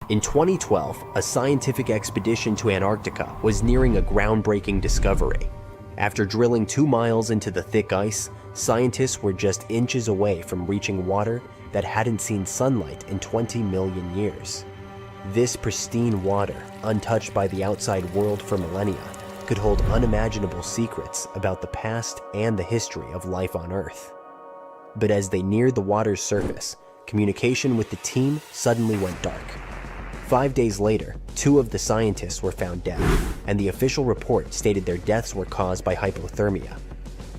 In 2012, a scientific expedition to Antarctica was nearing a groundbreaking discovery. After drilling 2 miles into the thick ice, scientists were just inches away from reaching water that hadn't seen sunlight in 20 million years. This pristine water, untouched by the outside world for millennia, could hold unimaginable secrets about the past and the history of life on Earth. But as they neared the water's surface, communication with the team suddenly went dark. 5 days later, 2 of the scientists were found dead, and the official report stated their deaths were caused by hypothermia.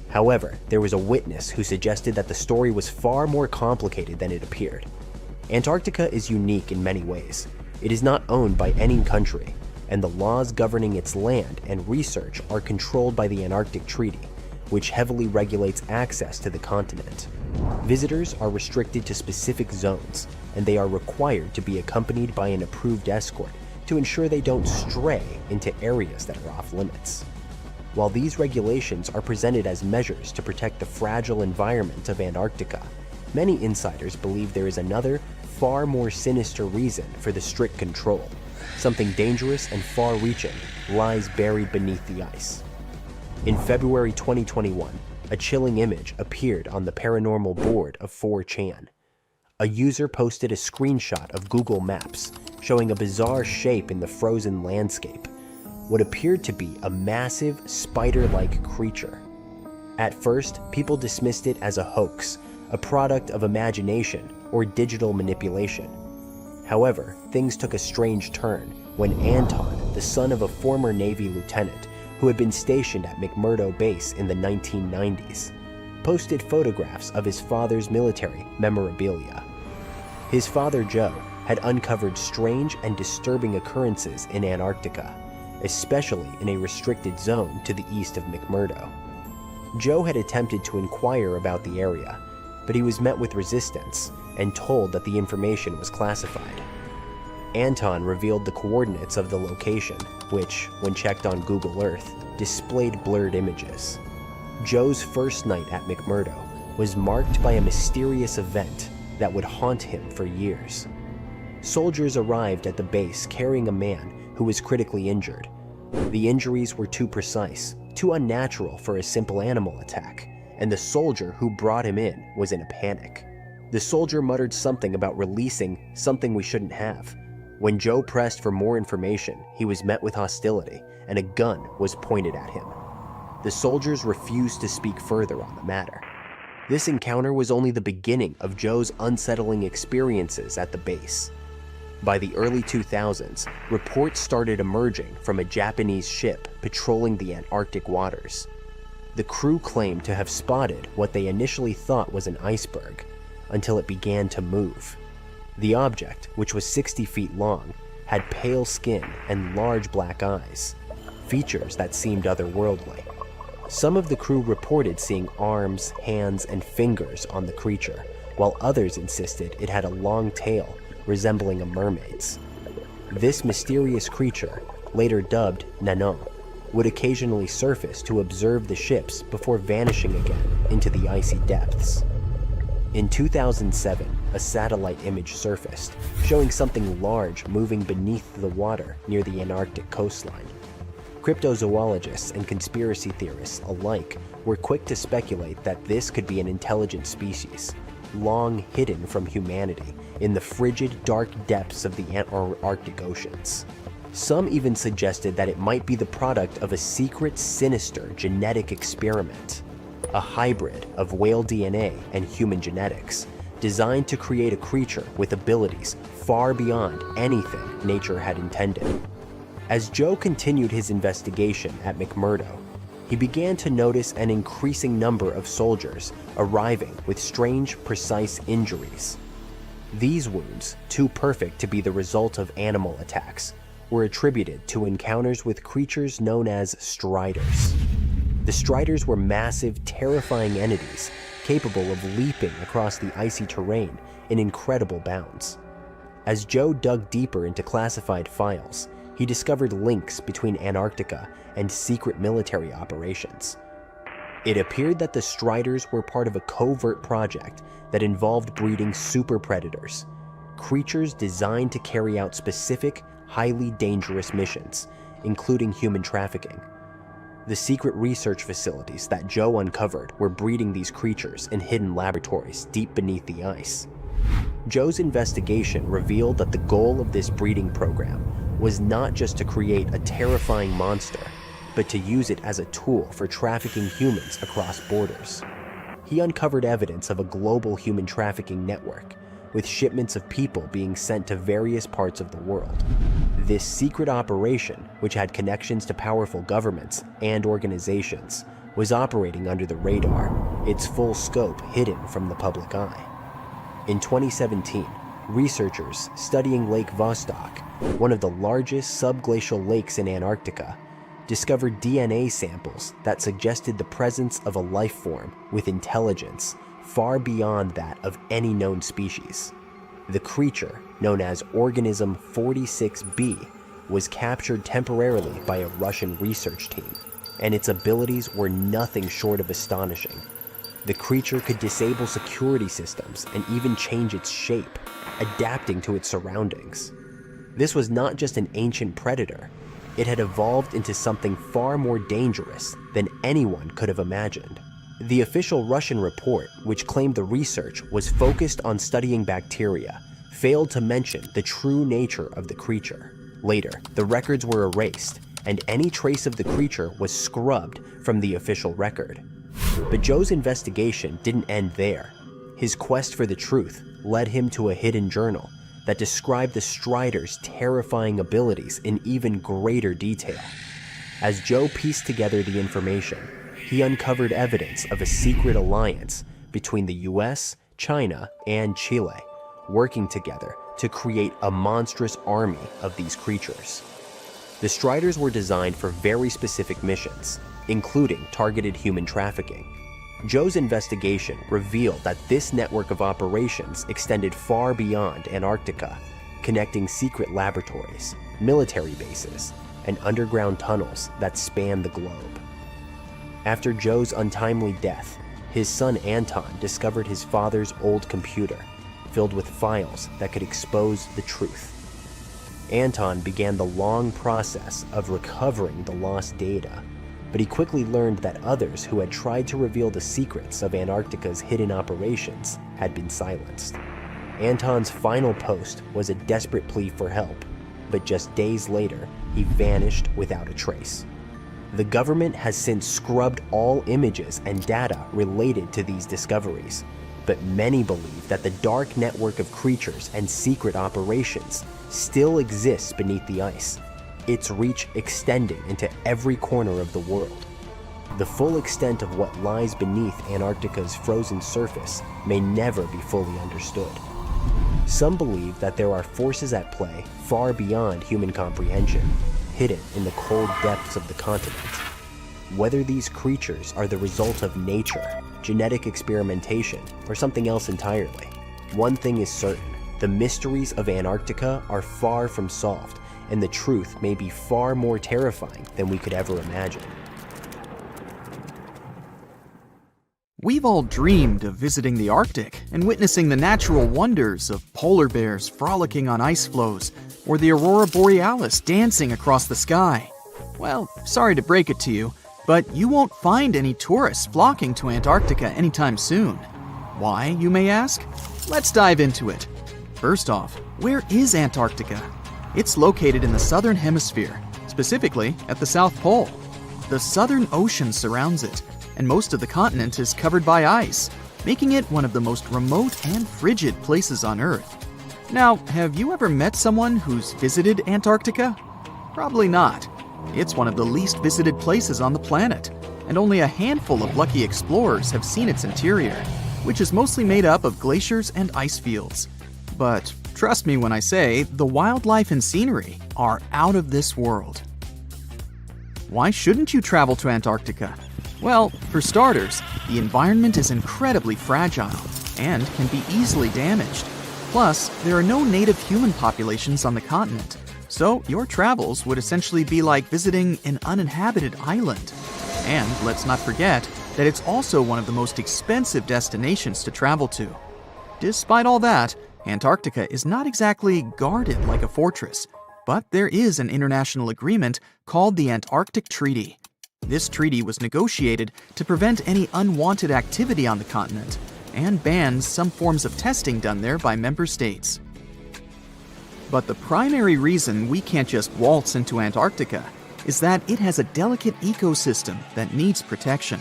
However, there was a witness who suggested that the story was far more complicated than it appeared. Antarctica is unique in many ways. It is not owned by any country, and the laws governing its land and research are controlled by the Antarctic Treaty, which heavily regulates access to the continent. Visitors are restricted to specific zones, and they are required to be accompanied by an approved escort to ensure they don't stray into areas that are off limits. While these regulations are presented as measures to protect the fragile environment of Antarctica, many insiders believe there is another, far more sinister reason for the strict control. Something dangerous and far-reaching lies buried beneath the ice. In February 2021, a chilling image appeared on the paranormal board of 4chan. A user posted a screenshot of Google Maps showing a bizarre shape in the frozen landscape, what appeared to be a massive spider-like creature. At first, people dismissed it as a hoax, a product of imagination or digital manipulation. However, things took a strange turn when Anton, the son of a former Navy lieutenant who had been stationed at McMurdo Base in the 1990s, posted photographs of his father's military memorabilia. His father, Joe, had uncovered strange and disturbing occurrences in Antarctica, especially in a restricted zone to the east of McMurdo. Joe had attempted to inquire about the area, but he was met with resistance and told that the information was classified. Anton revealed the coordinates of the location, which, when checked on Google Earth, displayed blurred images. Joe's first night at McMurdo was marked by a mysterious event that would haunt him for years. Soldiers arrived at the base carrying a man who was critically injured. The injuries were too precise, too unnatural for a simple animal attack, and the soldier who brought him in was in a panic. The soldier muttered something about releasing something we shouldn't have. When Joe pressed for more information, he was met with hostility, and a gun was pointed at him. The soldiers refused to speak further on the matter. This encounter was only the beginning of Joe's unsettling experiences at the base. By the early 2000s, reports started emerging from a Japanese ship patrolling the Antarctic waters. The crew claimed to have spotted what they initially thought was an iceberg, until it began to move. The object, which was 60 feet long, had pale skin and large black eyes, features that seemed otherworldly. Some of the crew reported seeing arms, hands, and fingers on the creature, while others insisted it had a long tail resembling a mermaid's. This mysterious creature, later dubbed Nanon, would occasionally surface to observe the ships before vanishing again into the icy depths. In 2007, a satellite image surfaced, showing something large moving beneath the water near the Antarctic coastline. Cryptozoologists and conspiracy theorists alike were quick to speculate that this could be an intelligent species, long hidden from humanity in the frigid, dark depths of the Arctic oceans. Some even suggested that it might be the product of a secret, sinister genetic experiment, a hybrid of whale DNA and human genetics, designed to create a creature with abilities far beyond anything nature had intended. As Joe continued his investigation at McMurdo, he began to notice an increasing number of soldiers arriving with strange, precise injuries. These wounds, too perfect to be the result of animal attacks, were attributed to encounters with creatures known as striders. The striders were massive, terrifying entities capable of leaping across the icy terrain in incredible bounds. As Joe dug deeper into classified files, he discovered links between Antarctica and secret military operations. It appeared that the striders were part of a covert project that involved breeding super predators, creatures designed to carry out specific, highly dangerous missions, including human trafficking. The secret research facilities that Joe uncovered were breeding these creatures in hidden laboratories deep beneath the ice. Joe's investigation revealed that the goal of this breeding program was not just to create a terrifying monster, but to use it as a tool for trafficking humans across borders. He uncovered evidence of a global human trafficking network, with shipments of people being sent to various parts of the world. This secret operation, which had connections to powerful governments and organizations, was operating under the radar, its full scope hidden from the public eye. In 2017, researchers studying Lake Vostok, one of the largest subglacial lakes in Antarctica, discovered DNA samples that suggested the presence of a life form with intelligence far beyond that of any known species. The creature, known as Organism 46b, was captured temporarily by a Russian research team, and its abilities were nothing short of astonishing. The creature could disable security systems and even change its shape, adapting to its surroundings. This was not just an ancient predator. It had evolved into something far more dangerous than anyone could have imagined. The official Russian report, which claimed the research was focused on studying bacteria, failed to mention the true nature of the creature. Later, the records were erased, and any trace of the creature was scrubbed from the official record. But Joe's investigation didn't end there. His quest for the truth led him to a hidden journal that described the Strider's terrifying abilities in even greater detail. As Joe pieced together the information, he uncovered evidence of a secret alliance between the US, China, and Chile, working together to create a monstrous army of these creatures. The Striders were designed for very specific missions, including targeted human trafficking. Joe's investigation revealed that this network of operations extended far beyond Antarctica, connecting secret laboratories, military bases, and underground tunnels that span the globe. After Joe's untimely death, his son Anton discovered his father's old computer, filled with files that could expose the truth. Anton began the long process of recovering the lost data, but he quickly learned that others who had tried to reveal the secrets of Antarctica's hidden operations had been silenced. Anton's final post was a desperate plea for help, but just days later, he vanished without a trace. The government has since scrubbed all images and data related to these discoveries, but many believe that the dark network of creatures and secret operations still exists beneath the ice, its reach extending into every corner of the world. The full extent of what lies beneath Antarctica's frozen surface may never be fully understood. Some believe that there are forces at play far beyond human comprehension, hidden in the cold depths of the continent. Whether these creatures are the result of nature, genetic experimentation, or something else entirely, one thing is certain: the mysteries of Antarctica are far from solved, and the truth may be far more terrifying than we could ever imagine. We've all dreamed of visiting the Arctic and witnessing the natural wonders of polar bears frolicking on ice floes or the aurora borealis dancing across the sky. Well, sorry to break it to you, but you won't find any tourists flocking to Antarctica anytime soon. Why, you may ask? Let's dive into it. First off, where is Antarctica? It's located in the southern hemisphere, specifically at the South Pole. The Southern Ocean surrounds it, and most of the continent is covered by ice, making it one of the most remote and frigid places on Earth. Now, have you ever met someone who's visited Antarctica? Probably not. It's one of the least visited places on the planet, and only a handful of lucky explorers have seen its interior, which is mostly made up of glaciers and ice fields. But trust me when I say the wildlife and scenery are out of this world. Why shouldn't you travel to Antarctica? Well, for starters, the environment is incredibly fragile and can be easily damaged. Plus, there are no native human populations on the continent, so your travels would essentially be like visiting an uninhabited island. And let's not forget that it's also one of the most expensive destinations to travel to. Despite all that, Antarctica is not exactly guarded like a fortress, but there is an international agreement called the Antarctic Treaty. This treaty was negotiated to prevent any unwanted activity on the continent and bans some forms of testing done there by member states. But the primary reason we can't just waltz into Antarctica is that it has a delicate ecosystem that needs protection.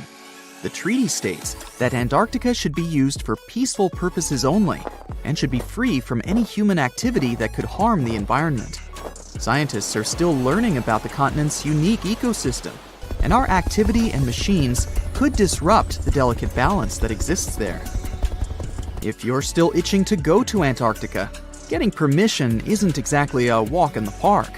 The treaty states that Antarctica should be used for peaceful purposes only and should be free from any human activity that could harm the environment. Scientists are still learning about the continent's unique ecosystem, and our activity and machines could disrupt the delicate balance that exists there. If you're still itching to go to Antarctica, getting permission isn't exactly a walk in the park.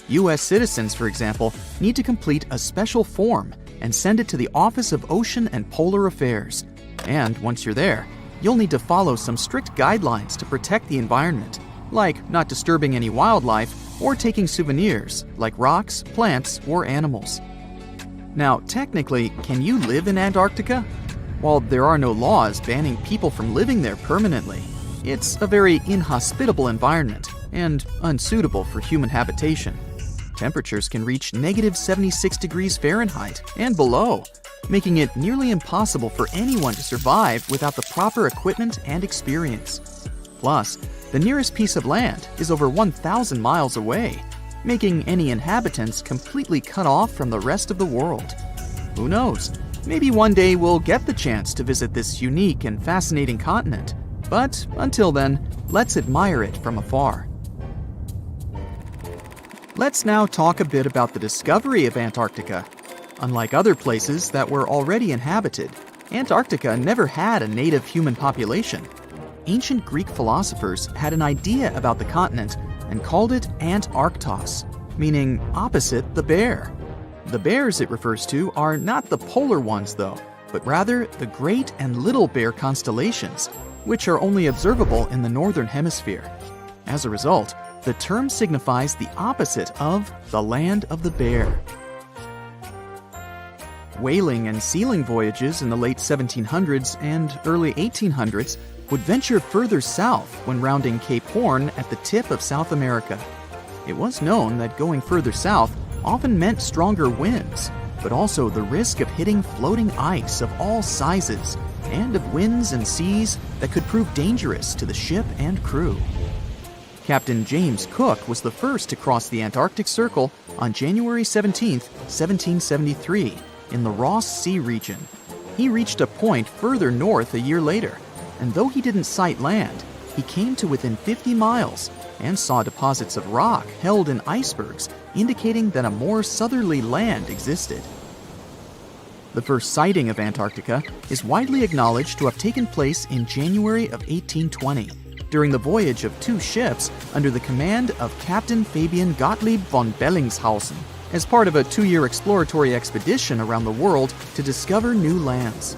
U.S. citizens, for example, need to complete a special form and send it to the Office of Ocean and Polar Affairs. And once you're there, you'll need to follow some strict guidelines to protect the environment, like not disturbing any wildlife or taking souvenirs like rocks, plants, or animals. Now, technically, can you live in Antarctica? While there are no laws banning people from living there permanently, it's a very inhospitable environment and unsuitable for human habitation. Temperatures can reach -76 degrees Fahrenheit and below, making it nearly impossible for anyone to survive without the proper equipment and experience. Plus, the nearest piece of land is over 1,000 miles away, making any inhabitants completely cut off from the rest of the world. Who knows? Maybe one day we'll get the chance to visit this unique and fascinating continent. But until then, let's admire it from afar. Let's now talk a bit about the discovery of Antarctica. Unlike other places that were already inhabited, Antarctica never had a native human population. Ancient Greek philosophers had an idea about the continent and called it Antarctos, meaning opposite the bear. The bears it refers to are not the polar ones though, but rather the Great and Little Bear constellations, which are only observable in the northern hemisphere. As a result, the term signifies the opposite of the land of the bear. Whaling and sealing voyages in the late 1700s and early 1800s would venture further south when rounding Cape Horn at the tip of South America. It was known that going further south often meant stronger winds, but also the risk of hitting floating ice of all sizes and of winds and seas that could prove dangerous to the ship and crew. Captain James Cook was the first to cross the Antarctic Circle on January 17, 1773, in the Ross Sea region. He reached a point further north a year later, and though he didn't sight land, he came to within 50 miles and saw deposits of rock held in icebergs, indicating that a more southerly land existed. The first sighting of Antarctica is widely acknowledged to have taken place in January of 1820, during the voyage of two ships under the command of Captain Fabian Gottlieb von Bellingshausen, as part of a 2-year exploratory expedition around the world to discover new lands.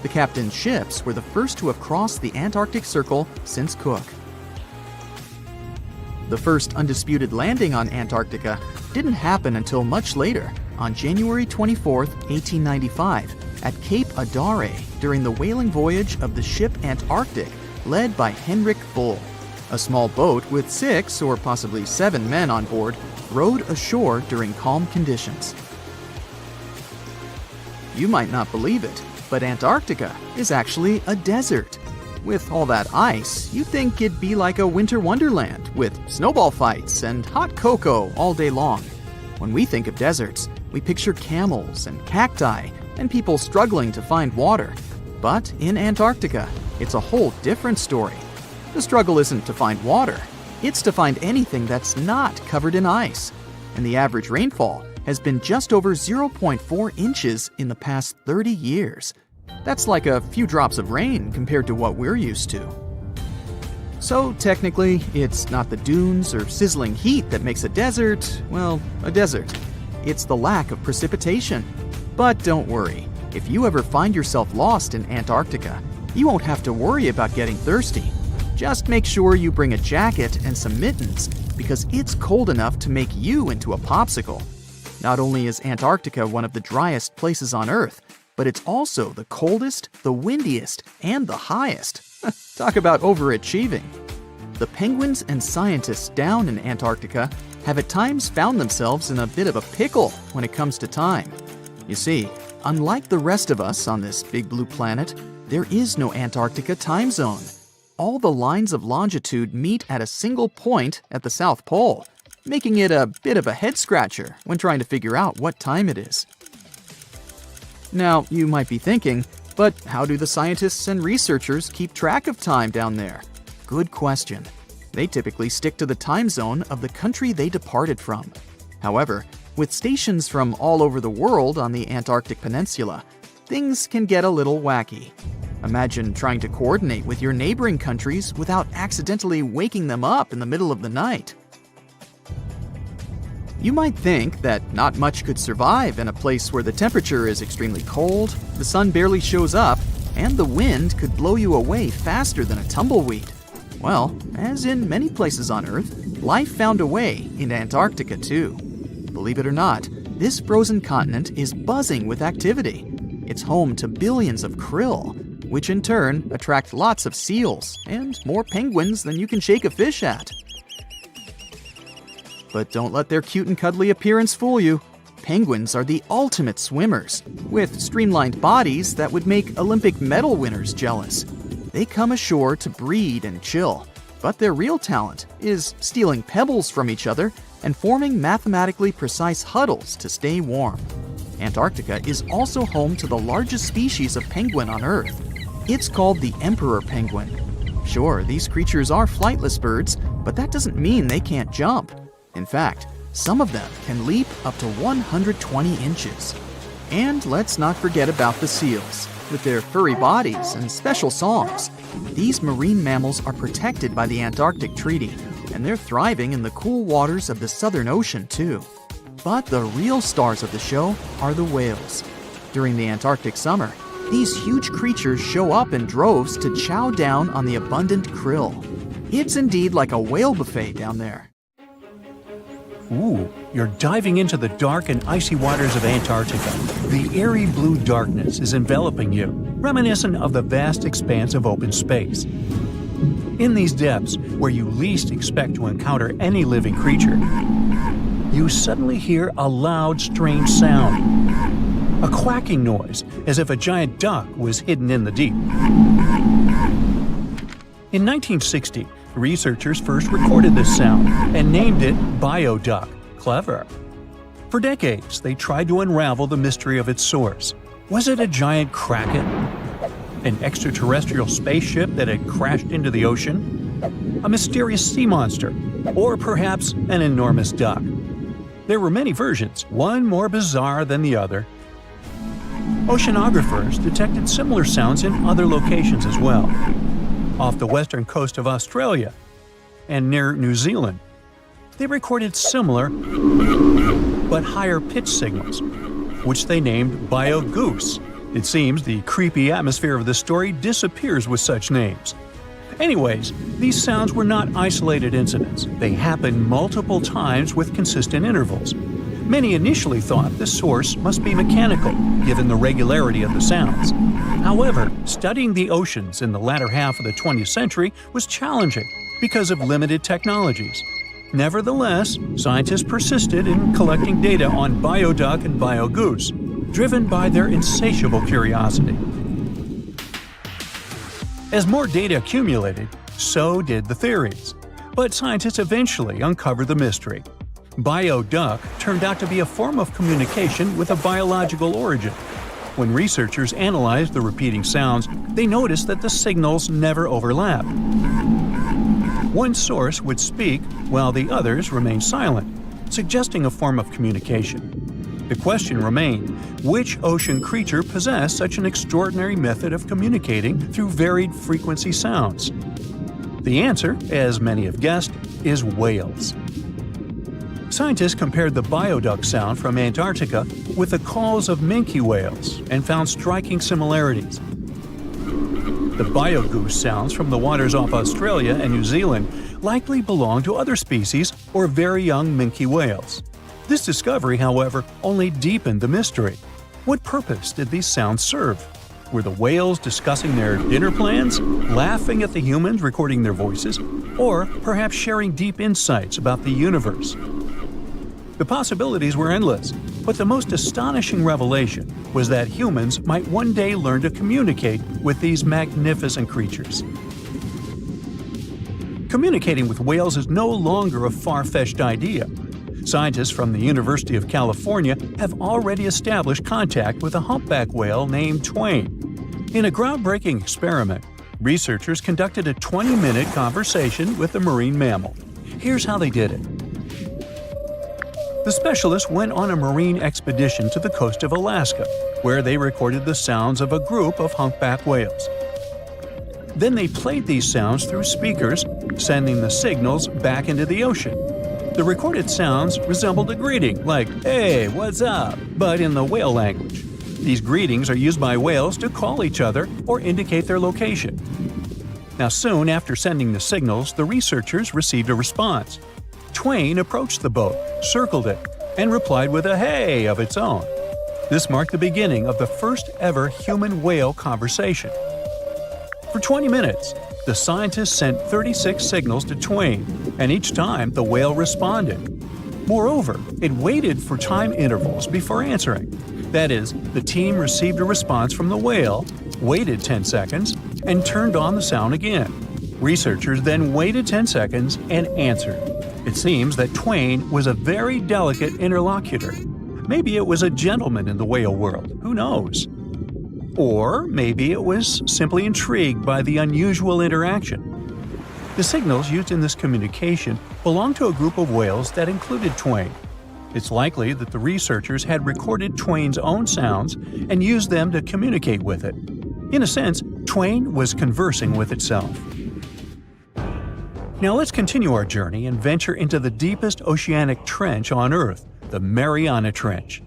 The captain's ships were the first to have crossed the Antarctic Circle since Cook. The first undisputed landing on Antarctica didn't happen until much later, on January 24, 1895, at Cape Adare during the whaling voyage of the ship Antarctic, led by Henrik Bull. A small boat with 6 or possibly 7 men on board rowed ashore during calm conditions. You might not believe it, but Antarctica is actually a desert. With all that ice, you'd think it'd be like a winter wonderland with snowball fights and hot cocoa all day long. When we think of deserts, we picture camels and cacti and people struggling to find water. But in Antarctica, it's a whole different story. The struggle isn't to find water, it's to find anything that's not covered in ice. And the average rainfall has been just over 0.4 inches in the past 30 years. That's like a few drops of rain compared to what we're used to. So technically, it's not the dunes or sizzling heat that makes a desert, well, a desert. It's the lack of precipitation. But don't worry, if you ever find yourself lost in Antarctica, you won't have to worry about getting thirsty. Just make sure you bring a jacket and some mittens, because it's cold enough to make you into a popsicle. Not only is Antarctica one of the driest places on Earth, but it's also the coldest, the windiest, and the highest. Talk about overachieving. the penguins and scientists down in Antarctica have at times found themselves in a bit of a pickle when it comes to time. You see, unlike the rest of us on this big blue planet, there is no Antarctica time zone. All the lines of longitude meet at a single point at the South Pole, making it a bit of a head-scratcher when trying to figure out what time it is. Now, you might be thinking, but how do the scientists and researchers keep track of time down there? Good question. They typically stick to the time zone of the country they departed from. However, with stations from all over the world on the Antarctic Peninsula, things can get a little wacky. Imagine trying to coordinate with your neighboring countries without accidentally waking them up in the middle of the night. You might think that not much could survive in a place where the temperature is extremely cold, the sun barely shows up, and the wind could blow you away faster than a tumbleweed. Well, as in many places on Earth, life found a way in Antarctica too. Believe it or not, this frozen continent is buzzing with activity. It's home to billions of krill, which in turn attract lots of seals and more penguins than you can shake a fish at. But don't let their cute and cuddly appearance fool you. Penguins are the ultimate swimmers, with streamlined bodies that would make Olympic medal winners jealous. They come ashore to breed and chill, but their real talent is stealing pebbles from each other and forming mathematically precise huddles to stay warm. Antarctica is also home to the largest species of penguin on Earth. It's called the emperor penguin. Sure, these creatures are flightless birds, but that doesn't mean they can't jump. In fact, some of them can leap up to 120 inches. And let's not forget about the seals. With their furry bodies and special songs, these marine mammals are protected by the Antarctic Treaty, and they're thriving in the cool waters of the Southern Ocean too. But the real stars of the show are the whales. During the Antarctic summer, these huge creatures show up in droves to chow down on the abundant krill. It's indeed like a whale buffet down there. Ooh, you're diving into the dark and icy waters of Antarctica. The eerie blue darkness is enveloping you, reminiscent of the vast expanse of open space. In these depths, where you least expect to encounter any living creature, you suddenly hear a loud, strange sound. A quacking noise, as if a giant duck was hidden in the deep. In 1960, researchers first recorded this sound and named it bioduck. Clever. For decades, they tried to unravel the mystery of its source. Was it a giant kraken? An extraterrestrial spaceship that had crashed into the ocean? A mysterious sea monster? Or perhaps an enormous duck? There were many versions, one more bizarre than the other. Oceanographers detected similar sounds in other locations as well. Off the western coast of Australia and near New Zealand, they recorded similar but higher pitch signals, which they named bio-goose. It seems the creepy atmosphere of the story disappears with such names. Anyways, these sounds were not isolated incidents. They happened multiple times with consistent intervals. Many initially thought the source must be mechanical, given the regularity of the sounds. However, studying the oceans in the latter half of the 20th century was challenging because of limited technologies. Nevertheless, scientists persisted in collecting data on bioduck and biogoose, driven by their insatiable curiosity. As more data accumulated, so did the theories. But scientists eventually uncovered the mystery. Bioduck turned out to be a form of communication with a biological origin. When researchers analyzed the repeating sounds, they noticed that the signals never overlapped. One source would speak while the others remained silent, suggesting a form of communication. The question remained, which ocean creature possessed such an extraordinary method of communicating through varied frequency sounds? The answer, as many have guessed, is whales. Scientists compared the bioduck sound from Antarctica with the calls of minke whales and found striking similarities. The biogoose sounds from the waters off Australia and New Zealand likely belong to other species or very young minke whales. This discovery, however, only deepened the mystery. What purpose did these sounds serve? Were the whales discussing their dinner plans, laughing at the humans recording their voices, or perhaps sharing deep insights about the universe. The possibilities were endless, but the most astonishing revelation was that humans might one day learn to communicate with these magnificent creatures. Communicating with whales is no longer a far-fetched idea. Scientists from the University of California have already established contact with a humpback whale named Twain. In a groundbreaking experiment, researchers conducted a 20-minute conversation with the marine mammal. Here's how they did it. The specialists went on a marine expedition to the coast of Alaska, where they recorded the sounds of a group of humpback whales. Then they played these sounds through speakers, sending the signals back into the ocean. The recorded sounds resembled a greeting, like, "Hey, what's up?" but in the whale language. These greetings are used by whales to call each other or indicate their location. Now, soon after sending the signals, the researchers received a response. Twain approached the boat, circled it, and replied with a "hey" of its own. This marked the beginning of the first ever human-whale conversation. For 20 minutes, the scientists sent 36 signals to Twain, and each time the whale responded. Moreover, it waited for time intervals before answering. That is, the team received a response from the whale, waited 10 seconds, and turned on the sound again. Researchers then waited 10 seconds and answered. It seems that Twain was a very delicate interlocutor. Maybe it was a gentleman in the whale world, who knows? Or maybe it was simply intrigued by the unusual interaction. The signals used in this communication belonged to a group of whales that included Twain. It's likely that the researchers had recorded Twain's own sounds and used them to communicate with it. In a sense, Twain was conversing with itself. Now let's continue our journey and venture into the deepest oceanic trench on Earth, the Mariana Trench.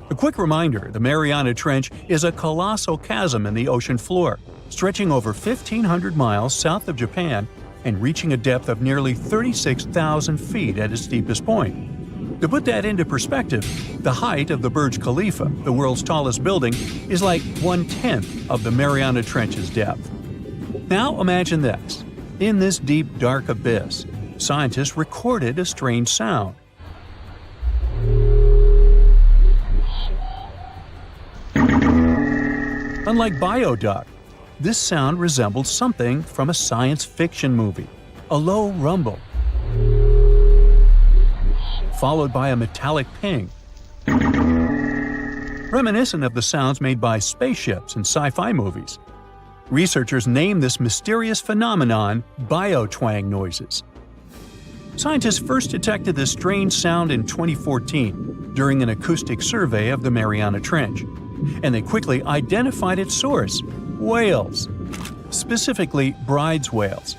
A quick reminder, the Mariana Trench is a colossal chasm in the ocean floor, stretching over 1,500 miles south of Japan and reaching a depth of nearly 36,000 feet at its deepest point. To put that into perspective, the height of the Burj Khalifa, the world's tallest building, is like 1/10 of the Mariana Trench's depth. Now imagine this. In this deep, dark abyss, scientists recorded a strange sound. Unlike bioduck, this sound resembled something from a science fiction movie, a low rumble, followed by a metallic ping, reminiscent of the sounds made by spaceships in sci-fi movies. Researchers named this mysterious phenomenon biotwang noises. Scientists first detected this strange sound in 2014 during an acoustic survey of the Mariana Trench, and they quickly identified its source: whales, specifically Bride's whales.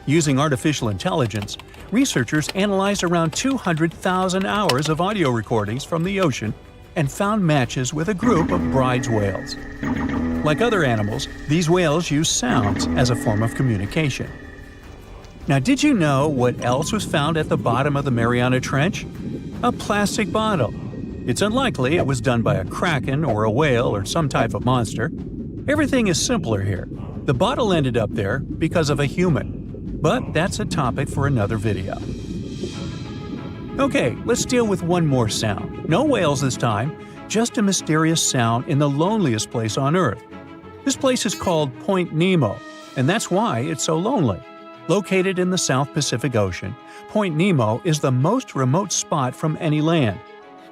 Using artificial intelligence, researchers analyzed around 200,000 hours of audio recordings from the ocean and found matches with a group of Bride's whales. Like other animals, these whales use sounds as a form of communication. Now, did you know what else was found at the bottom of the Mariana Trench? A plastic bottle. It's unlikely it was done by a kraken or a whale or some type of monster. Everything is simpler here. The bottle ended up there because of a human. But that's a topic for another video. Okay, let's deal with one more sound. No whales this time, just a mysterious sound in the loneliest place on Earth. This place is called Point Nemo, and that's why it's so lonely. Located in the South Pacific Ocean, Point Nemo is the most remote spot from any land.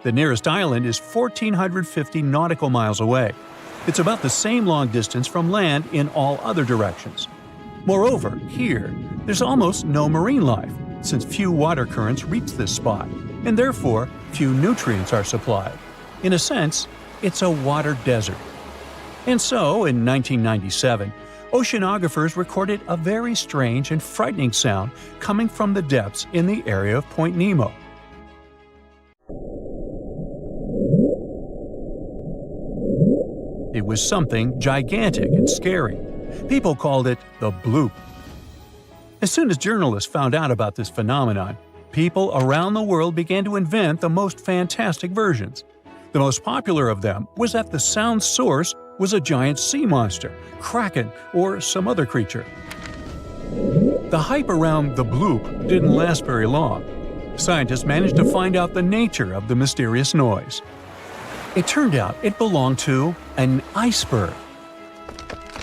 The nearest island is 1,450 nautical miles away. It's about the same long distance from land in all other directions. Moreover, here, there's almost no marine life, since few water currents reach this spot, and therefore few nutrients are supplied. In a sense, it's a water desert. And so, in 1997, oceanographers recorded a very strange and frightening sound coming from the depths in the area of Point Nemo. It was something gigantic and scary. People called it the bloop. As soon as journalists found out about this phenomenon, people around the world began to invent the most fantastic versions. The most popular of them was that the sound source was a giant sea monster, kraken, or some other creature. The hype around the bloop didn't last very long. Scientists managed to find out the nature of the mysterious noise. It turned out it belonged to an iceberg.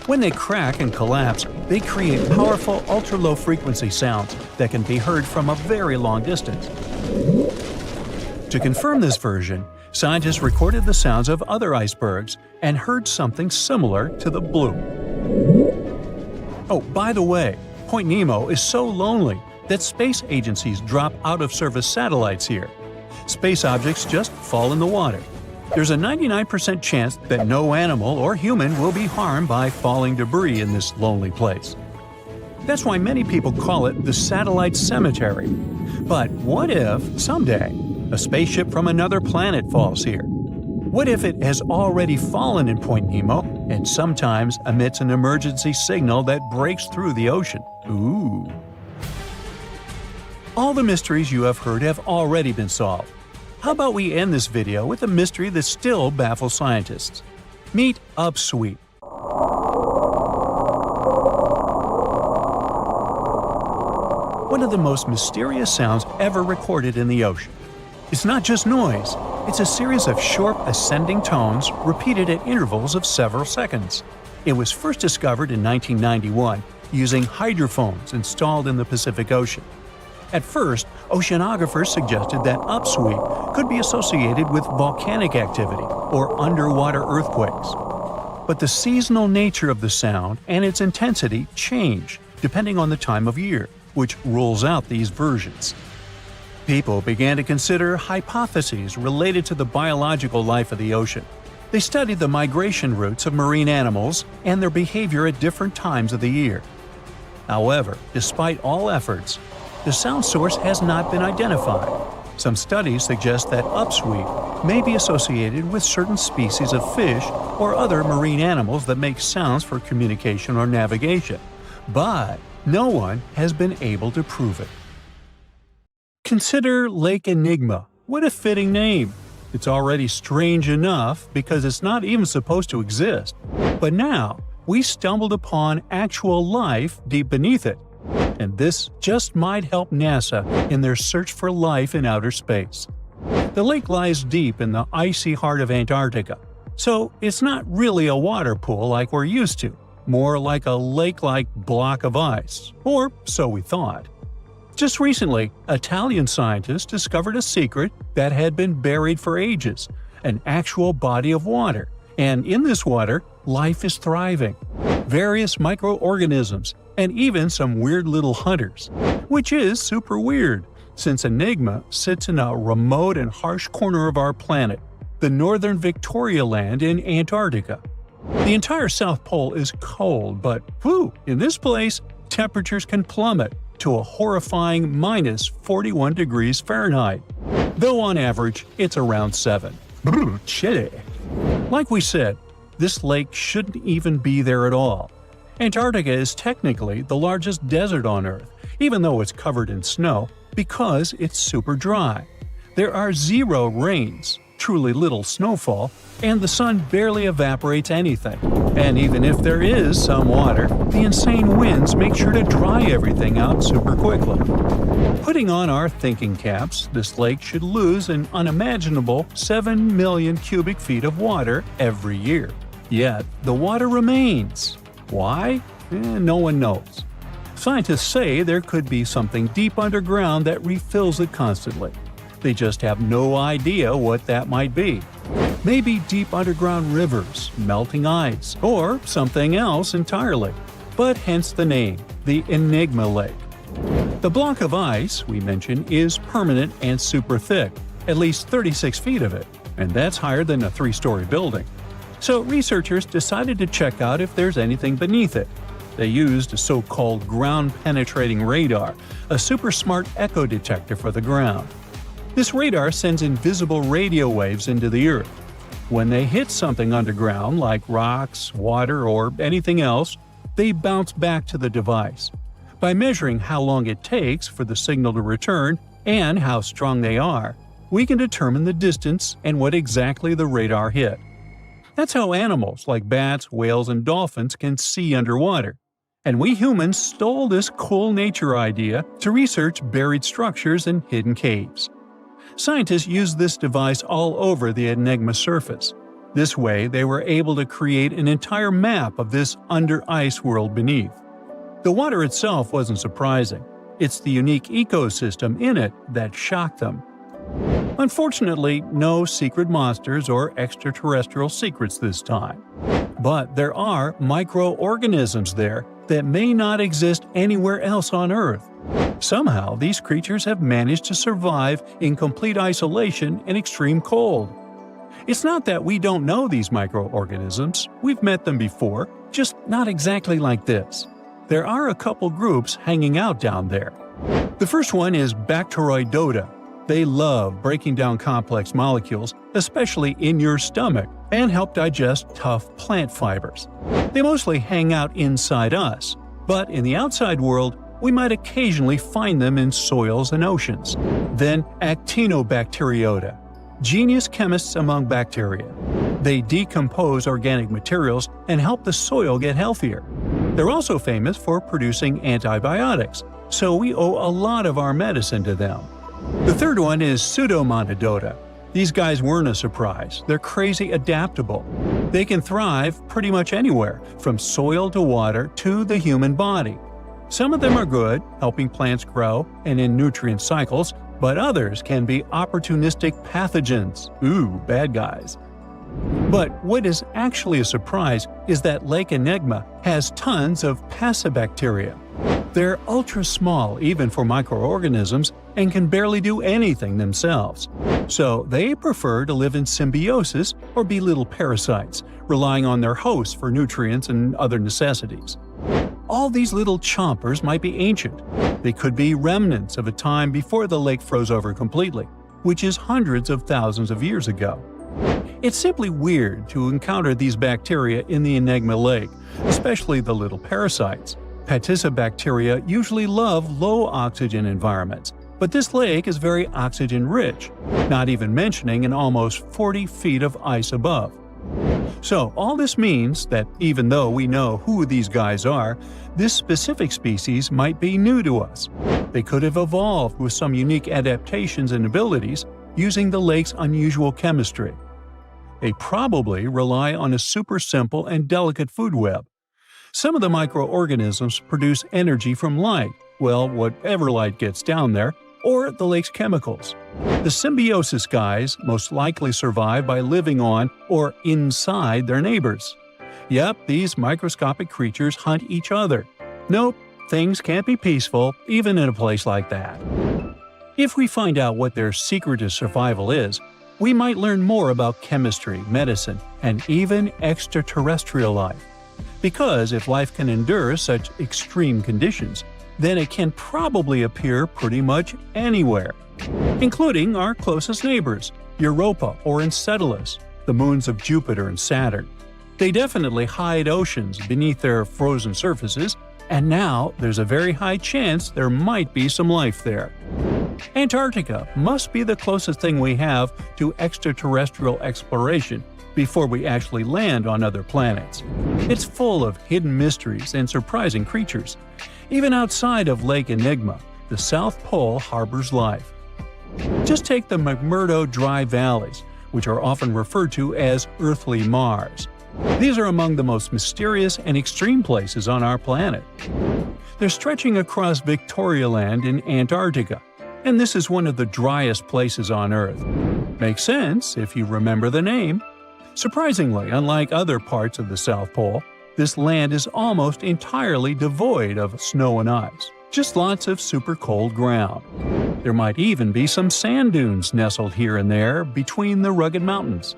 When they crack and collapse, they create powerful ultra-low frequency sounds that can be heard from a very long distance. To confirm this version, scientists recorded the sounds of other icebergs and heard something similar to the bloop. Oh, by the way, Point Nemo is so lonely that space agencies drop out-of-service satellites here. Space objects just fall in the water. There's a 99% chance that no animal or human will be harmed by falling debris in this lonely place. That's why many people call it the satellite cemetery. But what if, someday, a spaceship from another planet falls here? What if it has already fallen in Point Nemo and sometimes emits an emergency signal that breaks through the ocean? Ooh. All the mysteries you have heard have already been solved. How about we end this video with a mystery that still baffles scientists? Meet upsweep. One of the most mysterious sounds ever recorded in the ocean. It's not just noise, it's a series of short ascending tones repeated at intervals of several seconds. It was first discovered in 1991 using hydrophones installed in the Pacific Ocean. At first, oceanographers suggested that upsweep could be associated with volcanic activity or underwater earthquakes. But the seasonal nature of the sound and its intensity change depending on the time of year, which rules out these versions. People began to consider hypotheses related to the biological life of the ocean. They studied the migration routes of marine animals and their behavior at different times of the year. However, despite all efforts, the sound source has not been identified. Some studies suggest that upsweep may be associated with certain species of fish or other marine animals that make sounds for communication or navigation, but no one has been able to prove it. Consider Lake Enigma. What a fitting name! It's already strange enough because it's not even supposed to exist. But now, we stumbled upon actual life deep beneath it. And this just might help NASA in their search for life in outer space. The lake lies deep in the icy heart of Antarctica, so it's not really a water pool like we're used to, more like a lake-like block of ice, or so we thought. Just recently, Italian scientists discovered a secret that had been buried for ages, an actual body of water, and in this water, life is thriving. Various microorganisms, and even some weird little hunters. Which is super weird, since Enigma sits in a remote and harsh corner of our planet, the northern Victoria Land in Antarctica. The entire South Pole is cold, but in this place, temperatures can plummet to a horrifying minus 41 degrees Fahrenheit, though on average it's around 7. Chilly. Like we said, this lake shouldn't even be there at all. Antarctica is technically the largest desert on Earth, even though it's covered in snow, because it's super dry. There are zero rains, truly little snowfall, and the sun barely evaporates anything. And even if there is some water, the insane winds make sure to dry everything out super quickly. Putting on our thinking caps, this lake should lose an unimaginable 7 million cubic feet of water every year. Yet, the water remains. Why? No one knows. Scientists say there could be something deep underground that refills it constantly. They just have no idea what that might be. Maybe deep underground rivers, melting ice, or something else entirely. But hence the name, the Enigma Lake. The block of ice we mentioned is permanent and super thick, at least 36 feet of it, and that's higher than a 3-story building. So researchers decided to check out if there's anything beneath it. They used a so-called ground-penetrating radar, a super smart echo detector for the ground. This radar sends invisible radio waves into the Earth. When they hit something underground, like rocks, water, or anything else, they bounce back to the device. By measuring how long it takes for the signal to return and how strong they are, we can determine the distance and what exactly the radar hit. That's how animals like bats, whales, and dolphins can see underwater. And we humans stole this cool nature idea to research buried structures and hidden caves. Scientists used this device all over the Enigma surface. This way, they were able to create an entire map of this under-ice world beneath. The water itself wasn't surprising. It's the unique ecosystem in it that shocked them. Unfortunately, no secret monsters or extraterrestrial secrets this time. But there are microorganisms there that may not exist anywhere else on Earth. Somehow, these creatures have managed to survive in complete isolation and extreme cold. It's not that we don't know these microorganisms, we've met them before, just not exactly like this. There are a couple groups hanging out down there. The first one is Bacteroidota. They love breaking down complex molecules, especially in your stomach, and help digest tough plant fibers. They mostly hang out inside us, but in the outside world, we might occasionally find them in soils and oceans. Then Actinobacteriota, genius chemists among bacteria. They decompose organic materials and help the soil get healthier. They're also famous for producing antibiotics, so we owe a lot of our medicine to them. The third one is Pseudomonadota. These guys weren't a surprise. They're crazy adaptable. They can thrive pretty much anywhere, from soil to water to the human body. Some of them are good, helping plants grow and in nutrient cycles, but others can be opportunistic pathogens. Ooh, bad guys. But what is actually a surprise is that Lake Enigma has tons of passibacteria. They're ultra-small even for microorganisms and can barely do anything themselves. So they prefer to live in symbiosis or be little parasites, relying on their hosts for nutrients and other necessities. All these little chompers might be ancient. They could be remnants of a time before the lake froze over completely, which is hundreds of thousands of years ago. It's simply weird to encounter these bacteria in the Enigma Lake, especially the little parasites. Passibacteria usually love low-oxygen environments, but this lake is very oxygen-rich, not even mentioning an almost 40 feet of ice above. So all this means that even though we know who these guys are, this specific species might be new to us. They could have evolved with some unique adaptations and abilities using the lake's unusual chemistry. They probably rely on a super simple and delicate food web. Some of the microorganisms produce energy from light, well, whatever light gets down there, or the lake's chemicals. The symbiosis guys most likely survive by living on or inside their neighbors. Yep, these microscopic creatures hunt each other. Nope, things can't be peaceful even in a place like that. If we find out what their secret to survival is, we might learn more about chemistry, medicine, and even extraterrestrial life. Because if life can endure such extreme conditions, then it can probably appear pretty much anywhere, including our closest neighbors, Europa or Enceladus, the moons of Jupiter and Saturn. They definitely hide oceans beneath their frozen surfaces, and now there's a very high chance there might be some life there. Antarctica must be the closest thing we have to extraterrestrial exploration before we actually land on other planets. It's full of hidden mysteries and surprising creatures. Even outside of Lake Enigma, the South Pole harbors life. Just take the McMurdo Dry Valleys, which are often referred to as Earthly Mars. These are among the most mysterious and extreme places on our planet. They're stretching across Victoria Land in Antarctica, and this is one of the driest places on Earth. Makes sense if you remember the name. Surprisingly, unlike other parts of the South Pole, this land is almost entirely devoid of snow and ice, just lots of super cold ground. There might even be some sand dunes nestled here and there between the rugged mountains.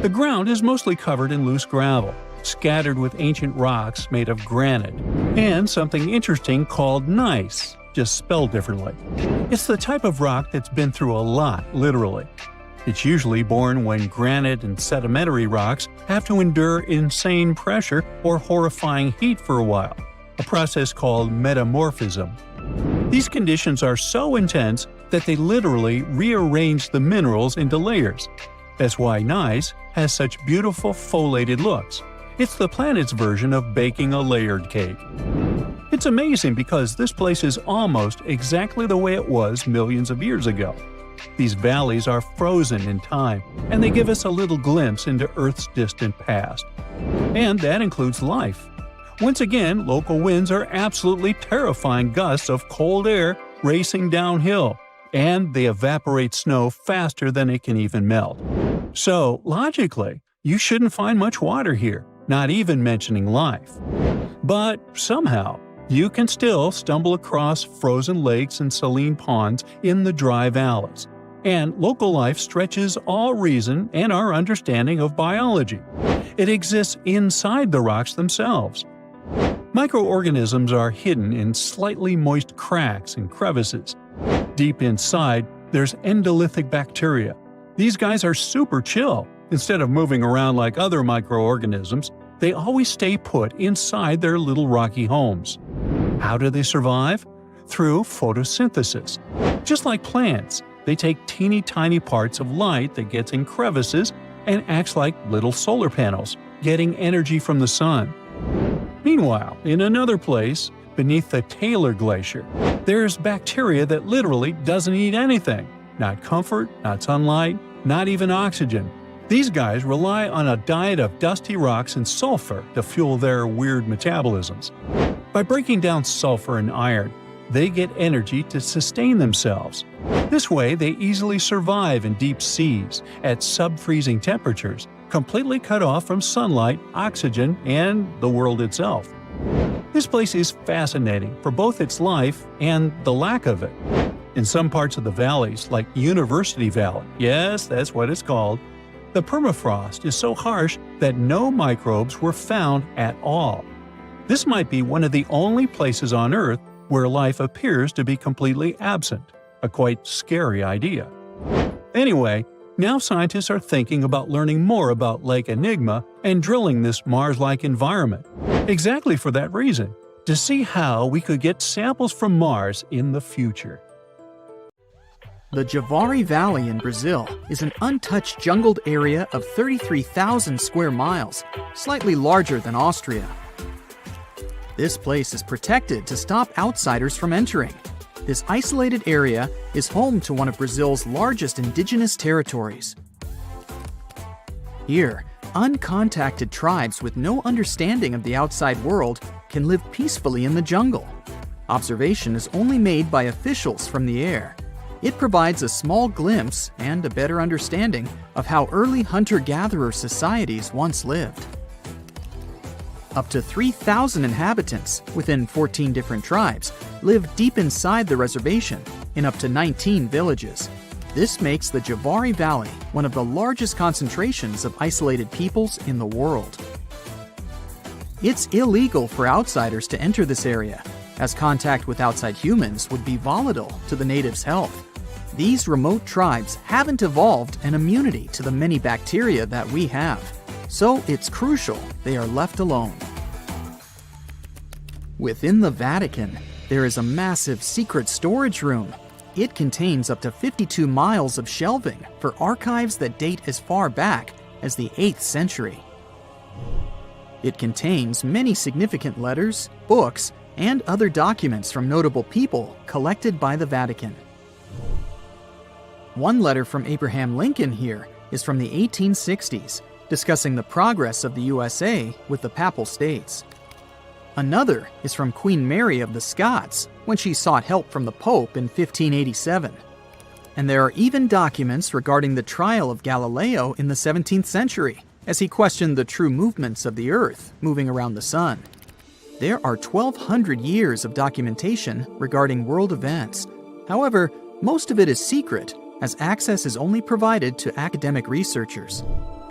The ground is mostly covered in loose gravel, scattered with ancient rocks made of granite, and something interesting called gneiss, just spelled differently. It's the type of rock that's been through a lot, literally. It's usually born when granite and sedimentary rocks have to endure insane pressure or horrifying heat for a while, a process called metamorphism. These conditions are so intense that they literally rearrange the minerals into layers. That's why gneiss has such beautiful foliated looks. It's the planet's version of baking a layered cake. It's amazing because this place is almost exactly the way it was millions of years ago. These valleys are frozen in time, and they give us a little glimpse into Earth's distant past. And that includes life. Once again, local winds are absolutely terrifying gusts of cold air racing downhill, and they evaporate snow faster than it can even melt. So, logically, you shouldn't find much water here, not even mentioning life. But somehow, you can still stumble across frozen lakes and saline ponds in the dry valleys. And local life stretches all reason and our understanding of biology. It exists inside the rocks themselves. Microorganisms are hidden in slightly moist cracks and crevices. Deep inside, there's endolithic bacteria. These guys are super chill. Instead of moving around like other microorganisms, they always stay put inside their little rocky homes. How do they survive? Through photosynthesis. Just like plants, they take teeny tiny parts of light that gets in crevices and acts like little solar panels, getting energy from the sun. Meanwhile, in another place, beneath the Taylor Glacier, there's bacteria that literally doesn't eat anything. Not comfort, not sunlight, not even oxygen. These guys rely on a diet of dusty rocks and sulfur to fuel their weird metabolisms. By breaking down sulfur and iron, they get energy to sustain themselves. This way, they easily survive in deep seas at sub-freezing temperatures, completely cut off from sunlight, oxygen, and the world itself. This place is fascinating for both its life and the lack of it. In some parts of the valleys, like University Valley, yes, that's what it's called, the permafrost is so harsh that no microbes were found at all. This might be one of the only places on Earth where life appears to be completely absent, a quite scary idea. Anyway, now scientists are thinking about learning more about Lake Enigma and drilling this Mars-like environment, exactly for that reason, to see how we could get samples from Mars in the future. The Javari Valley in Brazil is an untouched jungled area of 33,000 square miles, slightly larger than Austria. This place is protected to stop outsiders from entering. This isolated area is home to one of Brazil's largest indigenous territories. Here, uncontacted tribes with no understanding of the outside world can live peacefully in the jungle. Observation is only made by officials from the air. It provides a small glimpse and a better understanding of how early hunter-gatherer societies once lived. Up to 3,000 inhabitants, within 14 different tribes, live deep inside the reservation, in up to 19 villages. This makes the Javari Valley one of the largest concentrations of isolated peoples in the world. It's illegal for outsiders to enter this area, as contact with outside humans would be volatile to the natives' health. These remote tribes haven't evolved an immunity to the many bacteria that we have, so it's crucial they are left alone. Within the Vatican, there is a massive secret storage room. It contains up to 52 miles of shelving for archives that date as far back as the 8th century. It contains many significant letters, books, and other documents from notable people collected by the Vatican. One letter from Abraham Lincoln here is from the 1860s, discussing the progress of the USA with the Papal States. Another is from Queen Mary of the Scots when she sought help from the Pope in 1587. And there are even documents regarding the trial of Galileo in the 17th century, as he questioned the true movements of the Earth moving around the Sun. There are 1,200 years of documentation regarding world events. However, most of it is secret, as access is only provided to academic researchers.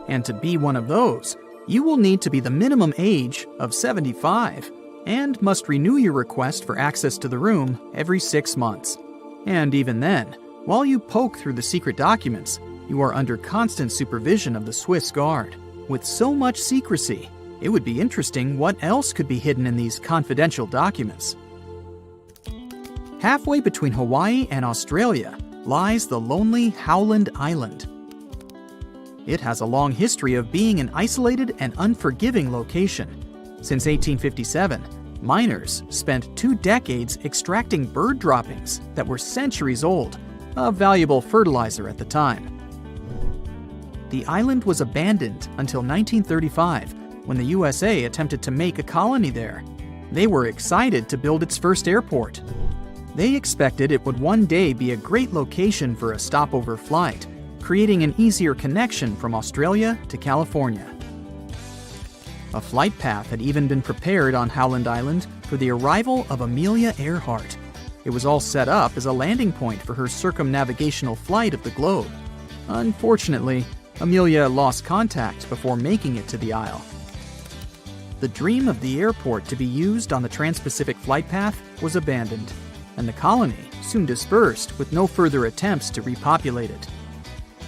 And to be one of those, you will need to be the minimum age of 75 and must renew your request for access to the room every 6 months. And even then, while you poke through the secret documents, you are under constant supervision of the Swiss Guard. With so much secrecy, it would be interesting what else could be hidden in these confidential documents. Halfway between Hawaii and Australia lies the lonely Howland Island. It has a long history of being an isolated and unforgiving location. Since 1857, Miners spent 2 decades extracting bird droppings that were centuries old, a valuable fertilizer at the time. The island was abandoned until 1935, when the USA attempted to make a colony there. They were excited to build its first airport. They expected it would one day be a great location for a stopover flight, creating an easier connection from Australia to California. A flight path had even been prepared on Howland Island for the arrival of Amelia Earhart. It was all set up as a landing point for her circumnavigational flight of the globe. Unfortunately, Amelia lost contact before making it to the Isle. The dream of the airport to be used on the Trans-Pacific flight path was abandoned, and the colony soon dispersed with no further attempts to repopulate it.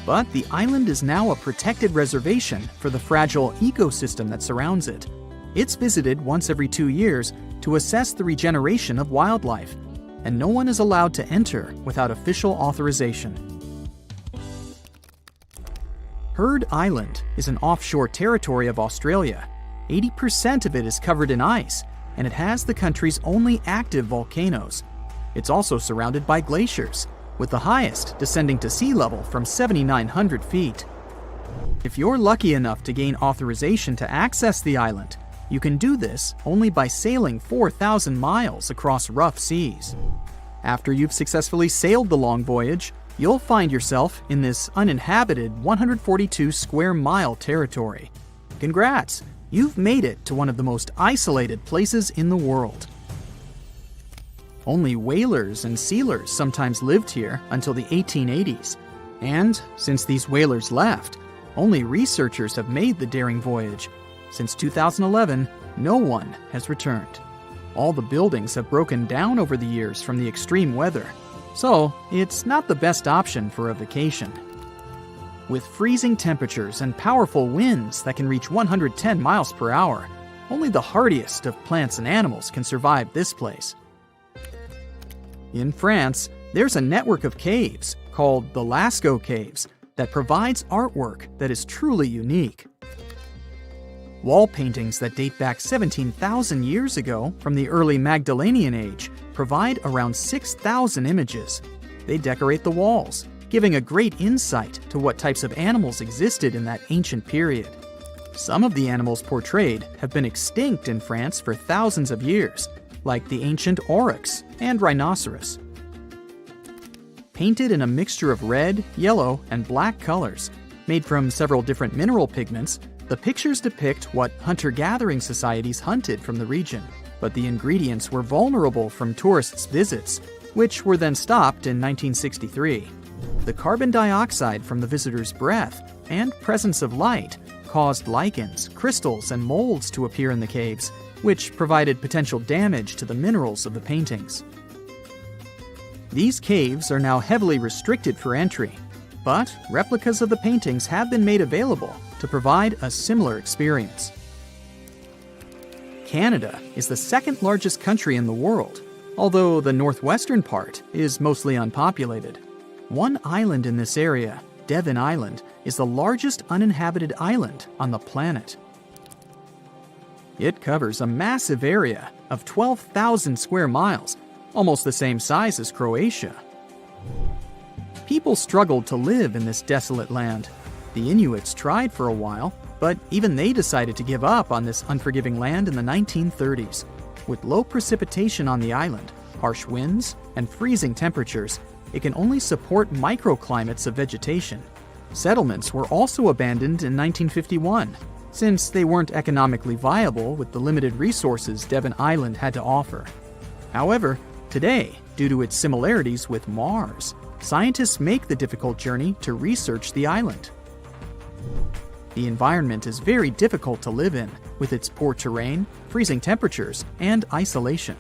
But the island is now a protected reservation for the fragile ecosystem that surrounds it. It's visited once every 2 years to assess the regeneration of wildlife, and no one is allowed to enter without official authorization. Heard Island is an offshore territory of Australia. 80% of it is covered in ice, and it has the country's only active volcanoes. It's also surrounded by glaciers, with the highest descending to sea level from 7,900 feet. If you're lucky enough to gain authorization to access the island, you can do this only by sailing 4,000 miles across rough seas. After you've successfully sailed the long voyage, you'll find yourself in this uninhabited 142 square mile territory. Congrats! You've made it to one of the most isolated places in the world. Only whalers and sealers sometimes lived here until the 1880s. And since these whalers left, only researchers have made the daring voyage. Since 2011, no one has returned. All the buildings have broken down over the years from the extreme weather, so it's not the best option for a vacation. With freezing temperatures and powerful winds that can reach 110 miles per hour, only the hardiest of plants and animals can survive this place. In France, there's a network of caves called the Lascaux Caves that provides artwork that is truly unique. Wall paintings that date back 17,000 years ago from the early Magdalenian age provide around 6,000 images. They decorate the walls, giving a great insight to what types of animals existed in that ancient period. Some of the animals portrayed have been extinct in France for thousands of years, like the ancient aurochs and rhinoceros. Painted in a mixture of red, yellow, and black colors, made from several different mineral pigments, the pictures depict what hunter-gathering societies hunted from the region, but the ingredients were vulnerable from tourists' visits, which were then stopped in 1963. The carbon dioxide from the visitors' breath and presence of light caused lichens, crystals, and molds to appear in the caves, which provided potential damage to the minerals of the paintings. These caves are now heavily restricted for entry, but replicas of the paintings have been made available to provide a similar experience. Canada is the second largest country in the world, although the northwestern part is mostly unpopulated. One island in this area, Devon Island, is the largest uninhabited island on the planet. It covers a massive area of 12,000 square miles, almost the same size as Croatia. People struggled to live in this desolate land. The Inuits tried for a while, but even they decided to give up on this unforgiving land in the 1930s. With low precipitation on the island, harsh winds, and freezing temperatures, it can only support microclimates of vegetation. Settlements were also abandoned in 1951, since they weren't economically viable with the limited resources Devon Island had to offer. However, today, due to its similarities with Mars, scientists make the difficult journey to research the island. The environment is very difficult to live in, with its poor terrain, freezing temperatures, and isolation.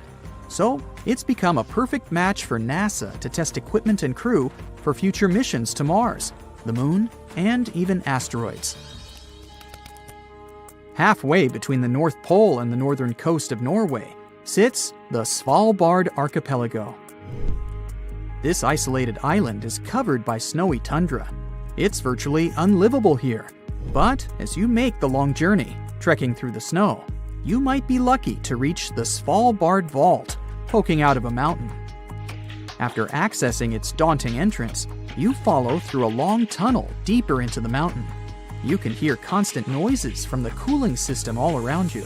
So, it's become a perfect match for NASA to test equipment and crew for future missions to Mars, the Moon, and even asteroids. Halfway between the North Pole and the northern coast of Norway sits the Svalbard Archipelago. This isolated island is covered by snowy tundra. It's virtually unlivable here, but as you make the long journey, trekking through the snow, you might be lucky to reach the Svalbard Vault, poking out of a mountain. After accessing its daunting entrance, you follow through a long tunnel deeper into the mountain. You can hear constant noises from the cooling system all around you.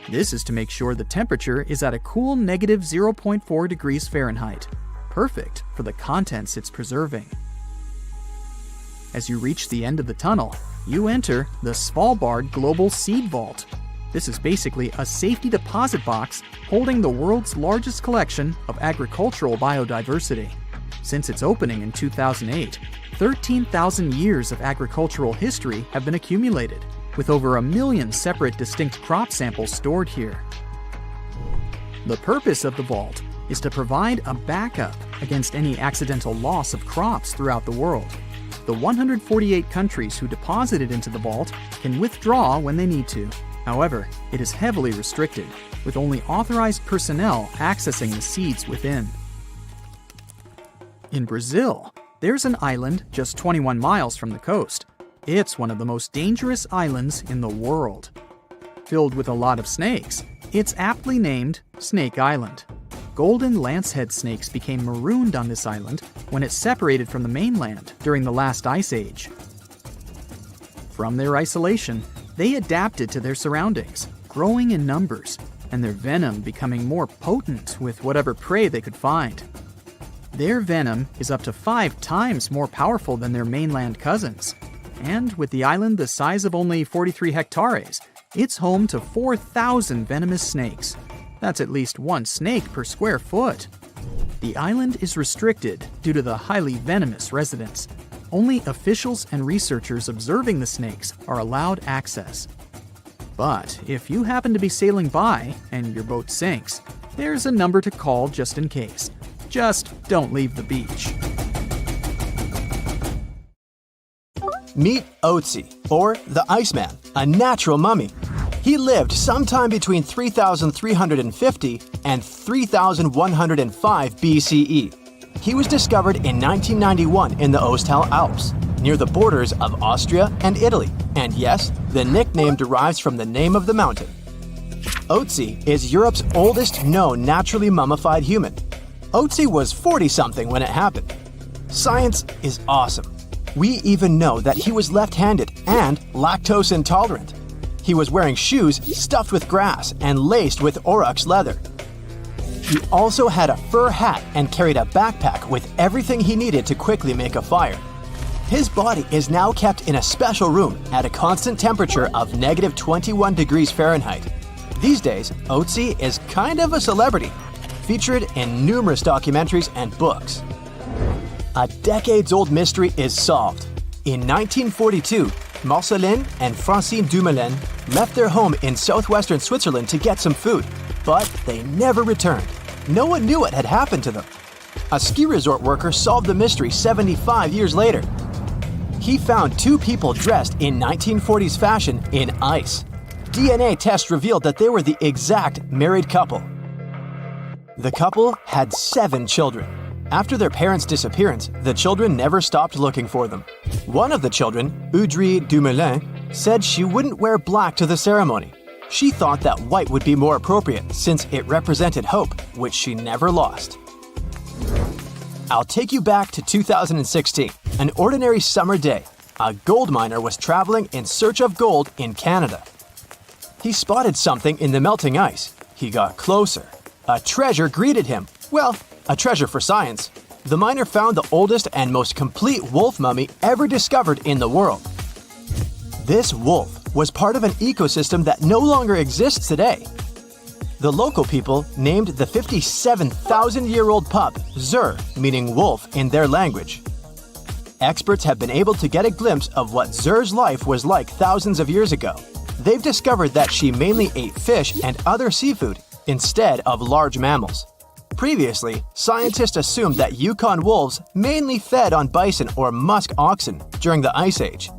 This is to make sure the temperature is at a cool negative 0.4 degrees Fahrenheit, perfect for the contents it's preserving. As you reach the end of the tunnel, you enter the Svalbard Global Seed Vault. This is basically a safety deposit box holding the world's largest collection of agricultural biodiversity. Since its opening in 2008, 13,000 years of agricultural history have been accumulated, with over 1 million separate distinct crop samples stored here. The purpose of the vault is to provide a backup against any accidental loss of crops throughout the world. The 148 countries who deposited into the vault can withdraw when they need to. However, it is heavily restricted, with only authorized personnel accessing the seeds within. In Brazil, there's an island just 21 miles from the coast. It's one of the most dangerous islands in the world. Filled with a lot of snakes, it's aptly named Snake Island. Golden lancehead snakes became marooned on this island when it separated from the mainland during the last ice age. From their isolation, they adapted to their surroundings, growing in numbers, and their venom becoming more potent with whatever prey they could find. Their venom is up to 5 times more powerful than their mainland cousins. And with the island the size of only 43 hectares, it's home to 4,000 venomous snakes. That's at least 1 snake per square foot. The island is restricted due to the highly venomous residents. Only officials and researchers observing the snakes are allowed access. But if you happen to be sailing by and your boat sinks, there's a number to call just in case. Just don't leave the beach. Meet Otzi, or the Iceman, a natural mummy. He lived sometime between 3,350 and 3,105 BCE. He was discovered in 1991 in the Ostal Alps, near the borders of Austria and Italy. And yes, the nickname derives from the name of the mountain. Otzi is Europe's oldest known naturally mummified human. Otzi was 40-something when it happened. Science is awesome. We even know that he was left-handed and lactose intolerant. He was wearing shoes stuffed with grass and laced with aurochs leather. He also had a fur hat and carried a backpack with everything he needed to quickly make a fire. His body is now kept in a special room at a constant temperature of negative 21 degrees Fahrenheit. These days, Otzi is kind of a celebrity, featured in numerous documentaries and books. A decades-old mystery is solved. In 1942, Marceline and Francine Dumoulin left their home in southwestern Switzerland to get some food, but they never returned. No one knew what had happened to them. A ski resort worker solved the mystery 75 years later. He found 2 people dressed in 1940s fashion in ice. DNA tests revealed that they were the exact married couple. The couple had 7 children. After their parents' disappearance, the children never stopped looking for them. One of the children, Audrey Dumoulin, said she wouldn't wear black to the ceremony. She thought that white would be more appropriate since it represented hope, which she never lost. I'll take you back to 2016, an ordinary summer day. A gold miner was traveling in search of gold in Canada. He spotted something in the melting ice. He got closer. A treasure greeted him. Well, a treasure for science. The miner found the oldest and most complete wolf mummy ever discovered in the world. This wolf was part of an ecosystem that no longer exists today. The local people named the 57,000-year-old pup Zur, meaning wolf in their language. Experts have been able to get a glimpse of what Zur's life was like thousands of years ago. They've discovered that she mainly ate fish and other seafood instead of large mammals. Previously, scientists assumed that Yukon wolves mainly fed on bison or musk oxen during the Ice Age.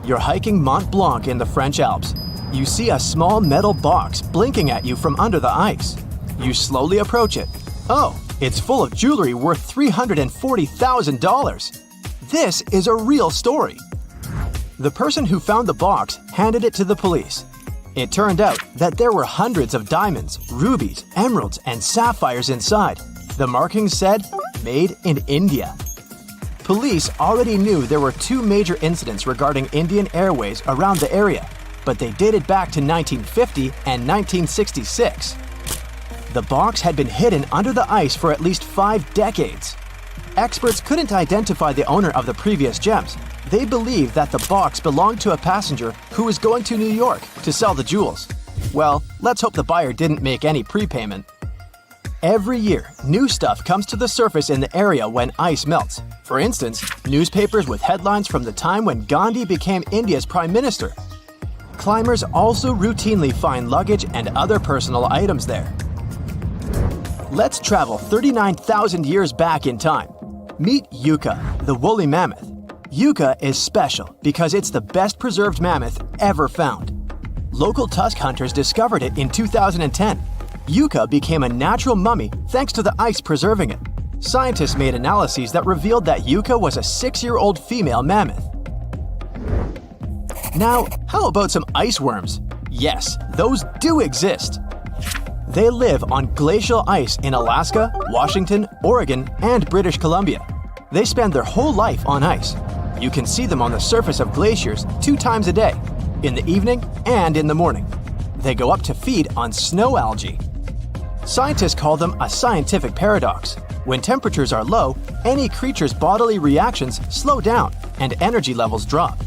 You're hiking Mont Blanc in the French Alps. You see a small metal box blinking at you from under the ice. You slowly approach it. Oh, it's full of jewelry worth $340,000. This is a real story. The person who found the box handed it to the police. It turned out that there were hundreds of diamonds, rubies, emeralds, and sapphires inside. The markings said, "Made in India." Police already knew there were two major incidents regarding Indian Airways around the area, but they dated back to 1950 and 1966. The box had been hidden under the ice for at least 5 decades. Experts couldn't identify the owner of the previous gems. They believed that the box belonged to a passenger who was going to New York to sell the jewels. Well, let's hope the buyer didn't make any prepayment. Every year, new stuff comes to the surface in the area when ice melts. For instance, newspapers with headlines from the time when Gandhi became India's prime minister. Climbers also routinely find luggage and other personal items there. Let's travel 39,000 years back in time. Meet Yucca, the woolly mammoth. Yucca is special because it's the best preserved mammoth ever found. Local tusk hunters discovered it in 2010. Yucca became a natural mummy thanks to the ice preserving it. Scientists made analyses that revealed that Yucca was a 6-year-old female mammoth. Now, how about some ice worms? Yes, those do exist. They live on glacial ice in Alaska, Washington, Oregon, and British Columbia. They spend their whole life on ice. You can see them on the surface of glaciers 2 times a day, in the evening and in the morning. They go up to feed on snow algae. Scientists call them a scientific paradox. When temperatures are low, any creature's bodily reactions slow down and energy levels drop.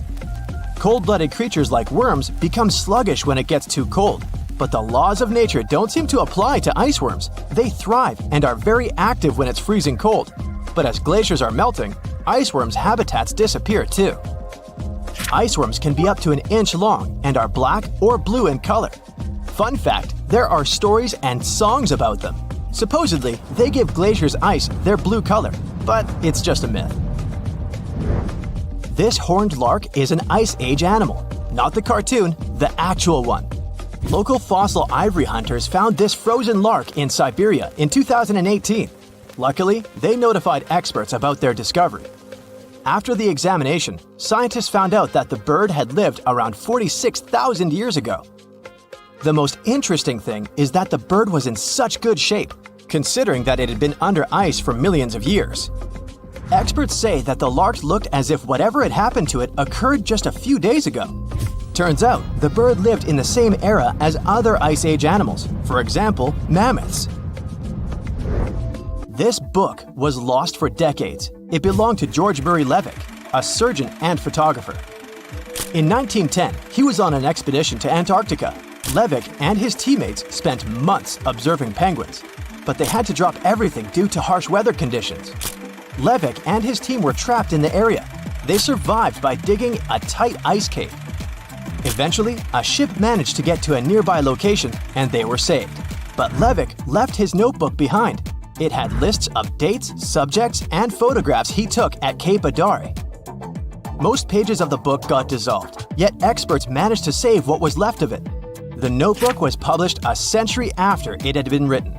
Cold-blooded creatures like worms become sluggish when it gets too cold. But the laws of nature don't seem to apply to ice worms. They thrive and are very active when it's freezing cold. But as glaciers are melting, ice worms' habitats disappear too. Ice worms can be up to 1 inch long and are black or blue in color. Fun fact, there are stories and songs about them. Supposedly, they give glaciers' ice their blue color, but it's just a myth. This horned lark is an Ice Age animal, not the cartoon, the actual one. Local fossil ivory hunters found this frozen lark in Siberia in 2018. Luckily, they notified experts about their discovery. After the examination, scientists found out that the bird had lived around 46,000 years ago. The most interesting thing is that the bird was in such good shape, considering that it had been under ice for millions of years. Experts say that the lark looked as if whatever had happened to it occurred just a few days ago. Turns out, the bird lived in the same era as other Ice Age animals, for example, mammoths. This book was lost for decades. It belonged to George Murray Levick, a surgeon and photographer. In 1910, he was on an expedition to Antarctica. Levick and his teammates spent months observing penguins, but they had to drop everything due to harsh weather conditions. Levick and his team were trapped in the area. They survived by digging a tight ice cave. Eventually, a ship managed to get to a nearby location and they were saved. But Levick left his notebook behind. It had lists of dates, subjects, and photographs he took at Cape Adare. Most pages of the book got dissolved, yet experts managed to save what was left of it. The notebook was published a century after it had been written.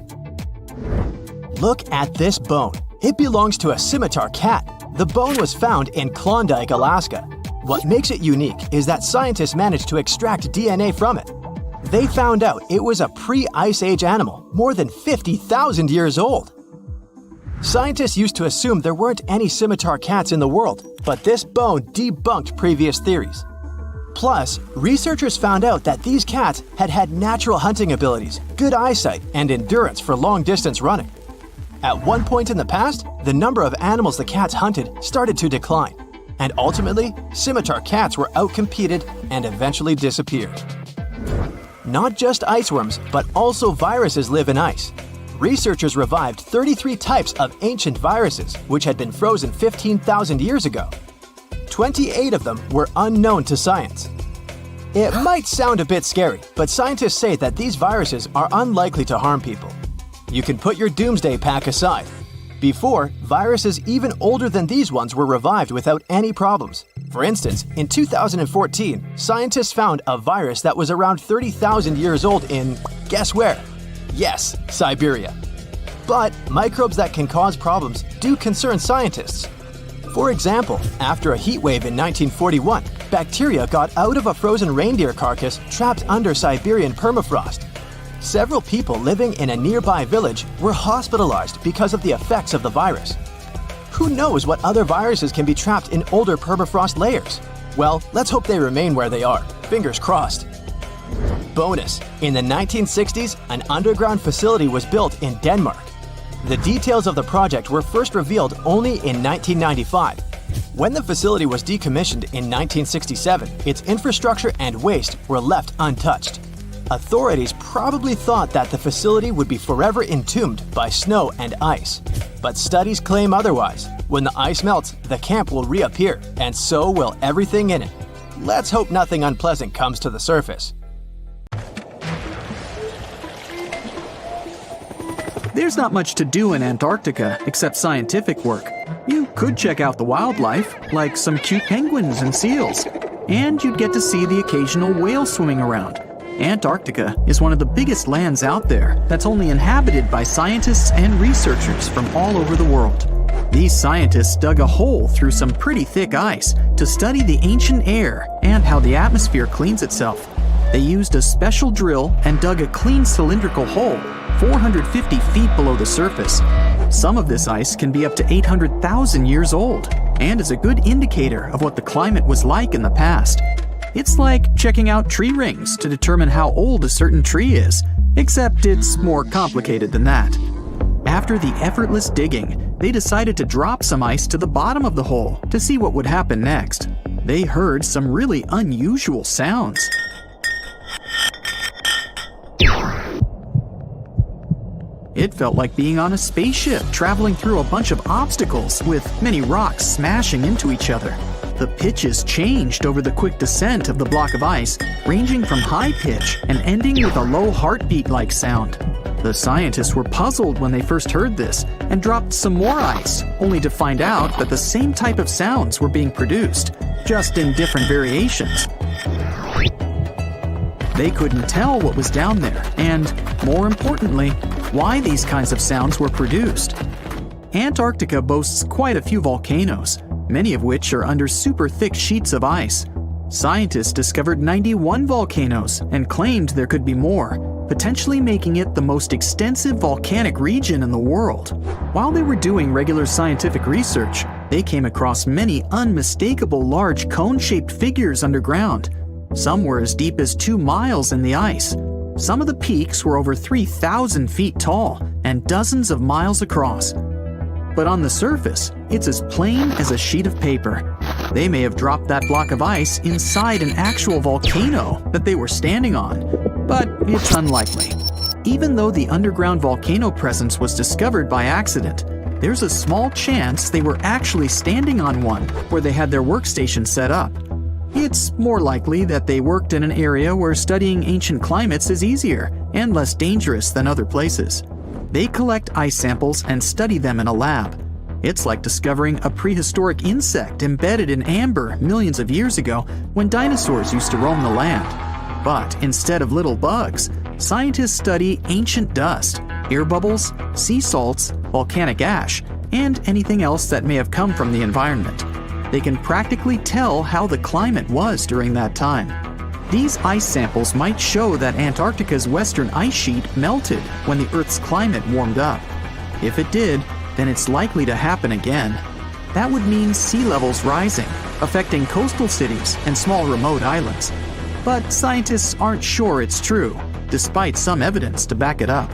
Look at this bone. It belongs to a scimitar cat. The bone was found in Klondike, Alaska. What makes it unique is that scientists managed to extract DNA from it. They found out it was a pre-Ice Age animal, more than 50,000 years old. Scientists used to assume there weren't any scimitar cats in the world, but this bone debunked previous theories. Plus, researchers found out that these cats had had natural hunting abilities, good eyesight, and endurance for long-distance running. At one point in the past, the number of animals the cats hunted started to decline, and ultimately, scimitar cats were outcompeted and eventually disappeared. Not just iceworms, but also viruses live in ice. Researchers revived 33 types of ancient viruses, which had been frozen 15,000 years ago. 28 of them were unknown to science. It might sound a bit scary, but scientists say that these viruses are unlikely to harm people. You can put your doomsday pack aside. Before, viruses even older than these ones were revived without any problems. For instance, in 2014, scientists found a virus that was around 30,000 years old in, guess where? Yes, Siberia. But microbes that can cause problems do concern scientists. For example, after a heat wave in 1941, bacteria got out of a frozen reindeer carcass trapped under Siberian permafrost. Several people living in a nearby village were hospitalized because of the effects of the virus. Who knows what other viruses can be trapped in older permafrost layers? Well, let's hope they remain where they are. Fingers crossed. Bonus: in the 1960s, an underground facility was built in Denmark. The details of the project were first revealed only in 1995. When the facility was decommissioned in 1967, its infrastructure and waste were left untouched. Authorities probably thought that the facility would be forever entombed by snow and ice. But studies claim otherwise. When the ice melts, the camp will reappear, and so will everything in it. Let's hope nothing unpleasant comes to the surface. There's not much to do in Antarctica except scientific work. You could check out the wildlife, like some cute penguins and seals, and you'd get to see the occasional whale swimming around. Antarctica is one of the biggest lands out there that's only inhabited by scientists and researchers from all over the world. These scientists dug a hole through some pretty thick ice to study the ancient air and how the atmosphere cleans itself. They used a special drill and dug a clean cylindrical hole 450 feet below the surface. Some of this ice can be up to 800,000 years old and is a good indicator of what the climate was like in the past. It's like checking out tree rings to determine how old a certain tree is, except it's more complicated than that. After the effortless digging, they decided to drop some ice to the bottom of the hole to see what would happen next. They heard some really unusual sounds. It felt like being on a spaceship traveling through a bunch of obstacles with many rocks smashing into each other. The pitches changed over the quick descent of the block of ice, ranging from high pitch and ending with a low heartbeat-like sound. The scientists were puzzled when they first heard this and dropped some more ice, only to find out that the same type of sounds were being produced, just in different variations. They couldn't tell what was down there, and, more importantly, why these kinds of sounds were produced. Antarctica boasts quite a few volcanoes, many of which are under super thick sheets of ice. Scientists discovered 91 volcanoes and claimed there could be more, potentially making it the most extensive volcanic region in the world. While they were doing regular scientific research, they came across many unmistakable large cone-shaped figures underground. Some were as deep as 2 miles in the ice. Some of the peaks were over 3,000 feet tall and dozens of miles across. But on the surface, it's as plain as a sheet of paper. They may have dropped that block of ice inside an actual volcano that they were standing on, but it's unlikely. Even though the underground volcano presence was discovered by accident, there's a small chance they were actually standing on one where they had their workstation set up. It's more likely that they worked in an area where studying ancient climates is easier and less dangerous than other places. They collect ice samples and study them in a lab. It's like discovering a prehistoric insect embedded in amber millions of years ago when dinosaurs used to roam the land. But instead of little bugs, scientists study ancient dust, air bubbles, sea salts, volcanic ash, and anything else that may have come from the environment. They can practically tell how the climate was during that time. These ice samples might show that Antarctica's western ice sheet melted when the Earth's climate warmed up. If it did, then it's likely to happen again. That would mean sea levels rising, affecting coastal cities and small remote islands. But scientists aren't sure it's true, despite some evidence to back it up.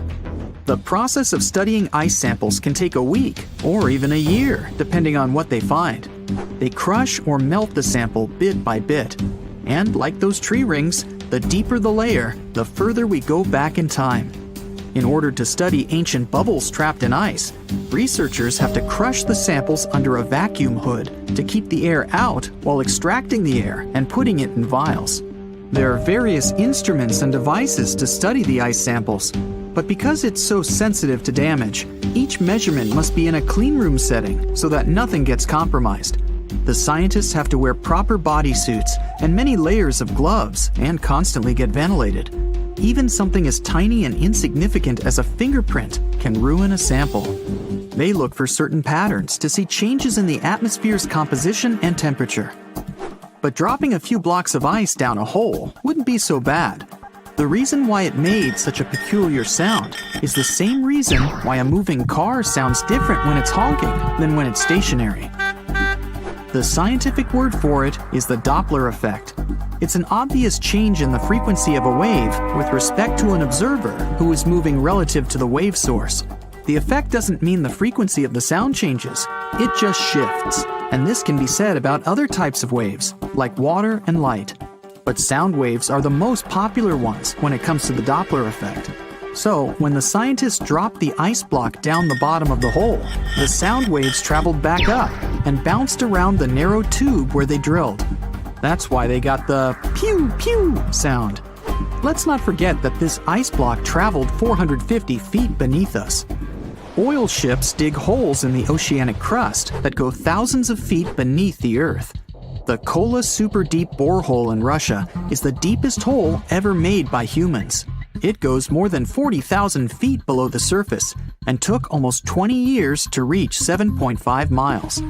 The process of studying ice samples can take a week or even a year, depending on what they find. They crush or melt the sample bit by bit. And like those tree rings, the deeper the layer, the further we go back in time. In order to study ancient bubbles trapped in ice, researchers have to crush the samples under a vacuum hood to keep the air out while extracting the air and putting it in vials. There are various instruments and devices to study the ice samples, but because it's so sensitive to damage, each measurement must be in a clean room setting so that nothing gets compromised. The scientists have to wear proper bodysuits and many layers of gloves and constantly get ventilated. Even something as tiny and insignificant as a fingerprint can ruin a sample. They look for certain patterns to see changes in the atmosphere's composition and temperature. But dropping a few blocks of ice down a hole wouldn't be so bad. The reason why it made such a peculiar sound is the same reason why a moving car sounds different when it's honking than when it's stationary. The scientific word for it is the Doppler effect. It's an obvious change in the frequency of a wave with respect to an observer who is moving relative to the wave source. The effect doesn't mean the frequency of the sound changes, it just shifts. And this can be said about other types of waves, like water and light. But sound waves are the most popular ones when it comes to the Doppler effect. So, when the scientists dropped the ice block down the bottom of the hole, the sound waves traveled back up and bounced around the narrow tube where they drilled. That's why they got the pew pew sound. Let's not forget that this ice block traveled 450 feet beneath us. Oil ships dig holes in the oceanic crust that go thousands of feet beneath the Earth. The Kola Super Deep Borehole in Russia is the deepest hole ever made by humans. It goes more than 40,000 feet below the surface and took almost 20 years to reach 7.5 miles.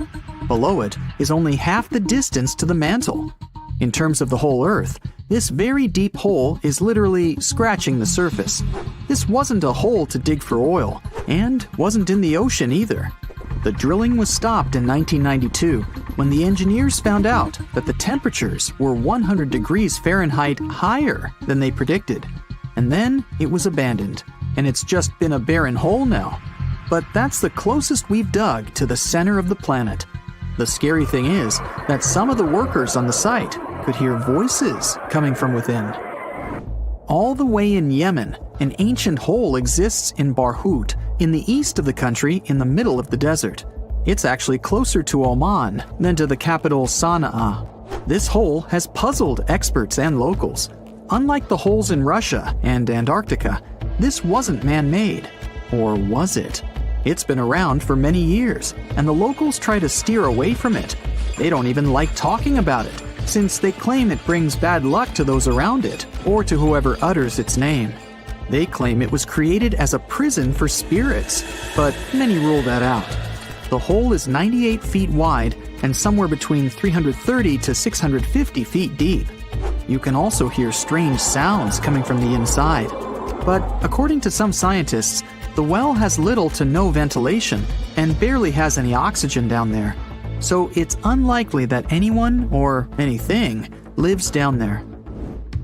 Below it is only half the distance to the mantle. In terms of the whole Earth, this very deep hole is literally scratching the surface. This wasn't a hole to dig for oil, and wasn't in the ocean either. The drilling was stopped in 1992 when the engineers found out that the temperatures were 100 degrees Fahrenheit higher than they predicted. And then it was abandoned, and it's just been a barren hole now. But that's the closest we've dug to the center of the planet. The scary thing is that some of the workers on the site could hear voices coming from within. All the way in Yemen, an ancient hole exists in Barhout, in the east of the country in the middle of the desert. It's actually closer to Oman than to the capital Sana'a. This hole has puzzled experts and locals. Unlike the holes in Russia and Antarctica, this wasn't man-made. Or was it? It's been around for many years, and the locals try to steer away from it. They don't even like talking about it, since they claim it brings bad luck to those around it, or to whoever utters its name. They claim it was created as a prison for spirits, but many rule that out. The hole is 98 feet wide and somewhere between 330 to 650 feet deep. You can also hear strange sounds coming from the inside. But according to some scientists, the well has little to no ventilation and barely has any oxygen down there. So it's unlikely that anyone or anything lives down there.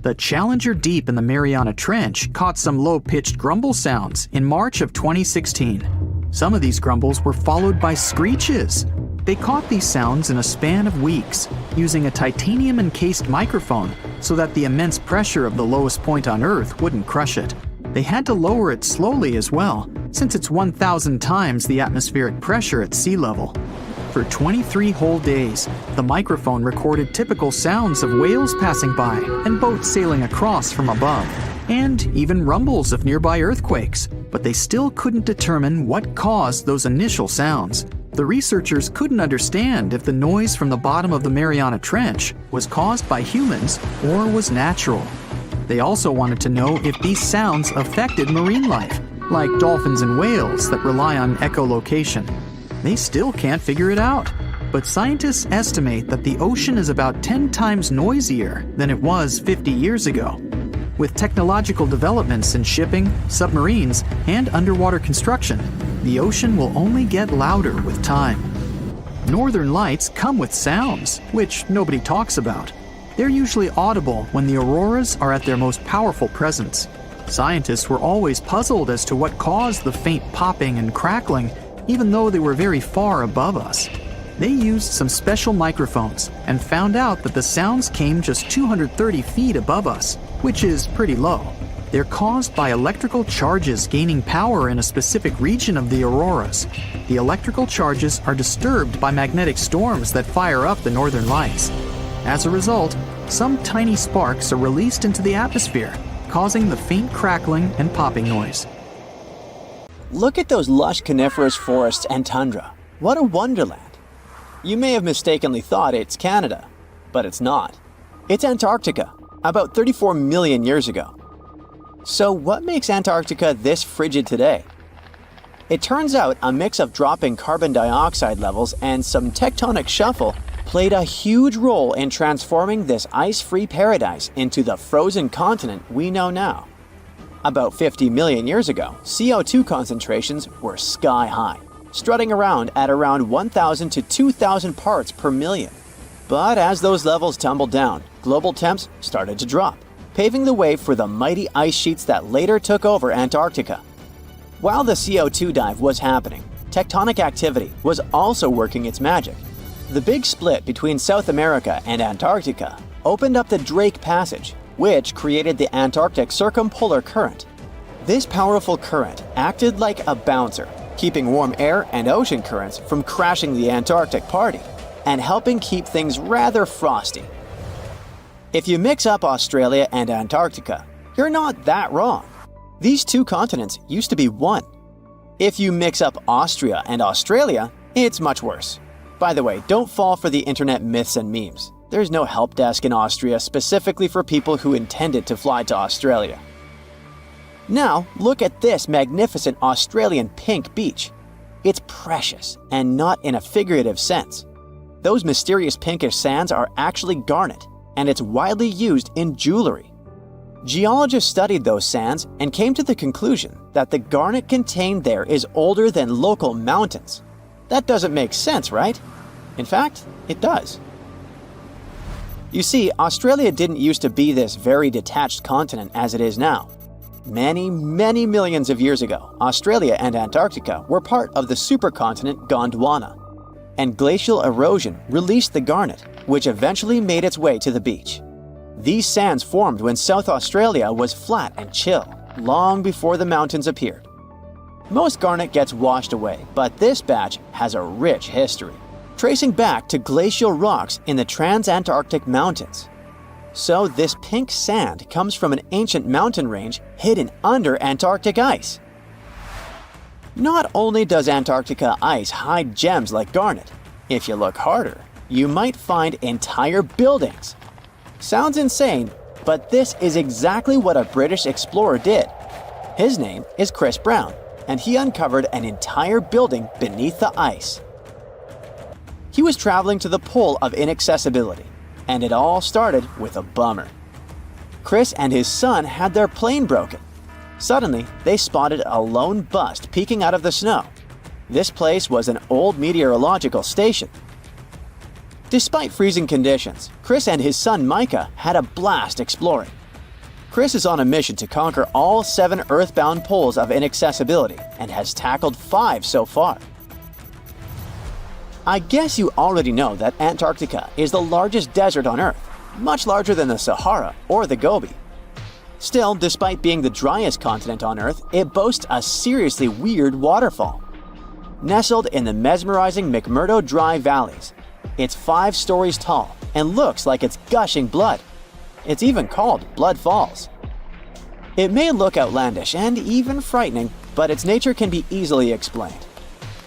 The Challenger Deep in the Mariana Trench caught some low-pitched grumble sounds in March of 2016. Some of these grumbles were followed by screeches. They caught these sounds in a span of weeks, using a titanium-encased microphone so that the immense pressure of the lowest point on Earth wouldn't crush it. They had to lower it slowly as well, since it's 1,000 times the atmospheric pressure at sea level. For 23 whole days, the microphone recorded typical sounds of whales passing by and boats sailing across from above, and even rumbles of nearby earthquakes, but they still couldn't determine what caused those initial sounds. The researchers couldn't understand if the noise from the bottom of the Mariana Trench was caused by humans or was natural. They also wanted to know if these sounds affected marine life, like dolphins and whales that rely on echolocation. They still can't figure it out. But scientists estimate that the ocean is about 10 times noisier than it was 50 years ago. With technological developments in shipping, submarines, and underwater construction, the ocean will only get louder with time. Northern lights come with sounds, which nobody talks about. They're usually audible when the auroras are at their most powerful presence. Scientists were always puzzled as to what caused the faint popping and crackling, even though they were very far above us. They used some special microphones and found out that the sounds came just 230 feet above us, which is pretty low. They're caused by electrical charges gaining power in a specific region of the auroras. The electrical charges are disturbed by magnetic storms that fire up the northern lights. As a result, some tiny sparks are released into the atmosphere, causing the faint crackling and popping noise. Look at those lush coniferous forests and tundra. What a wonderland. You may have mistakenly thought it's Canada, but it's not. It's Antarctica, about 34 million years ago. So what makes Antarctica this frigid today? It turns out a mix of dropping carbon dioxide levels and some tectonic shuffle played a huge role in transforming this ice-free paradise into the frozen continent we know now. About 50 million years ago, CO2 concentrations were sky high, strutting around at around 1,000 to 2,000 parts per million. But as those levels tumbled down, global temps started to drop, paving the way for the mighty ice sheets that later took over Antarctica. While the CO2 dive was happening, tectonic activity was also working its magic. The big split between South America and Antarctica opened up the Drake Passage, which created the Antarctic Circumpolar Current. This powerful current acted like a bouncer, keeping warm air and ocean currents from crashing the Antarctic party, and helping keep things rather frosty. If you mix up Australia and Antarctica, you're not that wrong. These two continents used to be one. If you mix up Austria and Australia, it's much worse. By the way, don't fall for the internet myths and memes. There's no help desk in Austria specifically for people who intended to fly to Australia. Now, look at this magnificent Australian pink beach. It's precious, and not in a figurative sense. Those mysterious pinkish sands are actually garnet, and it's widely used in jewelry. Geologists studied those sands and came to the conclusion that the garnet contained there is older than local mountains. That doesn't make sense, right? In fact, it does. You see, Australia didn't used to be this very detached continent as it is now. Many millions of years ago, Australia and Antarctica were part of the supercontinent Gondwana, and glacial erosion released the garnet, which eventually made its way to the beach. These sands formed when South Australia was flat and chill, long before the mountains appeared. Most garnet gets washed away, but this batch has a rich history, tracing back to glacial rocks in the Transantarctic Mountains. So this pink sand comes from an ancient mountain range hidden under Antarctic ice. Not only does Antarctica ice hide gems like garnet, if you look harder, you might find entire buildings. Sounds insane, but this is exactly what a British explorer did. His name is Chris Brown, and he uncovered an entire building beneath the ice. He was traveling to the pole of inaccessibility, and it all started with a bummer. Chris and his son had their plane broken. Suddenly, they spotted a lone bust peeking out of the snow. This place was an old meteorological station. Despite freezing conditions, Chris and his son Micah had a blast exploring. Chris is on a mission to conquer all 7 earthbound poles of inaccessibility and has tackled 5 so far. I guess you already know that Antarctica is the largest desert on Earth, much larger than the Sahara or the Gobi. Still, despite being the driest continent on Earth, it boasts a seriously weird waterfall. Nestled in the mesmerizing McMurdo Dry Valleys, it's 5 stories tall and looks like it's gushing blood. It's even called Blood Falls. It may look outlandish and even frightening, but its nature can be easily explained.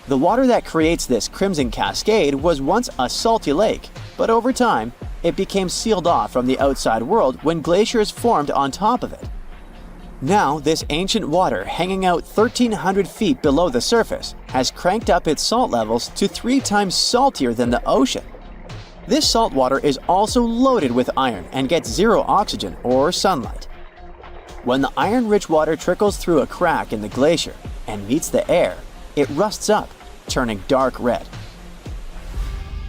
The water that creates this crimson cascade was once a salty lake, but over time, it became sealed off from the outside world when glaciers formed on top of it. Now, this ancient water hanging out 1,300 feet below the surface has cranked up its salt levels to 3 times saltier than the ocean. This salt water is also loaded with iron and gets 0 oxygen or sunlight. When the iron-rich water trickles through a crack in the glacier and meets the air, it rusts up, turning dark red.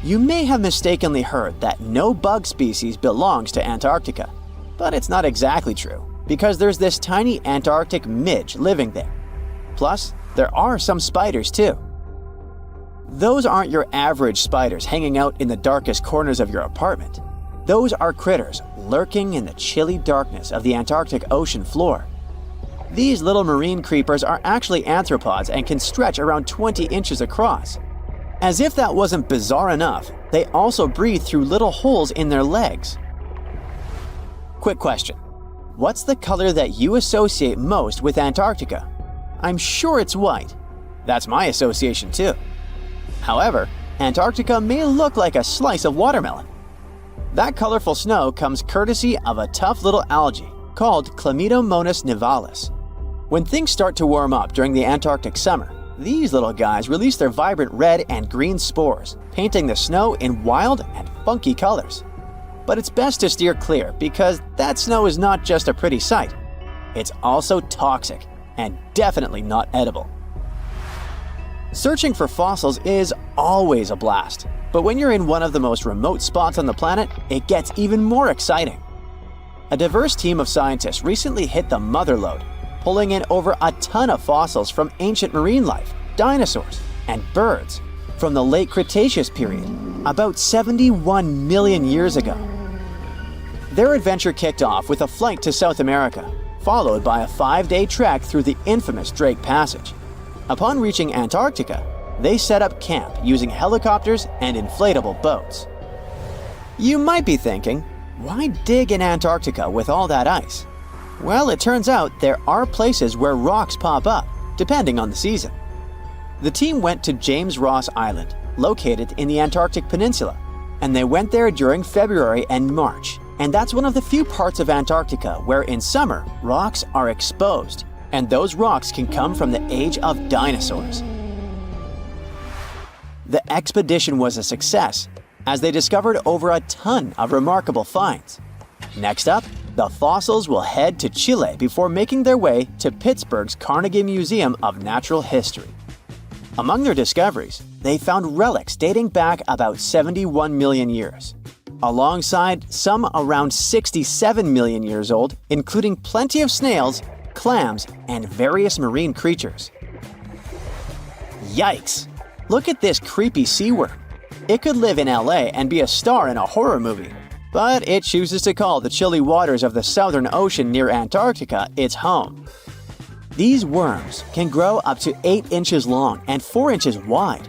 You may have mistakenly heard that no bug species belongs to Antarctica, but it's not exactly true, because there's this tiny Antarctic midge living there. Plus, there are some spiders too. Those aren't your average spiders hanging out in the darkest corners of your apartment. Those are critters lurking in the chilly darkness of the Antarctic ocean floor. These little marine creepers are actually arthropods and can stretch around 20 inches across. As if that wasn't bizarre enough, they also breathe through little holes in their legs. Quick question. What's the color that you associate most with Antarctica? I'm sure it's white. That's my association too. However, Antarctica may look like a slice of watermelon. That colorful snow comes courtesy of a tough little algae called Chlamydomonas nivalis. When things start to warm up during the Antarctic summer, These little guys release their vibrant red and green spores, painting the snow in wild and funky colors. But it's best to steer clear because that snow is not just a pretty sight. It's also toxic and definitely not edible. Searching for fossils is always a blast, but when you're in one of the most remote spots on the planet, it gets even more exciting. A diverse team of scientists recently hit the mother lode, pulling in over a ton of fossils from ancient marine life, dinosaurs, and birds from the late Cretaceous period, about 71 million years ago. Their adventure kicked off with a flight to South America, followed by a 5-day trek through the infamous Drake Passage. Upon reaching Antarctica, they set up camp using helicopters and inflatable boats. You might be thinking, why dig in Antarctica with all that ice? Well, it turns out there are places where rocks pop up, depending on the season. The team went to James Ross Island, located in the Antarctic Peninsula, and they went there during February and March. And that's one of the few parts of Antarctica where in summer, rocks are exposed, and those rocks can come from the age of dinosaurs. The expedition was a success, as they discovered over a ton of remarkable finds. Next up, the fossils will head to Chile before making their way to Pittsburgh's Carnegie Museum of Natural History. Among their discoveries, they found relics dating back about 71 million years, alongside some around 67 million years old, including plenty of snails, clams, and various marine creatures. Yikes! Look at this creepy sea worm. It could live in LA and be a star in a horror movie, but it chooses to call the chilly waters of the Southern Ocean near Antarctica its home. These worms can grow up to 8 inches long and 4 inches wide,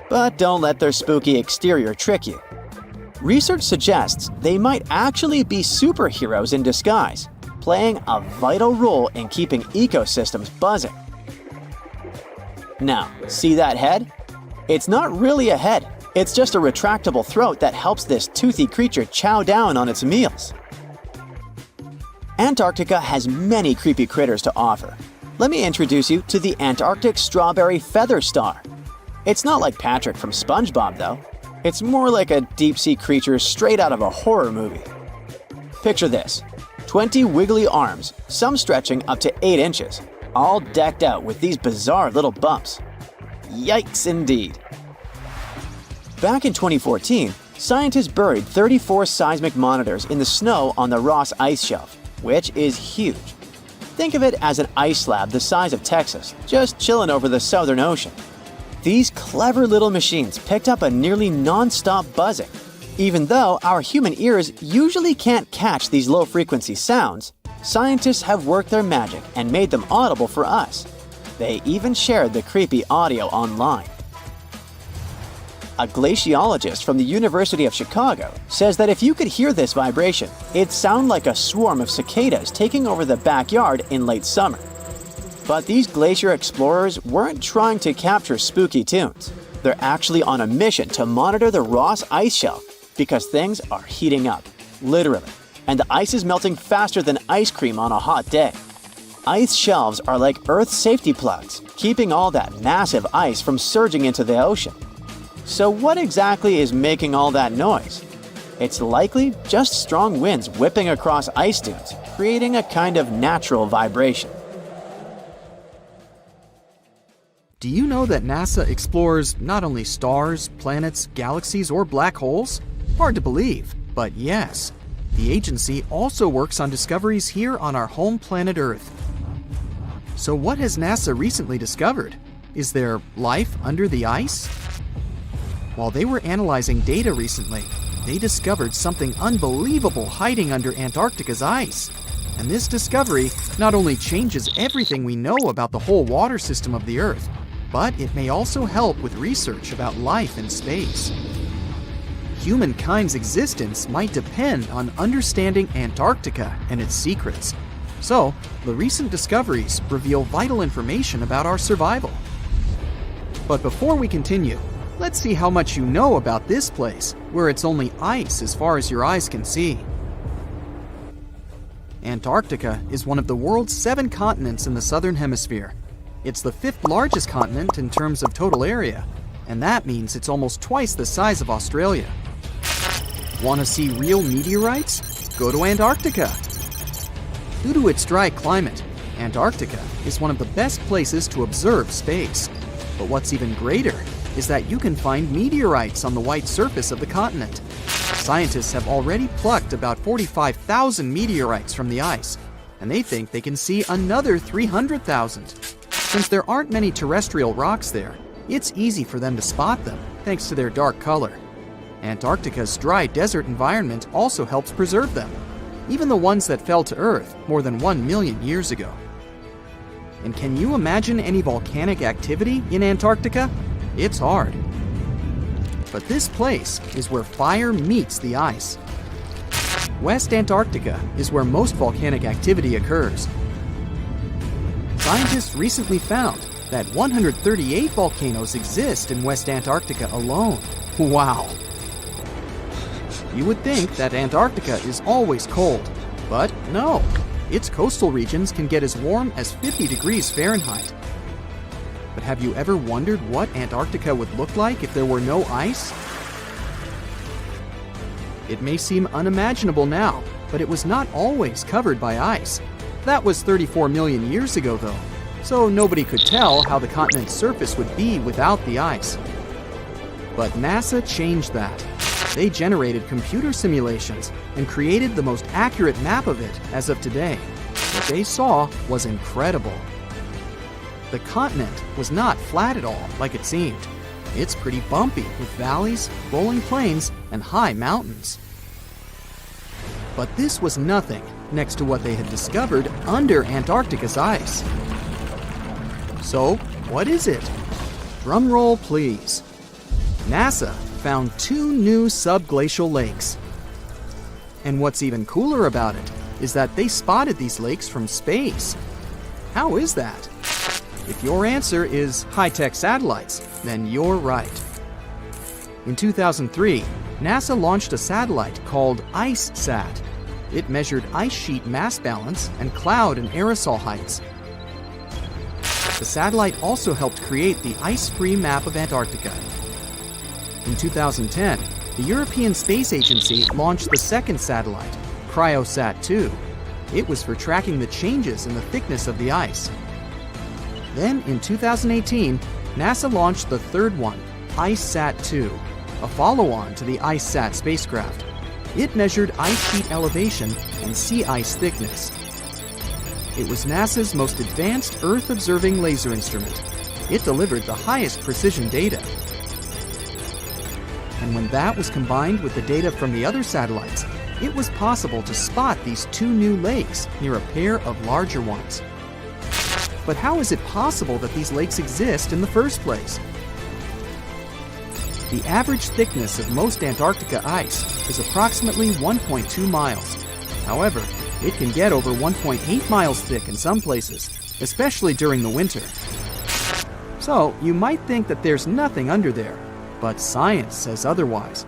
but don't let their spooky exterior trick you. Research suggests they might actually be superheroes in disguise, playing a vital role in keeping ecosystems buzzing. Now, see that head? It's not really a head. It's just a retractable throat that helps this toothy creature chow down on its meals. Antarctica has many creepy critters to offer. Let me introduce you to the Antarctic strawberry feather star. It's not like Patrick from SpongeBob, though. It's more like a deep-sea creature straight out of a horror movie. Picture this: 20 wiggly arms, some stretching up to 8 inches, all decked out with these bizarre little bumps. Yikes indeed. Back in 2014, scientists buried 34 seismic monitors in the snow on the Ross Ice Shelf, which is huge. Think of it as an ice slab the size of Texas, just chilling over the Southern Ocean. These clever little machines picked up a nearly non-stop buzzing. Even though our human ears usually can't catch these low-frequency sounds, scientists have worked their magic and made them audible for us. They even shared the creepy audio online. A glaciologist from the University of Chicago says that if you could hear this vibration, it'd sound like a swarm of cicadas taking over the backyard in late summer. But these glacier explorers weren't trying to capture spooky tunes. They're actually on a mission to monitor the Ross Ice Shelf because things are heating up, literally, and the ice is melting faster than ice cream on a hot day. Ice shelves are like Earth's safety plugs, keeping all that massive ice from surging into the ocean. So what exactly is making all that noise? It's likely just strong winds whipping across ice dunes, creating a kind of natural vibration. Do you know that NASA explores not only stars, planets, galaxies, or black holes? Hard to believe, but yes. The agency also works on discoveries here on our home planet Earth. So what has NASA recently discovered? Is there life under the ice? While they were analyzing data recently, they discovered something unbelievable hiding under Antarctica's ice. And this discovery not only changes everything we know about the whole water system of the Earth, but it may also help with research about life in space. Humankind's existence might depend on understanding Antarctica and its secrets. So, the recent discoveries reveal vital information about our survival. But before we continue, let's see how much you know about this place, where it's only ice as far as your eyes can see. Antarctica is one of the world's 7 continents in the southern hemisphere. It's the 5th largest continent in terms of total area, and that means it's almost twice the size of Australia. Want to see real meteorites? Go to Antarctica. Due to its dry climate, Antarctica is one of the best places to observe space. But what's even greater is that you can find meteorites on the white surface of the continent. Scientists have already plucked about 45,000 meteorites from the ice, and they think they can see another 300,000. Since there aren't many terrestrial rocks there, it's easy for them to spot them thanks to their dark color. Antarctica's dry desert environment also helps preserve them, even the ones that fell to Earth more than 1 million years ago. And can you imagine any volcanic activity in Antarctica? It's hard. But this place is where fire meets the ice. West Antarctica is where most volcanic activity occurs. Scientists recently found that 138 volcanoes exist in West Antarctica alone. Wow! You would think that Antarctica is always cold, but no. Its coastal regions can get as warm as 50 degrees Fahrenheit. But have you ever wondered what Antarctica would look like if there were no ice? It may seem unimaginable now, but it was not always covered by ice. That was 34 million years ago, though, so nobody could tell how the continent's surface would be without the ice. But NASA changed that. They generated computer simulations and created the most accurate map of it as of today. What they saw was incredible. The continent was not flat at all like it seemed. It's pretty bumpy with valleys, rolling plains, and high mountains. But this was nothing next to what they had discovered under Antarctica's ice. So, what is it? Drum roll, please. NASA found 2 new subglacial lakes. And what's even cooler about it is that they spotted these lakes from space. How is that? If your answer is high-tech satellites, then you're right. In 2003, NASA launched a satellite called IceSat. It measured ice sheet mass balance and cloud and aerosol heights. The satellite also helped create the ice-free map of Antarctica. In 2010, the European Space Agency launched the second satellite, CryoSat-2. It was for tracking the changes in the thickness of the ice. Then, in 2018, NASA launched the third one, IceSat-2, a follow-on to the IceSat spacecraft. It measured ice sheet elevation and sea ice thickness. It was NASA's most advanced Earth-observing laser instrument. It delivered the highest precision data. And when that was combined with the data from the other satellites, it was possible to spot these 2 new lakes near a pair of larger ones. But how is it possible that these lakes exist in the first place? The average thickness of most Antarctica ice is approximately 1.2 miles. However, it can get over 1.8 miles thick in some places, especially during the winter. So, you might think that there's nothing under there, but science says otherwise.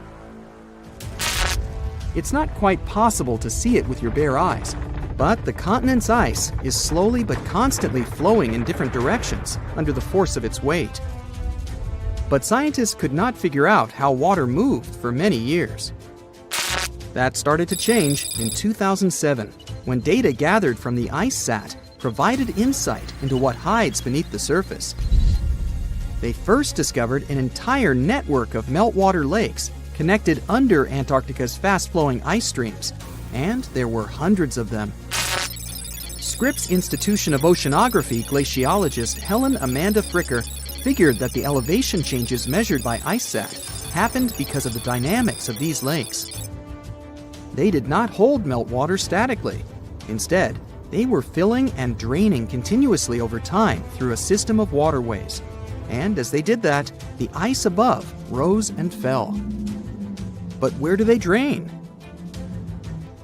It's not quite possible to see it with your bare eyes, but the continent's ice is slowly but constantly flowing in different directions under the force of its weight. But scientists could not figure out how water moved for many years. That started to change in 2007, when data gathered from the IceSat provided insight into what hides beneath the surface. They first discovered an entire network of meltwater lakes connected under Antarctica's fast-flowing ice streams, and there were hundreds of them. Scripps Institution of Oceanography glaciologist Helen Amanda Fricker figured that the elevation changes measured by IceSat happened because of the dynamics of these lakes. They did not hold meltwater statically. Instead, they were filling and draining continuously over time through a system of waterways. And as they did that, the ice above rose and fell. But where do they drain?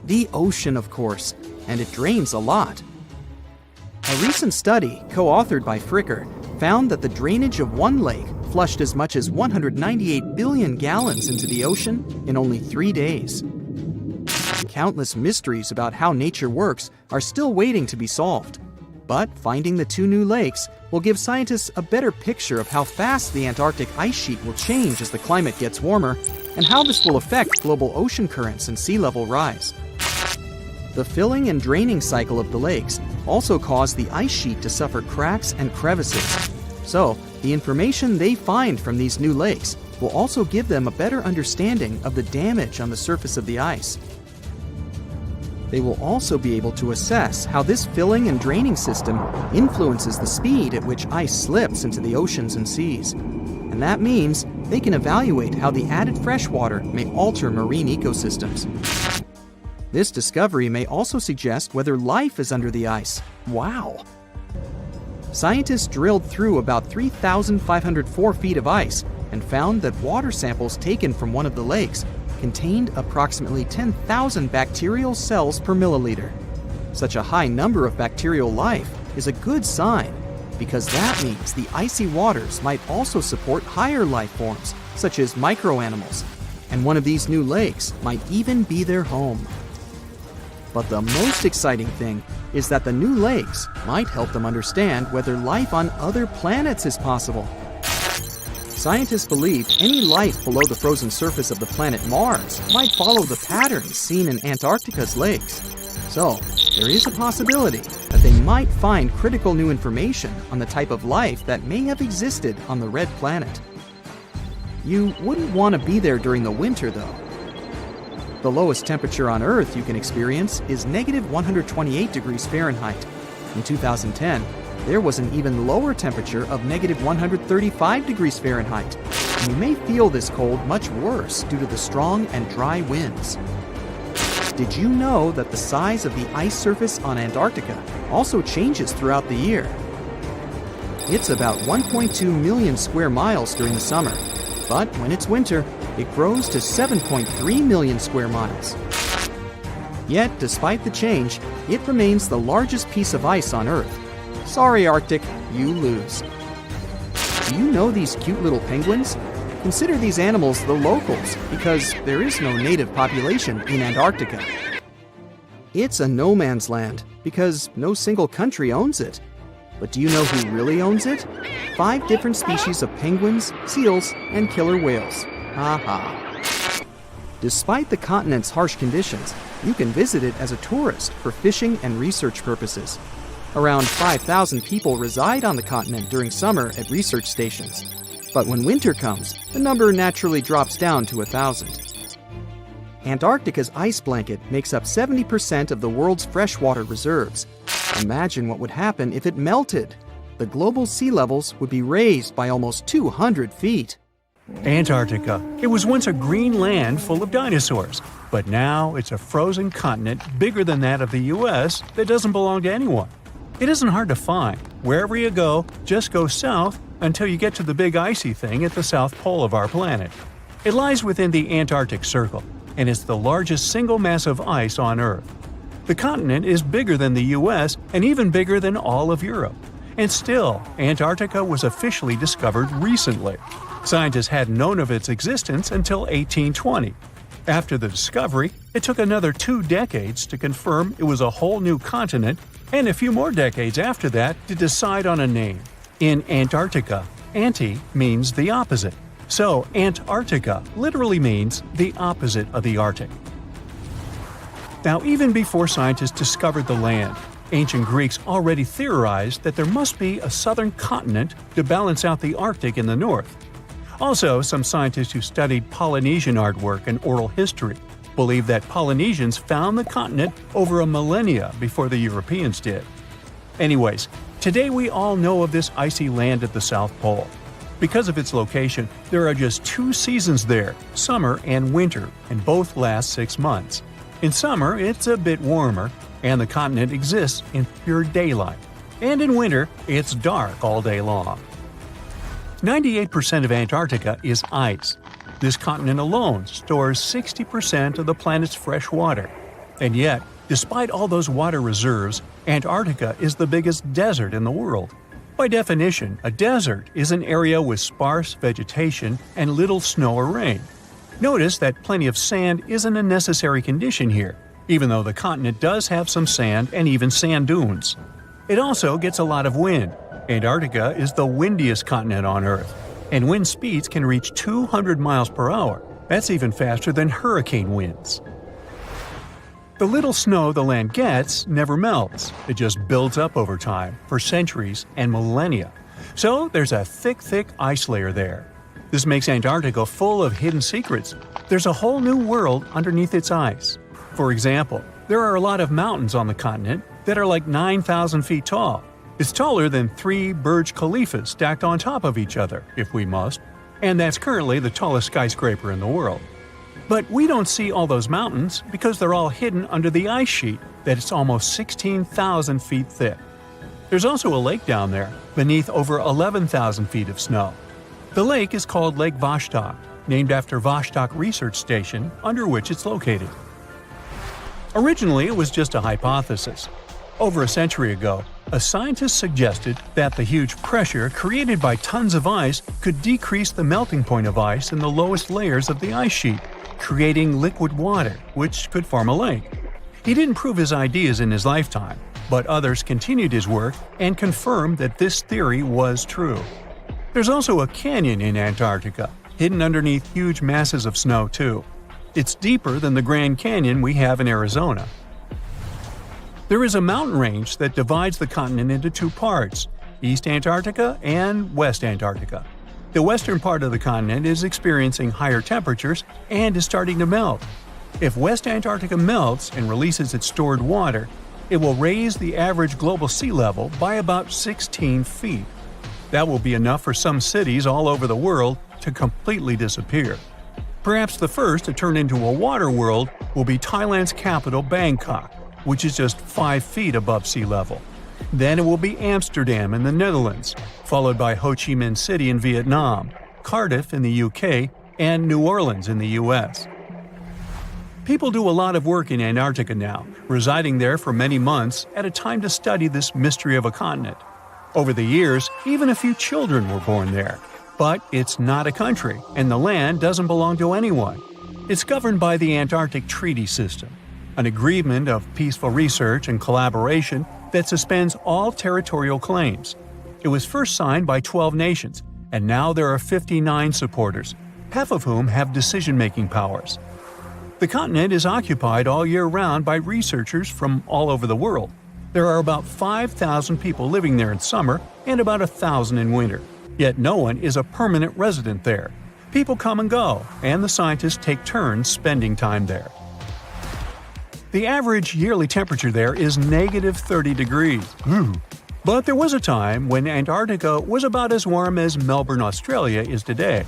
The ocean, of course, and it drains a lot. A recent study, co-authored by Fricker, found that the drainage of one lake flushed as much as 198 billion gallons into the ocean in only 3 days. Countless mysteries about how nature works are still waiting to be solved. But finding the two new lakes will give scientists a better picture of how fast the Antarctic ice sheet will change as the climate gets warmer, and how this will affect global ocean currents and sea level rise. The filling and draining cycle of the lakes also cause the ice sheet to suffer cracks and crevices. So, the information they find from these new lakes will also give them a better understanding of the damage on the surface of the ice. They will also be able to assess how this filling and draining system influences the speed at which ice slips into the oceans and seas. And that means they can evaluate how the added fresh water may alter marine ecosystems. This discovery may also suggest whether life is under the ice. Wow! Scientists drilled through about 3,504 feet of ice and found that water samples taken from one of the lakes contained approximately 10,000 bacterial cells per milliliter. Such a high number of bacterial life is a good sign, because that means the icy waters might also support higher life forms, such as microanimals, and one of these new lakes might even be their home. But the most exciting thing is that the new lakes might help them understand whether life on other planets is possible. Scientists believe any life below the frozen surface of the planet Mars might follow the patterns seen in Antarctica's lakes. So, there is a possibility that they might find critical new information on the type of life that may have existed on the red planet. You wouldn't want to be there during the winter, though. The lowest temperature on Earth you can experience is negative 128 degrees Fahrenheit. In 2010, there was an even lower temperature of negative 135 degrees Fahrenheit. And you may feel this cold much worse due to the strong and dry winds. Did you know that the size of the ice surface on Antarctica also changes throughout the year? It's about 1.2 million square miles during the summer, but when it's winter, it grows to 7.3 million square miles. Yet, despite the change, it remains the largest piece of ice on Earth. Sorry, Arctic, you lose. Do you know these cute little penguins? Consider these animals the locals, because there is no native population in Antarctica. It's a no man's land, because no single country owns it. But do you know who really owns it? 5 different species of penguins, seals, and killer whales. Ha. Despite the continent's harsh conditions, you can visit it as a tourist for fishing and research purposes. Around 5,000 people reside on the continent during summer at research stations. But when winter comes, the number naturally drops down to 1,000. Antarctica's ice blanket makes up 70% of the world's freshwater reserves. Imagine what would happen if it melted. The global sea levels would be raised by almost 200 feet. Antarctica. It was once a green land full of dinosaurs, but now it's a frozen continent bigger than that of the U.S. that doesn't belong to anyone. It isn't hard to find. Wherever you go, just go south until you get to the big icy thing at the south pole of our planet. It lies within the Antarctic Circle, and it's the largest single mass of ice on Earth. The continent is bigger than the U.S. and even bigger than all of Europe. And still, Antarctica was officially discovered recently. Scientists hadn't known of its existence until 1820. After the discovery, it took another 2 decades to confirm it was a whole new continent, and a few more decades after that to decide on a name. In Antarctica, anti means the opposite. So Antarctica literally means the opposite of the Arctic. Now, even before scientists discovered the land, ancient Greeks already theorized that there must be a southern continent to balance out the Arctic in the north. Also, some scientists who studied Polynesian artwork and oral history believe that Polynesians found the continent over a millennia before the Europeans did. Anyways, today we all know of this icy land at the South Pole. Because of its location, there are just 2 seasons there, summer and winter, and both last 6 months. In summer, it's a bit warmer, and the continent exists in pure daylight. And in winter, it's dark all day long. 98% of Antarctica is ice. This continent alone stores 60% of the planet's fresh water. And yet, despite all those water reserves, Antarctica is the biggest desert in the world. By definition, a desert is an area with sparse vegetation and little snow or rain. Notice that plenty of sand isn't a necessary condition here, even though the continent does have some sand and even sand dunes. It also gets a lot of wind. Antarctica is the windiest continent on Earth, and wind speeds can reach 200 miles per hour. That's even faster than hurricane winds. The little snow the land gets never melts. It just builds up over time, for centuries and millennia. So there's a thick ice layer there. This makes Antarctica full of hidden secrets. There's a whole new world underneath its ice. For example, there are a lot of mountains on the continent that are like 9,000 feet tall. It's taller than 3 Burj Khalifas stacked on top of each other, if we must, and that's currently the tallest skyscraper in the world. But we don't see all those mountains because they're all hidden under the ice sheet that's almost 16,000 feet thick. There's also a lake down there, beneath over 11,000 feet of snow. The lake is called Lake Vostok, named after Vostok Research Station, under which it's located. Originally, it was just a hypothesis. Over a century ago, a scientist suggested that the huge pressure created by tons of ice could decrease the melting point of ice in the lowest layers of the ice sheet, creating liquid water, which could form a lake. He didn't prove his ideas in his lifetime, but others continued his work and confirmed that this theory was true. There's also a canyon in Antarctica, hidden underneath huge masses of snow too. It's deeper than the Grand Canyon we have in Arizona. There is a mountain range that divides the continent into 2 parts, East Antarctica and West Antarctica. The western part of the continent is experiencing higher temperatures and is starting to melt. If West Antarctica melts and releases its stored water, it will raise the average global sea level by about 16 feet. That will be enough for some cities all over the world to completely disappear. Perhaps the first to turn into a water world will be Thailand's capital Bangkok, which is just 5 feet above sea level. Then it will be Amsterdam in the Netherlands, followed by Ho Chi Minh City in Vietnam, Cardiff in the UK, and New Orleans in the US. People do a lot of work in Antarctica now, residing there for many months at a time to study this mystery of a continent. Over the years, even a few children were born there. But it's not a country, and the land doesn't belong to anyone. It's governed by the Antarctic Treaty System, an agreement of peaceful research and collaboration that suspends all territorial claims. It was first signed by 12 nations, and now there are 59 supporters, half of whom have decision-making powers. The continent is occupied all year round by researchers from all over the world. There are about 5,000 people living there in summer and about 1,000 in winter. Yet no one is a permanent resident there. People come and go, and the scientists take turns spending time there. The average yearly temperature there is negative 30 degrees. But there was a time when Antarctica was about as warm as Melbourne, Australia is today.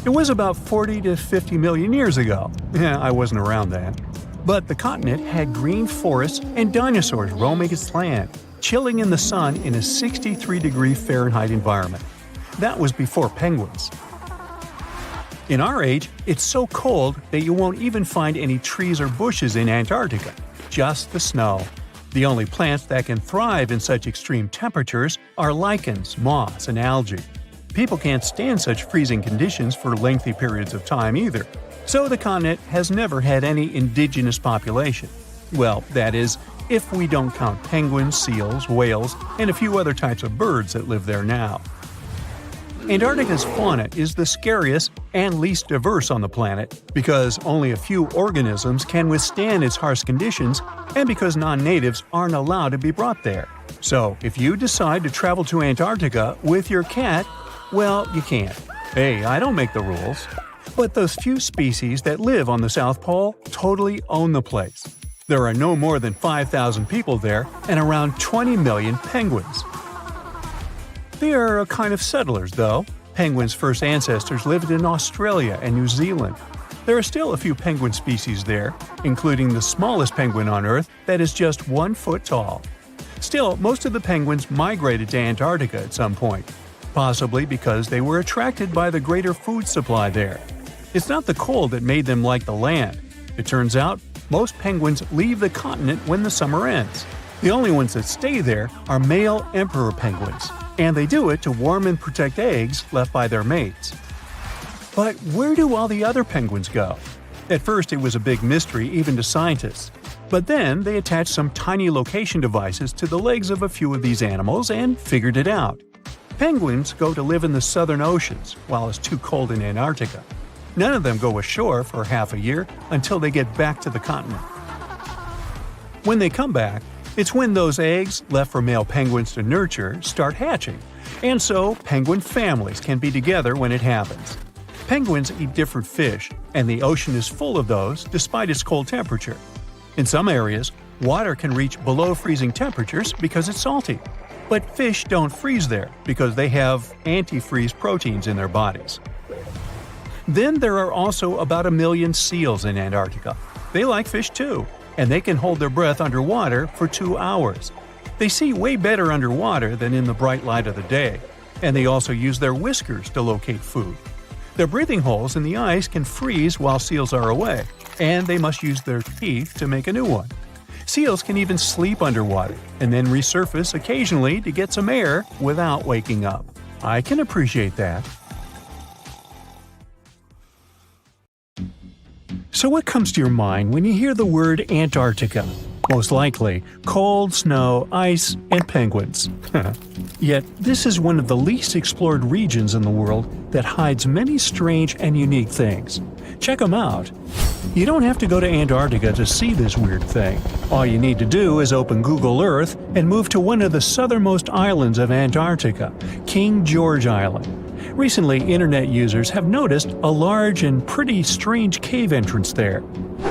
It was about 40 to 50 million years ago. I wasn't around then. But the continent had green forests and dinosaurs roaming its land, chilling in the sun in a 63-degree Fahrenheit environment. That was before penguins. In our age, it's so cold that you won't even find any trees or bushes in Antarctica, just the snow. The only plants that can thrive in such extreme temperatures are lichens, moss, and algae. People can't stand such freezing conditions for lengthy periods of time either, so the continent has never had any indigenous population. Well, that is, if we don't count penguins, seals, whales, and a few other types of birds that live there now. Antarctica's fauna is the scariest and least diverse on the planet because only a few organisms can withstand its harsh conditions and because non-natives aren't allowed to be brought there. So, if you decide to travel to Antarctica with your cat, well, you can't. Hey, I don't make the rules. But those few species that live on the South Pole totally own the place. There are no more than 5,000 people there and around 20 million penguins. They are a kind of settlers, though. Penguins' first ancestors lived in Australia and New Zealand. There are still a few penguin species there, including the smallest penguin on Earth that is just 1 foot tall. Still, most of the penguins migrated to Antarctica at some point, possibly because they were attracted by the greater food supply there. It's not the cold that made them like the land. It turns out, most penguins leave the continent when the summer ends. The only ones that stay there are male emperor penguins, and they do it to warm and protect eggs left by their mates. But where do all the other penguins go? At first it was a big mystery even to scientists. But then they attached some tiny location devices to the legs of a few of these animals and figured it out. Penguins go to live in the southern oceans while it's too cold in Antarctica. None of them go ashore for half a year until they get back to the continent. When they come back, it's when those eggs, left for male penguins to nurture, start hatching, and so penguin families can be together when it happens. Penguins eat different fish, and the ocean is full of those despite its cold temperature. In some areas, water can reach below freezing temperatures because it's salty. But fish don't freeze there because they have antifreeze proteins in their bodies. Then there are also about 1 million seals in Antarctica. They like fish too, and they can hold their breath underwater for 2 hours. They see way better underwater than in the bright light of the day, and they also use their whiskers to locate food. Their breathing holes in the ice can freeze while seals are away, and they must use their teeth to make a new one. Seals can even sleep underwater and then resurface occasionally to get some air without waking up. I can appreciate that. So what comes to your mind when you hear the word Antarctica? Most likely, cold, snow, ice, and penguins. Yet, this is one of the least explored regions in the world that hides many strange and unique things. Check them out. You don't have to go to Antarctica to see this weird thing. All you need to do is open Google Earth and move to one of the southernmost islands of Antarctica, King George Island. Recently, internet users have noticed a large and pretty strange cave entrance there.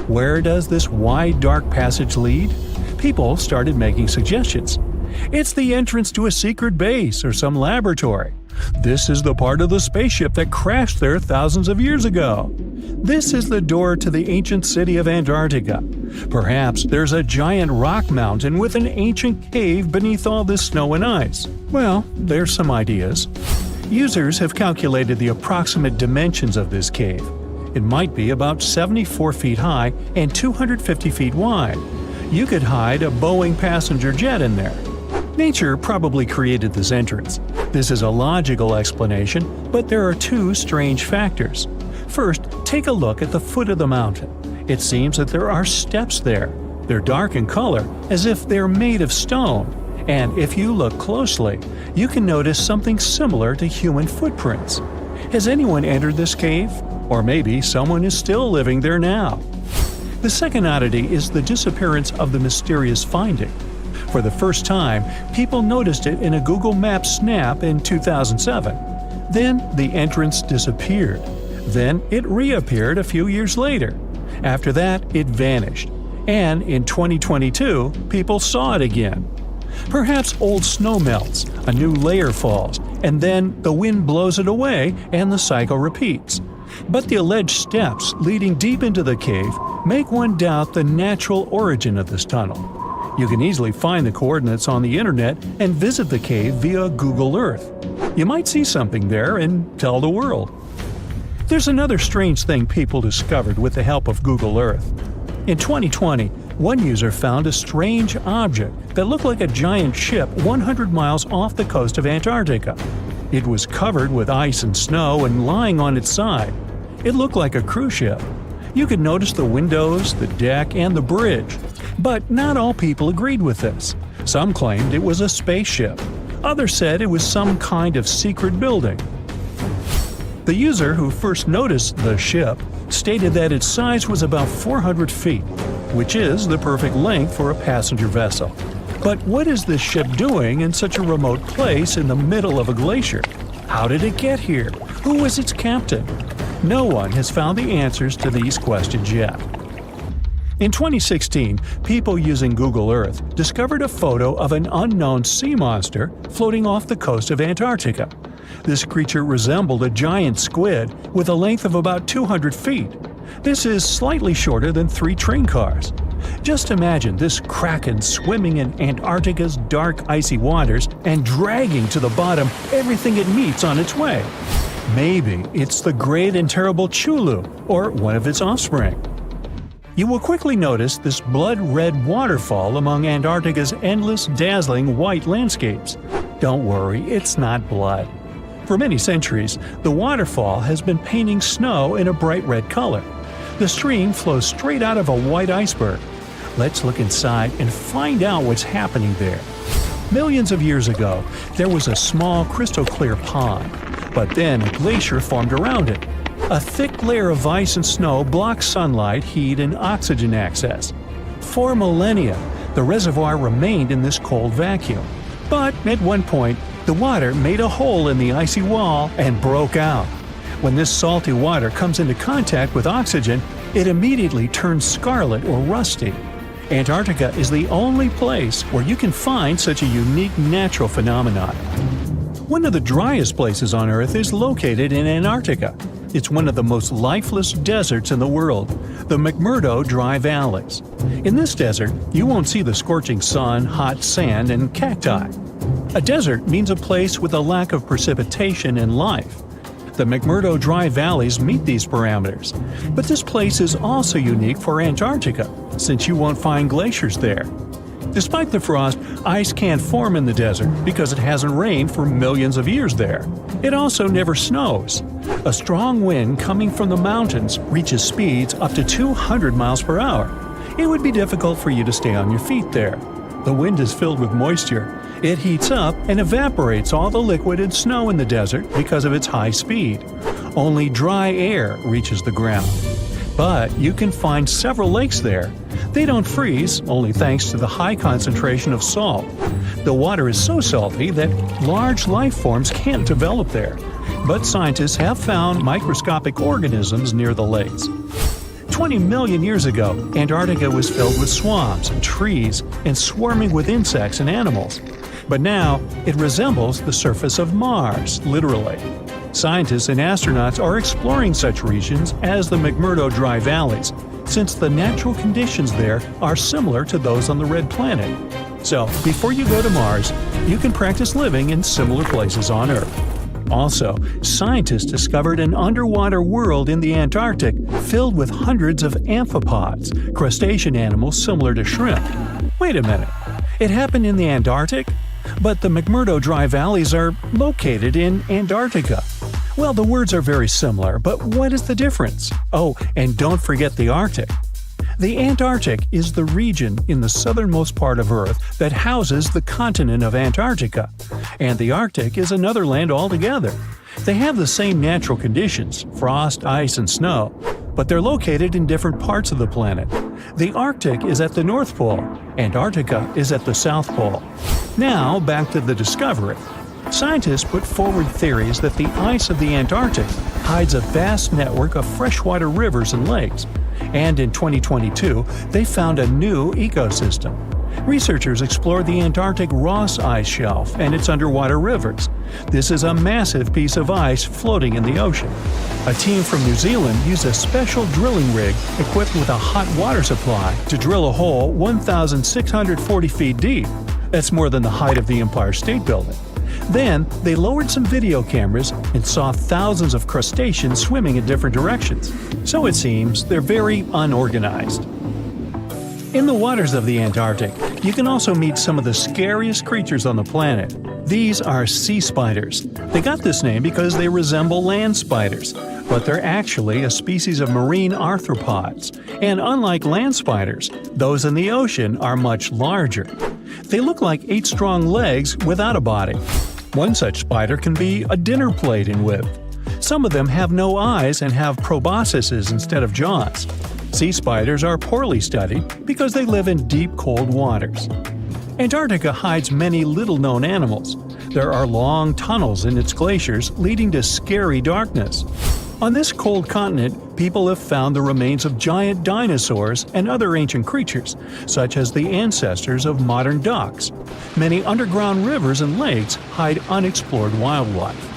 Where does this wide, dark passage lead? People started making suggestions. It's the entrance to a secret base or some laboratory. This is the part of the spaceship that crashed there thousands of years ago. This is the door to the ancient city of Antarctica. Perhaps there's a giant rock mountain with an ancient cave beneath all this snow and ice. Well, there's some ideas. Users have calculated the approximate dimensions of this cave. It might be about 74 feet high and 250 feet wide. You could hide a Boeing passenger jet in there. Nature probably created this entrance. This is a logical explanation, but there are 2 strange factors. First, take a look at the foot of the mountain. It seems that there are steps there. They're dark in color, as if they're made of stone. And if you look closely, you can notice something similar to human footprints. Has anyone entered this cave? Or maybe someone is still living there now. The second oddity is the disappearance of the mysterious finding. For the first time, people noticed it in a Google Maps snap in 2007. Then the entrance disappeared. Then it reappeared a few years later. After that, it vanished. And in 2022, people saw it again. Perhaps old snow melts, a new layer falls, and then the wind blows it away and the cycle repeats. But the alleged steps leading deep into the cave make one doubt the natural origin of this tunnel. You can easily find the coordinates on the internet and visit the cave via Google Earth. You might see something there and tell the world. There's another strange thing people discovered with the help of Google Earth. In 2020, one user found a strange object that looked like a giant ship 100 miles off the coast of Antarctica. It was covered with ice and snow and lying on its side. It looked like a cruise ship. You could notice the windows, the deck, and the bridge. But not all people agreed with this. Some claimed it was a spaceship. Others said it was some kind of secret building. The user who first noticed the ship stated that its size was about 400 feet, which is the perfect length for a passenger vessel. But what is this ship doing in such a remote place in the middle of a glacier? How did it get here? Who was its captain? No one has found the answers to these questions yet. In 2016, people using Google Earth discovered a photo of an unknown sea monster floating off the coast of Antarctica. This creature resembled a giant squid with a length of about 200 feet. This is slightly shorter than 3 train cars. Just imagine this kraken swimming in Antarctica's dark, icy waters and dragging to the bottom everything it meets on its way. Maybe it's the great and terrible Chulu, or one of its offspring. You will quickly notice this blood-red waterfall among Antarctica's endless, dazzling white landscapes. Don't worry, it's not blood. For many centuries, the waterfall has been painting snow in a bright red color. The stream flows straight out of a white iceberg. Let's look inside and find out what's happening there. Millions of years ago, there was a small crystal-clear pond, but then a glacier formed around it. A thick layer of ice and snow blocked sunlight, heat, and oxygen access. For millennia, the reservoir remained in this cold vacuum. But at one point, the water made a hole in the icy wall and broke out. When this salty water comes into contact with oxygen, it immediately turns scarlet or rusty. Antarctica is the only place where you can find such a unique natural phenomenon. One of the driest places on Earth is located in Antarctica. It's one of the most lifeless deserts in the world, the McMurdo Dry Valleys. In this desert, you won't see the scorching sun, hot sand, and cacti. A desert means a place with a lack of precipitation and life. The McMurdo Dry Valleys meet these parameters. But this place is also unique for Antarctica, since you won't find glaciers there. Despite the frost, ice can't form in the desert because it hasn't rained for millions of years there. It also never snows. A strong wind coming from the mountains reaches speeds up to 200 miles per hour. It would be difficult for you to stay on your feet there. The wind is filled with moisture. It heats up and evaporates all the liquid and snow in the desert because of its high speed. Only dry air reaches the ground. But you can find several lakes there. They don't freeze, only thanks to the high concentration of salt. The water is so salty that large life forms can't develop there. But scientists have found microscopic organisms near the lakes. 20 million years ago, Antarctica was filled with swamps, trees, and swarming with insects and animals. But now, it resembles the surface of Mars, literally. Scientists and astronauts are exploring such regions as the McMurdo Dry Valleys, since the natural conditions there are similar to those on the Red Planet. So, before you go to Mars, you can practice living in similar places on Earth. Also, scientists discovered an underwater world in the Antarctic filled with hundreds of amphipods, crustacean animals similar to shrimp. Wait a minute, it happened in the Antarctic? But the McMurdo Dry Valleys are located in Antarctica. Well, the words are very similar, but what is the difference? Oh, and don't forget the Arctic. The Antarctic is the region in the southernmost part of Earth that houses the continent of Antarctica, and the Arctic is another land altogether. They have the same natural conditions, frost, ice, and snow, but they're located in different parts of the planet. The Arctic is at the North Pole, Antarctica is at the South Pole. Now, back to the discovery. Scientists put forward theories that the ice of the Antarctic hides a vast network of freshwater rivers and lakes, and in 2022, they found a new ecosystem. Researchers explored the Antarctic Ross Ice Shelf and its underwater rivers. This is a massive piece of ice floating in the ocean. A team from New Zealand used a special drilling rig equipped with a hot water supply to drill a hole 1,640 feet deep. That's more than the height of the Empire State Building. Then, they lowered some video cameras and saw thousands of crustaceans swimming in different directions. So it seems they're very unorganized. In the waters of the Antarctic, you can also meet some of the scariest creatures on the planet. These are sea spiders. They got this name because they resemble land spiders, but they're actually a species of marine arthropods. And unlike land spiders, those in the ocean are much larger. They look like 8 strong legs without a body. One such spider can be a dinner plate in width. Some of them have no eyes and have proboscises instead of jaws. Sea spiders are poorly studied because they live in deep, cold waters. Antarctica hides many little-known animals. There are long tunnels in its glaciers leading to scary darkness. On this cold continent, people have found the remains of giant dinosaurs and other ancient creatures, such as the ancestors of modern ducks. Many underground rivers and lakes hide unexplored wildlife.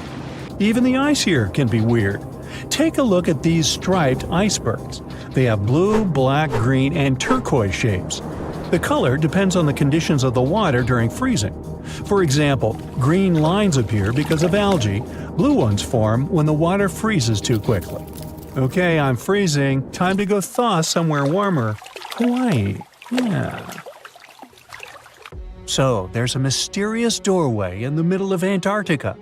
Even the ice here can be weird. Take a look at these striped icebergs. They have blue, black, green, and turquoise shapes. The color depends on the conditions of the water during freezing. For example, green lines appear because of algae. Blue ones form when the water freezes too quickly. Okay, I'm freezing. Time to go thaw somewhere warmer. Hawaii. Yeah. So, there's a mysterious doorway in the middle of Antarctica.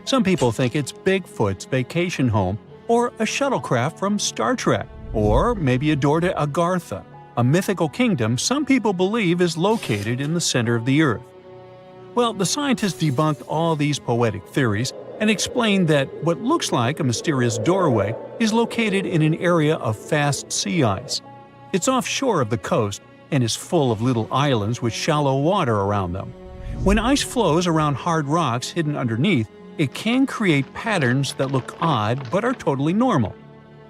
Some people think it's Bigfoot's vacation home, or a shuttlecraft from Star Trek, or maybe a door to Agartha. a mythical kingdom some people believe is located in the center of the Earth. Well, the scientists debunked all these poetic theories and explained that what looks like a mysterious doorway is located in an area of fast sea ice. It's offshore of the coast and is full of little islands with shallow water around them. When ice flows around hard rocks hidden underneath, it can create patterns that look odd but are totally normal.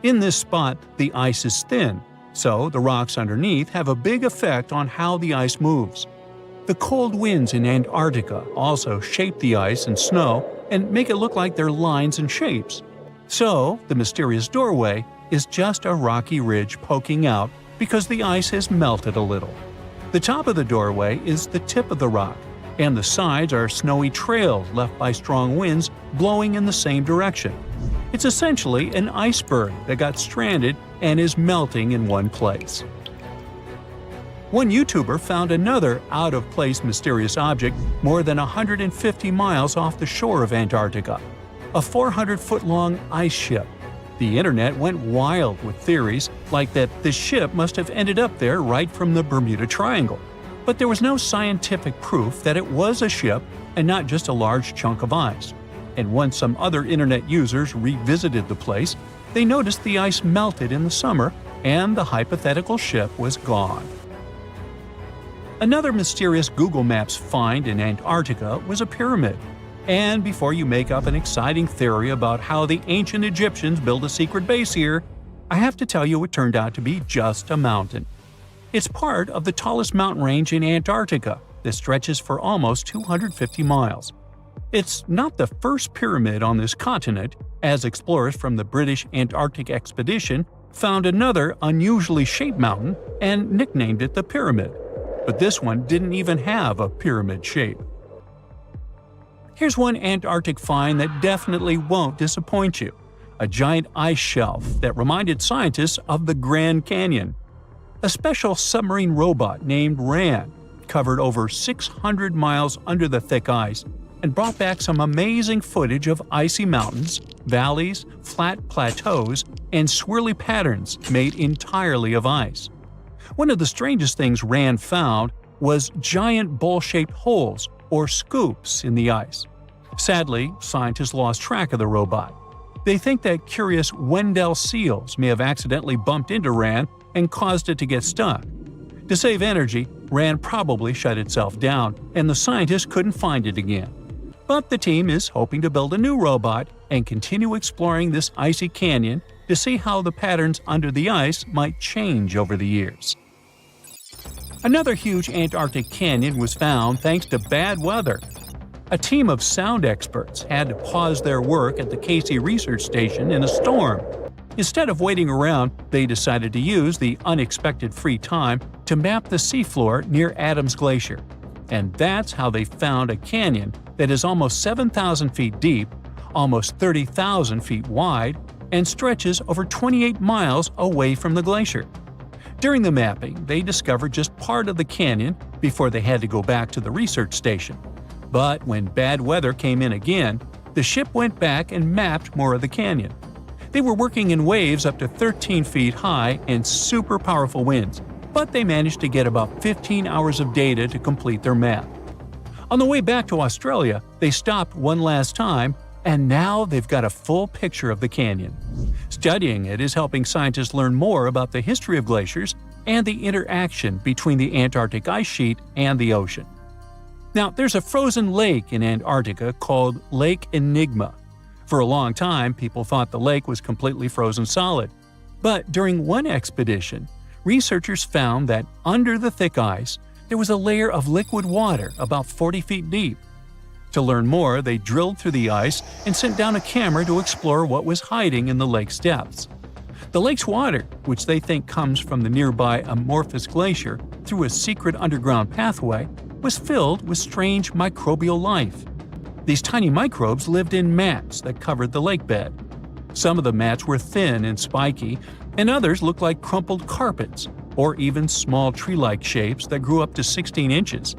In this spot, the ice is thin, so the rocks underneath have a big effect on how the ice moves. The cold winds in Antarctica also shape the ice and snow and make it look like they're lines and shapes. So, the mysterious doorway is just a rocky ridge poking out because the ice has melted a little. The top of the doorway is the tip of the rock, and the sides are snowy trails left by strong winds blowing in the same direction. It's essentially an iceberg that got stranded and is melting in one place. One YouTuber found another out-of-place mysterious object more than 150 miles off the shore of Antarctica, a 400-foot-long ice ship. The internet went wild with theories like that the ship must have ended up there right from the Bermuda Triangle. But there was no scientific proof that it was a ship and not just a large chunk of ice. And once some other internet users revisited the place, they noticed the ice melted in the summer and the hypothetical ship was gone. Another mysterious Google Maps find in Antarctica was a pyramid. And before you make up an exciting theory about how the ancient Egyptians built a secret base here, I have to tell you it turned out to be just a mountain. It's part of the tallest mountain range in Antarctica that stretches for almost 250 miles. It's not the first pyramid on this continent, as explorers from the British Antarctic expedition found another unusually shaped mountain and nicknamed it the Pyramid. But this one didn't even have a pyramid shape. Here's one Antarctic find that definitely won't disappoint you: a giant ice shelf that reminded scientists of the Grand Canyon. A special submarine robot named RAN covered over 600 miles under the thick ice and brought back some amazing footage of icy mountains, valleys, flat plateaus, and swirly patterns made entirely of ice. One of the strangest things RAN found was giant bowl-shaped holes, or scoops, in the ice. Sadly, scientists lost track of the robot. They think that curious Wendell seals may have accidentally bumped into RAN and caused it to get stuck. To save energy, RAN probably shut itself down, and the scientists couldn't find it again. But the team is hoping to build a new robot and continue exploring this icy canyon to see how the patterns under the ice might change over the years. Another huge Antarctic canyon was found thanks to bad weather. A team of sound experts had to pause their work at the Casey Research Station in a storm. Instead of waiting around, they decided to use the unexpected free time to map the seafloor near Adams Glacier. And that's how they found a canyon that is almost 7,000 feet deep, almost 30,000 feet wide, and stretches over 28 miles away from the glacier. During the mapping, they discovered just part of the canyon before they had to go back to the research station. But when bad weather came in again, the ship went back and mapped more of the canyon. They were working in waves up to 13 feet high and super powerful winds, but they managed to get about 15 hours of data to complete their map. On the way back to Australia, they stopped one last time, and now they've got a full picture of the canyon. Studying it is helping scientists learn more about the history of glaciers and the interaction between the Antarctic ice sheet and the ocean. Now, there's a frozen lake in Antarctica called Lake Enigma. For a long time, people thought the lake was completely frozen solid. But during one expedition, researchers found that under the thick ice, there was a layer of liquid water about 40 feet deep. To learn more, they drilled through the ice and sent down a camera to explore what was hiding in the lake's depths. The lake's water, which they think comes from the nearby Amorphous Glacier through a secret underground pathway, was filled with strange microbial life. These tiny microbes lived in mats that covered the lake bed. Some of the mats were thin and spiky, and others looked like crumpled carpets, or even small tree-like shapes that grew up to 16 inches.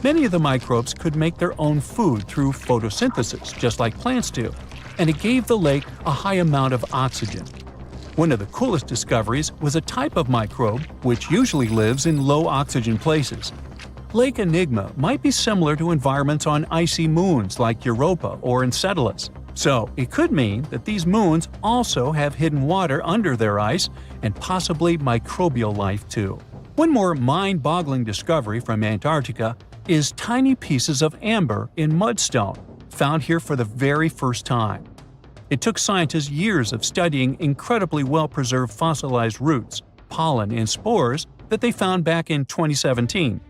Many of the microbes could make their own food through photosynthesis, just like plants do, and it gave the lake a high amount of oxygen. One of the coolest discoveries was a type of microbe which usually lives in low-oxygen places. Lake Enigma might be similar to environments on icy moons like Europa or Enceladus, so it could mean that these moons also have hidden water under their ice and possibly microbial life too. One more mind-boggling discovery from Antarctica is tiny pieces of amber in mudstone, found here for the very first time. It took scientists years of studying incredibly well-preserved fossilized roots, pollen, and spores that they found back in 2017.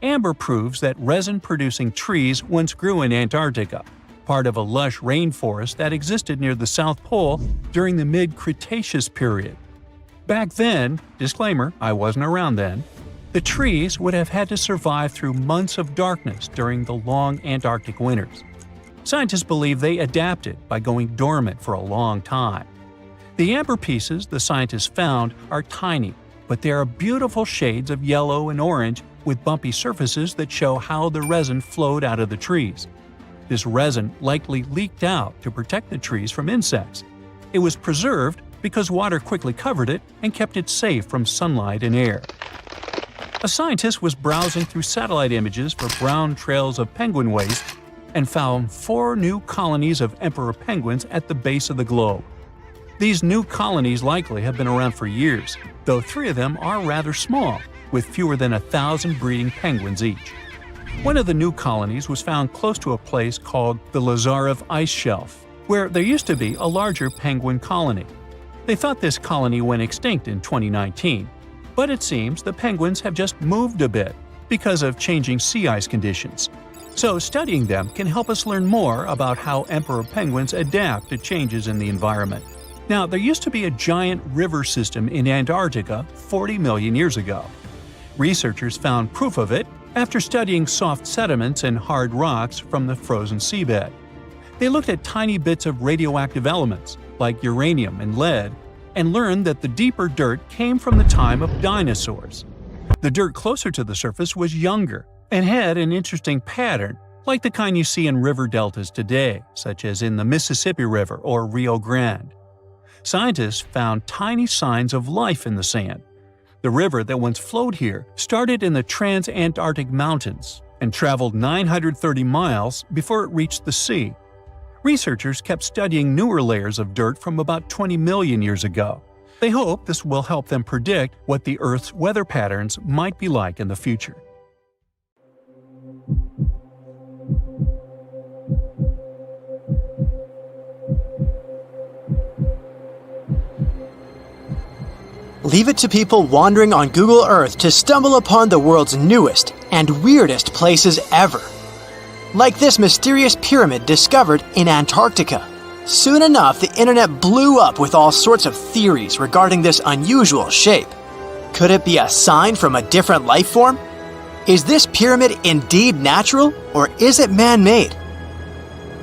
Amber proves that resin-producing trees once grew in Antarctica, part of a lush rainforest that existed near the South Pole during the mid-Cretaceous period. Back then, disclaimer, I wasn't around then, the trees would have had to survive through months of darkness during the long Antarctic winters. Scientists believe they adapted by going dormant for a long time. The amber pieces the scientists found are tiny, but they are beautiful shades of yellow and orange with bumpy surfaces that show how the resin flowed out of the trees. This resin likely leaked out to protect the trees from insects. It was preserved because water quickly covered it and kept it safe from sunlight and air. A scientist was browsing through satellite images for brown trails of penguin waste and found 4 new colonies of emperor penguins at the base of the globe. These new colonies likely have been around for years, though 3 of them are rather small, with fewer than 1,000 breeding penguins each. One of the new colonies was found close to a place called the Lazarev Ice Shelf, where there used to be a larger penguin colony. They thought this colony went extinct in 2019, but it seems the penguins have just moved a bit because of changing sea ice conditions. So studying them can help us learn more about how emperor penguins adapt to changes in the environment. Now, there used to be a giant river system in Antarctica 40 million years ago. Researchers found proof of it after studying soft sediments and hard rocks from the frozen seabed. They looked at tiny bits of radioactive elements, like uranium and lead, and learned that the deeper dirt came from the time of dinosaurs. The dirt closer to the surface was younger and had an interesting pattern, like the kind you see in river deltas today, such as in the Mississippi River or Rio Grande. Scientists found tiny signs of life in the sand. The river that once flowed here started in the Trans-Antarctic Mountains and traveled 930 miles before it reached the sea. Researchers kept studying newer layers of dirt from about 20 million years ago. They hope this will help them predict what the Earth's weather patterns might be like in the future. Leave it to people wandering on Google Earth to stumble upon the world's newest and weirdest places ever. Like this mysterious pyramid discovered in Antarctica. Soon enough, the internet blew up with all sorts of theories regarding this unusual shape. Could it be a sign from a different life form? Is this pyramid indeed natural, or is it man-made?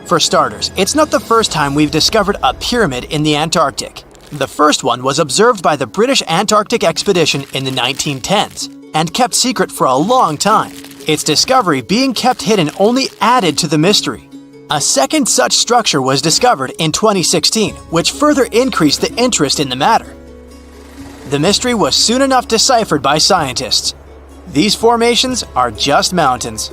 For starters, it's not the first time we've discovered a pyramid in the Antarctic. The first one was observed by the British Antarctic expedition in the 1910s and kept secret for a long time. Its discovery being kept hidden only added to the mystery. A second such structure was discovered in 2016, which further increased the interest in the matter. The mystery was soon enough deciphered by scientists. These formations are just mountains.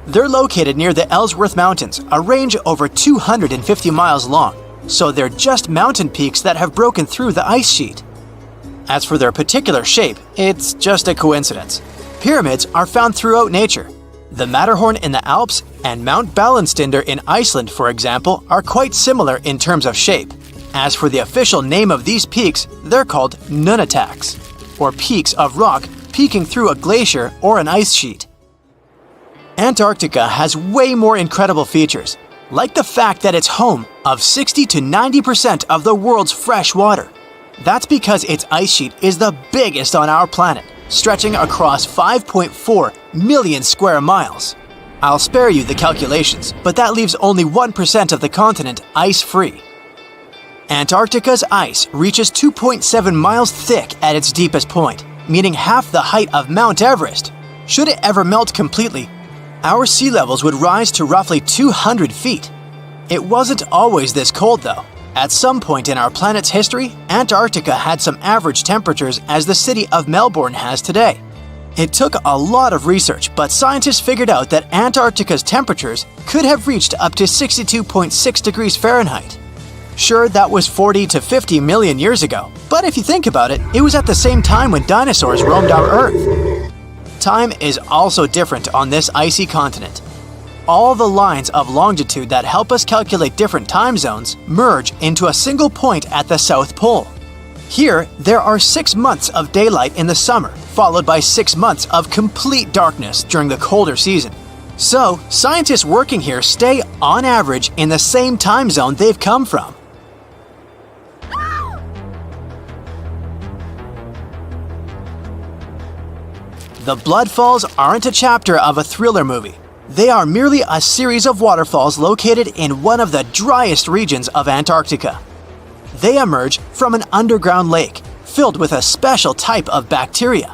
They're located near the Ellsworth Mountains, a range over 250 miles long, so they're just mountain peaks that have broken through the ice sheet. As for their particular shape, it's just a coincidence. Pyramids are found throughout nature. The Matterhorn in the Alps and Mount Ballenstinder in Iceland, for example, are quite similar in terms of shape. As for the official name of these peaks, they're called nunataks, or peaks of rock peeking through a glacier or an ice sheet. Antarctica has way more incredible features, like the fact that it's home of 60 to 90% of the world's fresh water. That's because its ice sheet is the biggest on our planet, stretching across 5.4 million square miles. I'll spare you the calculations, but that leaves only 1% of the continent ice-free. Antarctica's ice reaches 2.7 miles thick at its deepest point, meaning half the height of Mount Everest. Should it ever melt completely, our sea levels would rise to roughly 200 feet. It wasn't always this cold though. At some point in our planet's history, Antarctica had some average temperatures as the city of Melbourne has today. It took a lot of research, but scientists figured out that Antarctica's temperatures could have reached up to 62.6 degrees Fahrenheit. Sure, that was 40 to 50 million years ago, but if you think about it, it was at the same time when dinosaurs roamed our Earth. Time is also different on this icy continent. All the lines of longitude that help us calculate different time zones merge into a single point at the South Pole. Here, there are 6 months of daylight in the summer, followed by 6 months of complete darkness during the colder season. So, scientists working here stay, on average, in the same time zone they've come from. The Blood Falls aren't a chapter of a thriller movie. They are merely a series of waterfalls located in one of the driest regions of Antarctica. They emerge from an underground lake filled with a special type of bacteria.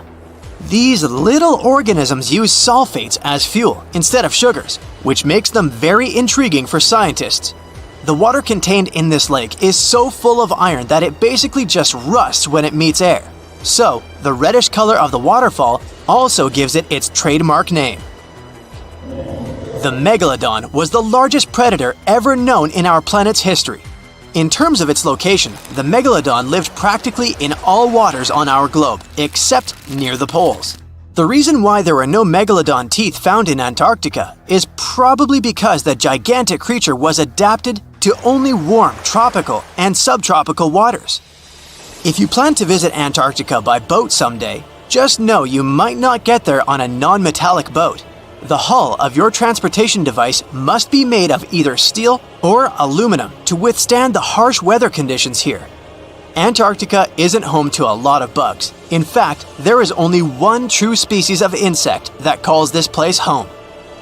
These little organisms use sulfates as fuel instead of sugars, which makes them very intriguing for scientists. The water contained in this lake is so full of iron that it basically just rusts when it meets air. So, the reddish color of the waterfall also gives it its trademark name. The megalodon was the largest predator ever known in our planet's history. In terms of its location, the megalodon lived practically in all waters on our globe, except near the poles. The reason why there were no megalodon teeth found in Antarctica is probably because the gigantic creature was adapted to only warm tropical and subtropical waters. If you plan to visit Antarctica by boat someday, just know you might not get there on a non-metallic boat. The hull of your transportation device must be made of either steel or aluminum to withstand the harsh weather conditions here. Antarctica isn't home to a lot of bugs. In fact, there is only one true species of insect that calls this place home.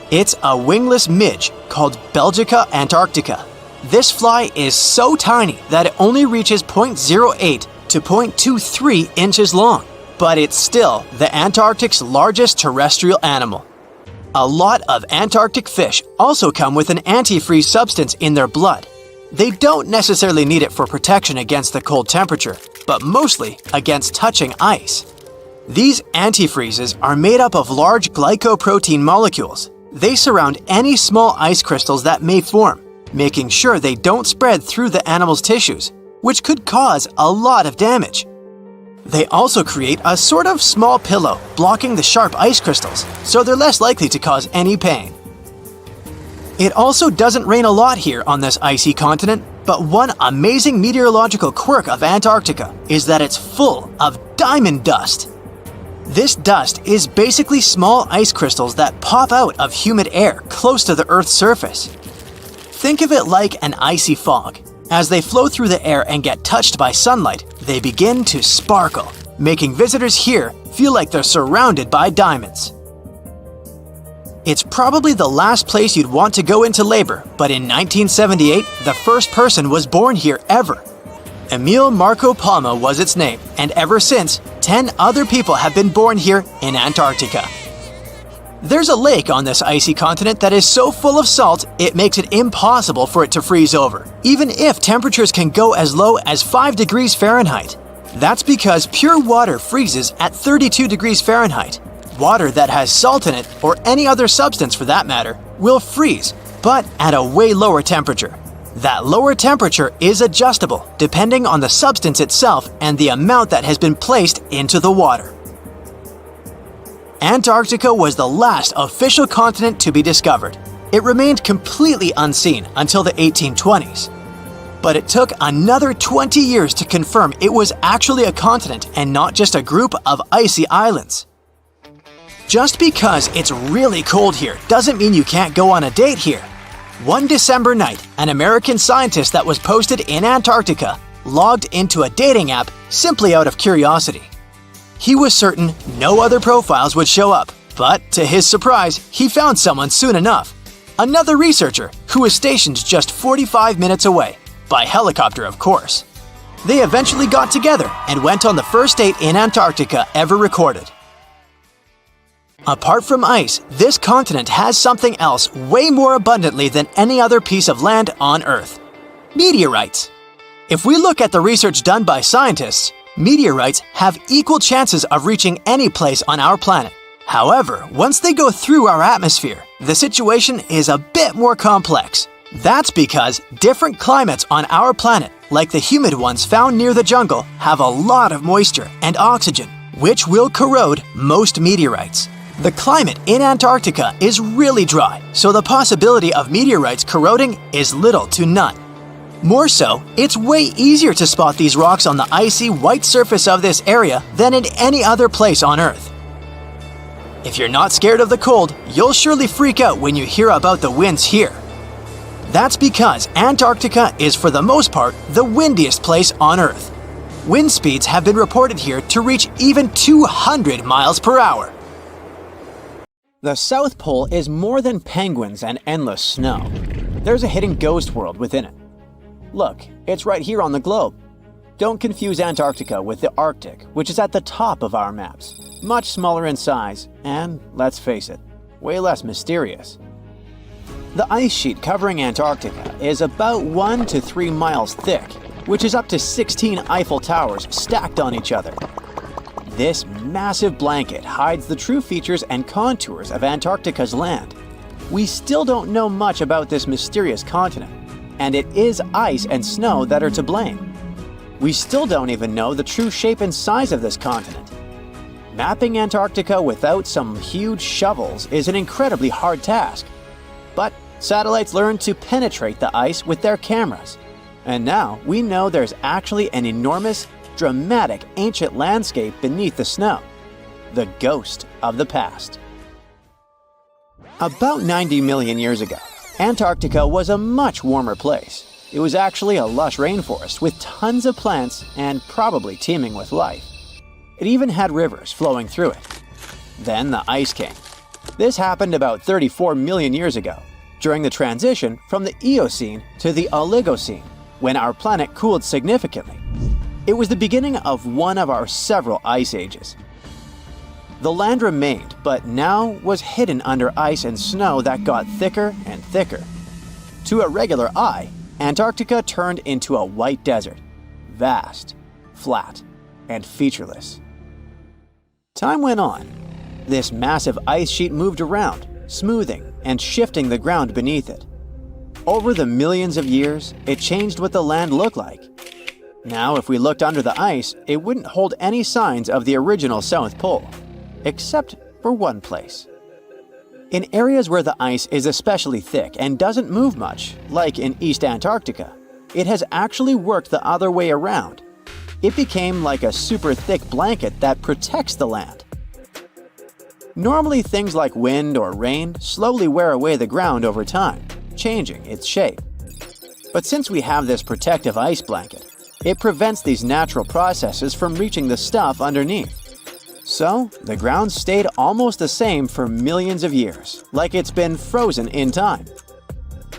It's a wingless midge called Belgica antarctica. This fly is so tiny that it only reaches 0.08 to 0.23 inches long, but it's still the Antarctic's largest terrestrial animal. A lot of Antarctic fish also come with an antifreeze substance in their blood. They don't necessarily need it for protection against the cold temperature, but mostly against touching ice. These antifreezes are made up of large glycoprotein molecules. They surround any small ice crystals that may form, making sure they don't spread through the animal's tissues, which could cause a lot of damage. They also create a sort of small pillow blocking the sharp ice crystals, so they're less likely to cause any pain. It also doesn't rain a lot here on this icy continent, but one amazing meteorological quirk of Antarctica is that it's full of diamond dust. This dust is basically small ice crystals that pop out of humid air close to the Earth's surface. Think of it like an icy fog. As they flow through the air and get touched by sunlight, they begin to sparkle, making visitors here feel like they're surrounded by diamonds. It's probably the last place you'd want to go into labor, but in 1978, the first person was born here ever. Emil Marco Palma was its name, and ever since, 10 other people have been born here in Antarctica. There's a lake on this icy continent that is so full of salt, it makes it impossible for it to freeze over, even if temperatures can go as low as 5 degrees Fahrenheit. That's because pure water freezes at 32 degrees Fahrenheit. Water that has salt in it, or any other substance for that matter, will freeze, but at a way lower temperature. That lower temperature is adjustable depending on the substance itself and the amount that has been placed into the water. Antarctica was the last official continent to be discovered. It remained completely unseen until the 1820s. But it took another 20 years to confirm it was actually a continent and not just a group of icy islands. Just because it's really cold here doesn't mean you can't go on a date here. One December night, an American scientist that was posted in Antarctica logged into a dating app simply out of curiosity. He was certain no other profiles would show up, but to his surprise, he found someone soon enough. Another researcher who was stationed just 45 minutes away, by helicopter of course. They eventually got together and went on the first date in Antarctica ever recorded. Apart from ice, this continent has something else way more abundantly than any other piece of land on Earth: meteorites. If we look at the research done by scientists, meteorites have equal chances of reaching any place on our planet. However, once they go through our atmosphere, the situation is a bit more complex. That's because different climates on our planet, like the humid ones found near the jungle, have a lot of moisture and oxygen, which will corrode most meteorites. The climate in Antarctica is really dry, so the possibility of meteorites corroding is little to none. More so, it's way easier to spot these rocks on the icy white surface of this area than in any other place on Earth. If you're not scared of the cold, you'll surely freak out when you hear about the winds here. That's because Antarctica is for the most part the windiest place on Earth. Wind speeds have been reported here to reach even 200 miles per hour. The South Pole is more than penguins and endless snow. There's a hidden ghost world within it. Look, it's right here on the globe. Don't confuse Antarctica with the Arctic, which is at the top of our maps. Much smaller in size, and let's face it, way less mysterious. The ice sheet covering Antarctica is about 1 to 3 miles thick, which is up to 16 Eiffel Towers stacked on each other. This massive blanket hides the true features and contours of Antarctica's land. We still don't know much about this mysterious continent, and it is ice and snow that are to blame. We still don't even know the true shape and size of this continent. Mapping Antarctica without some huge shovels is an incredibly hard task. But satellites learned to penetrate the ice with their cameras. And now we know there's actually an enormous, dramatic ancient landscape beneath the snow. The ghost of the past. About 90 million years ago, Antarctica was a much warmer place. It was actually a lush rainforest with tons of plants and probably teeming with life. It even had rivers flowing through it. Then the ice came. This happened about 34 million years ago, during the transition from the Eocene to the Oligocene, when our planet cooled significantly. It was the beginning of one of our several ice ages. The land remained, but now was hidden under ice and snow that got thicker and thicker. To a regular eye, Antarctica turned into a white desert, vast, flat, and featureless. Time went on. This massive ice sheet moved around, smoothing and shifting the ground beneath it. Over the millions of years, it changed what the land looked like. Now, if we looked under the ice, it wouldn't hold any signs of the original South Pole, except for one place. In areas where the ice is especially thick and doesn't move much, like in East Antarctica, it has actually worked the other way around. It became like a super thick blanket that protects the land. Normally, things like wind or rain slowly wear away the ground over time, changing its shape. But since we have this protective ice blanket, it prevents these natural processes from reaching the stuff underneath. So, the ground stayed almost the same for millions of years, like it's been frozen in time.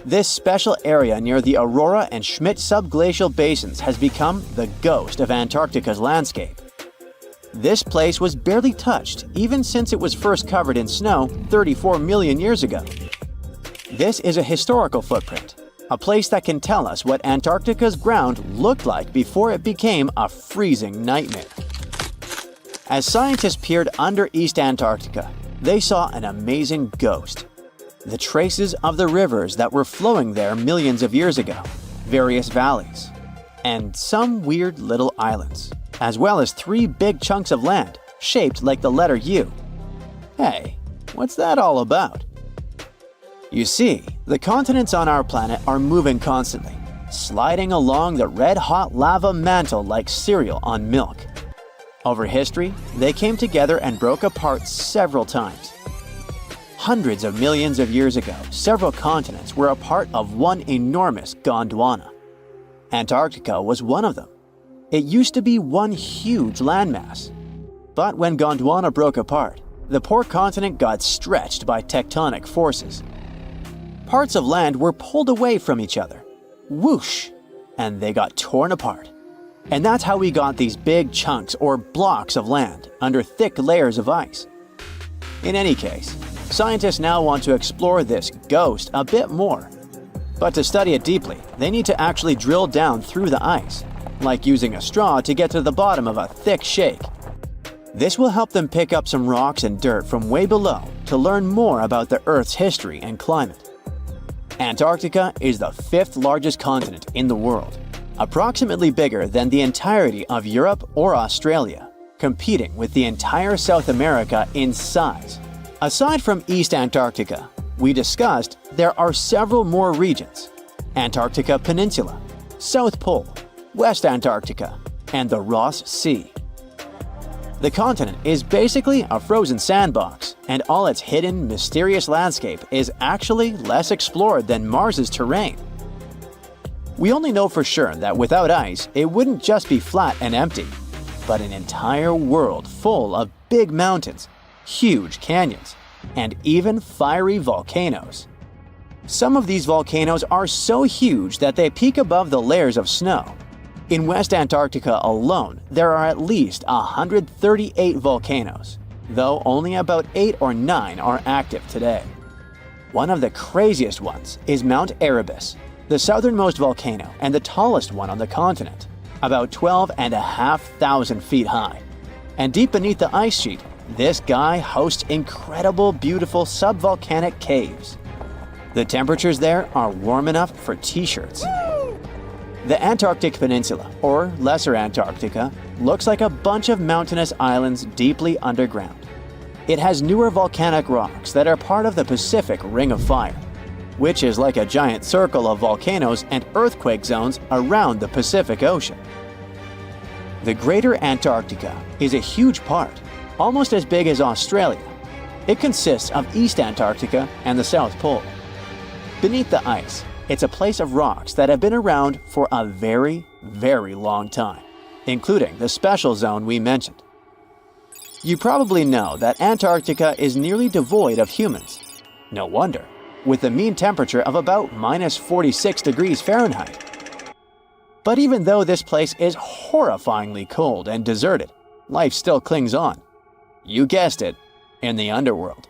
This special area near the Aurora and Schmidt subglacial basins has become the ghost of Antarctica's landscape. This place was barely touched even since it was first covered in snow 34 million years ago. This is a historical footprint, a place that can tell us what Antarctica's ground looked like before it became a freezing nightmare. As scientists peered under East Antarctica, they saw an amazing ghost. The traces of the rivers that were flowing there millions of years ago, various valleys, and some weird little islands, as well as 3 big chunks of land shaped like the letter U. Hey, what's that all about? You see, the continents on our planet are moving constantly, sliding along the red-hot lava mantle like cereal on milk. Over history, they came together and broke apart several times. Hundreds of millions of years ago, several continents were a part of one enormous Gondwana. Antarctica was one of them. It used to be one huge landmass. But when Gondwana broke apart, the poor continent got stretched by tectonic forces. Parts of land were pulled away from each other. Whoosh! And they got torn apart. And that's how we got these big chunks or blocks of land under thick layers of ice. In any case, scientists now want to explore this ghost a bit more. But to study it deeply, they need to actually drill down through the ice, like using a straw to get to the bottom of a thick shake. This will help them pick up some rocks and dirt from way below to learn more about the Earth's history and climate. Antarctica is the 5th largest continent in the world, approximately bigger than the entirety of Europe or Australia, competing with the entire South America in size. Aside from East Antarctica, we discussed there are several more regions: Antarctica Peninsula, South Pole, West Antarctica, and the Ross Sea. The continent is basically a frozen sandbox, and all its hidden, mysterious landscape is actually less explored than Mars's terrain. We only know for sure that without ice, it wouldn't just be flat and empty, but an entire world full of big mountains, huge canyons, and even fiery volcanoes. Some of these volcanoes are so huge that they peak above the layers of snow. In West Antarctica alone, there are at least 138 volcanoes, though only about 8 or 9 are active today. One of the craziest ones is Mount Erebus, the southernmost volcano and the tallest one on the continent, about 12,500 feet high. And deep beneath the ice sheet, this guy hosts incredible, beautiful subvolcanic caves. The temperatures there are warm enough for t-shirts. The Antarctic Peninsula, or Lesser Antarctica, looks like a bunch of mountainous islands deeply underground. It has newer volcanic rocks that are part of the Pacific Ring of Fire, which is like a giant circle of volcanoes and earthquake zones around the Pacific Ocean. The Greater Antarctica is a huge part, almost as big as Australia. It consists of East Antarctica and the South Pole. Beneath the ice, it's a place of rocks that have been around for a very, very long time, including the special zone we mentioned. You probably know that Antarctica is nearly devoid of humans. No wonder, with a mean temperature of about minus 46 degrees Fahrenheit. But even though this place is horrifyingly cold and deserted, life still clings on. You guessed it, in the underworld.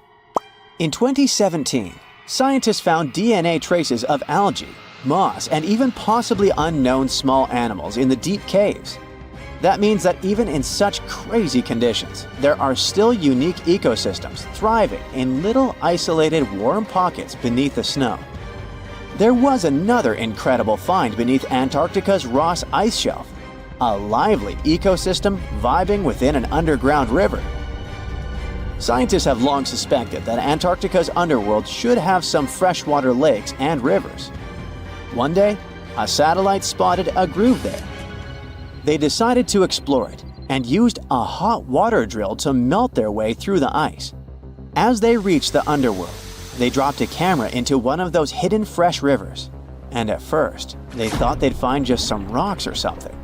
In 2017, scientists found DNA traces of algae, moss, and even possibly unknown small animals in the deep caves. That means that even in such crazy conditions, there are still unique ecosystems thriving in little isolated warm pockets beneath the snow. There was another incredible find beneath Antarctica's Ross Ice Shelf, a lively ecosystem vibing within an underground river. Scientists have long suspected that Antarctica's underworld should have some freshwater lakes and rivers. One day, a satellite spotted a groove there. They decided to explore it and used a hot water drill to melt their way through the ice. As they reached the underworld, they dropped a camera into one of those hidden fresh rivers. And at first, they thought they'd find just some rocks or something.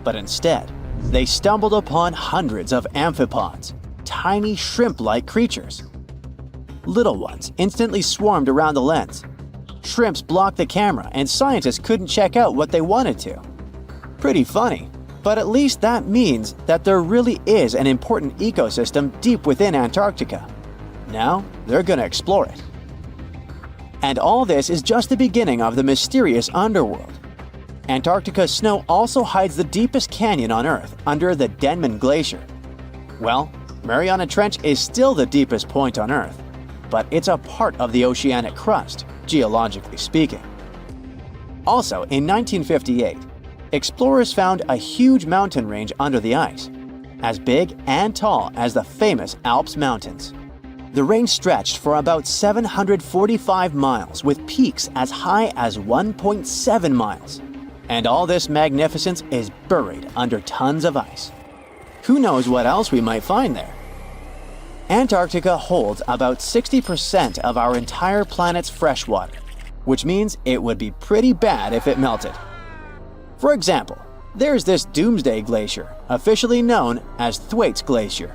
But instead, they stumbled upon hundreds of amphipods, tiny shrimp-like creatures. Little ones instantly swarmed around the lens. Shrimps blocked the camera and scientists couldn't check out what they wanted to. Pretty funny, but at least that means that there really is an important ecosystem deep within Antarctica. Now, they're gonna explore it. And all this is just the beginning of the mysterious underworld. Antarctica's snow also hides the deepest canyon on Earth under the Denman Glacier. Well, Mariana Trench is still the deepest point on Earth, but it's a part of the oceanic crust, geologically speaking. Also, in 1958, explorers found a huge mountain range under the ice, as big and tall as the famous Alps Mountains. The range stretched for about 745 miles with peaks as high as 1.7 miles. And all this magnificence is buried under tons of ice. Who knows what else we might find there? Antarctica holds about 60% of our entire planet's freshwater, which means it would be pretty bad if it melted. For example, there's this Doomsday Glacier, officially known as Thwaites Glacier.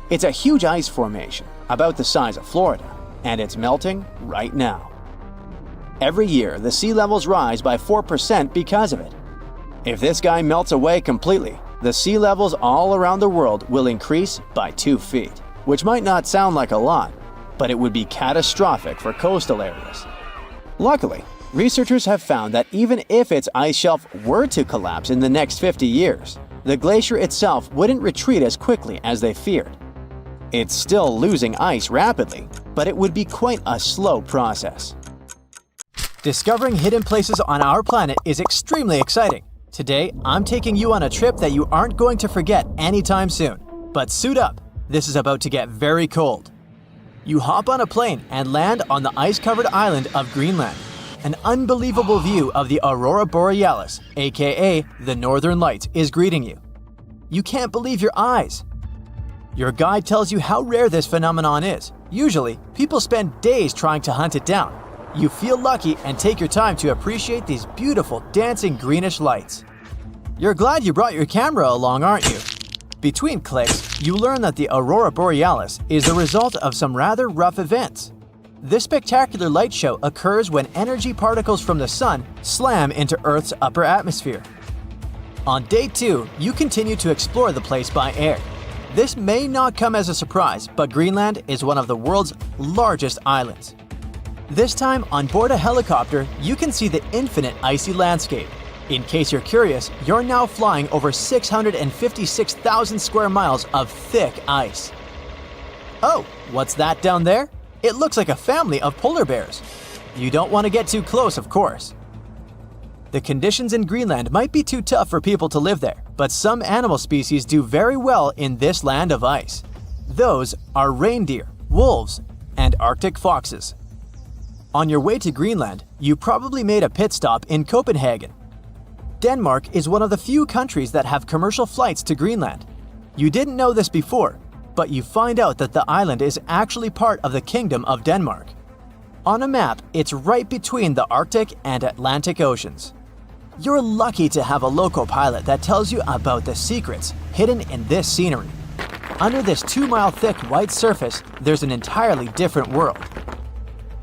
It's a huge ice formation, about the size of Florida, and it's melting right now. Every year, the sea levels rise by 4% because of it. If this guy melts away completely, the sea levels all around the world will increase by 2 feet, which might not sound like a lot, but it would be catastrophic for coastal areas. Luckily, Researchers have found that even if its ice shelf were to collapse in the next 50 years, the glacier itself wouldn't retreat as quickly as they feared. It's still losing ice rapidly, but it would be quite a slow process. Discovering hidden places on our planet is extremely exciting. Today, I'm taking you on a trip that you aren't going to forget anytime soon. But suit up, this is about to get very cold. You hop on a plane and land on the ice-covered island of Greenland. An unbelievable view of the Aurora Borealis, aka the Northern Lights, is greeting you. You can't believe your eyes. Your guide tells you how rare this phenomenon is. Usually, people spend days trying to hunt it down. You feel lucky and take your time to appreciate these beautiful dancing greenish lights. You're glad you brought your camera along, aren't you? Between clicks, you learn that the Aurora Borealis is the result of some rather rough events. This spectacular light show occurs when energy particles from the sun slam into Earth's upper atmosphere. On day 2, you continue to explore the place by air. This may not come as a surprise, but Greenland is one of the world's largest islands. This time, on board a helicopter, you can see the infinite icy landscape. In case you're curious, you're now flying over 656,000 square miles of thick ice. Oh, what's that down there? It looks like a family of polar bears. You don't want to get too close, of course. The conditions in Greenland might be too tough for people to live there, but some animal species do very well in this land of ice. Those are reindeer, wolves, and Arctic foxes. On your way to Greenland, you probably made a pit stop in Copenhagen. Denmark is one of the few countries that have commercial flights to Greenland. You didn't know this before, but you find out that the island is actually part of the Kingdom of Denmark. On a map, it's right between the Arctic and Atlantic Oceans. You're lucky to have a local pilot that tells you about the secrets hidden in this scenery. Under this 2-mile thick white surface, there's an entirely different world.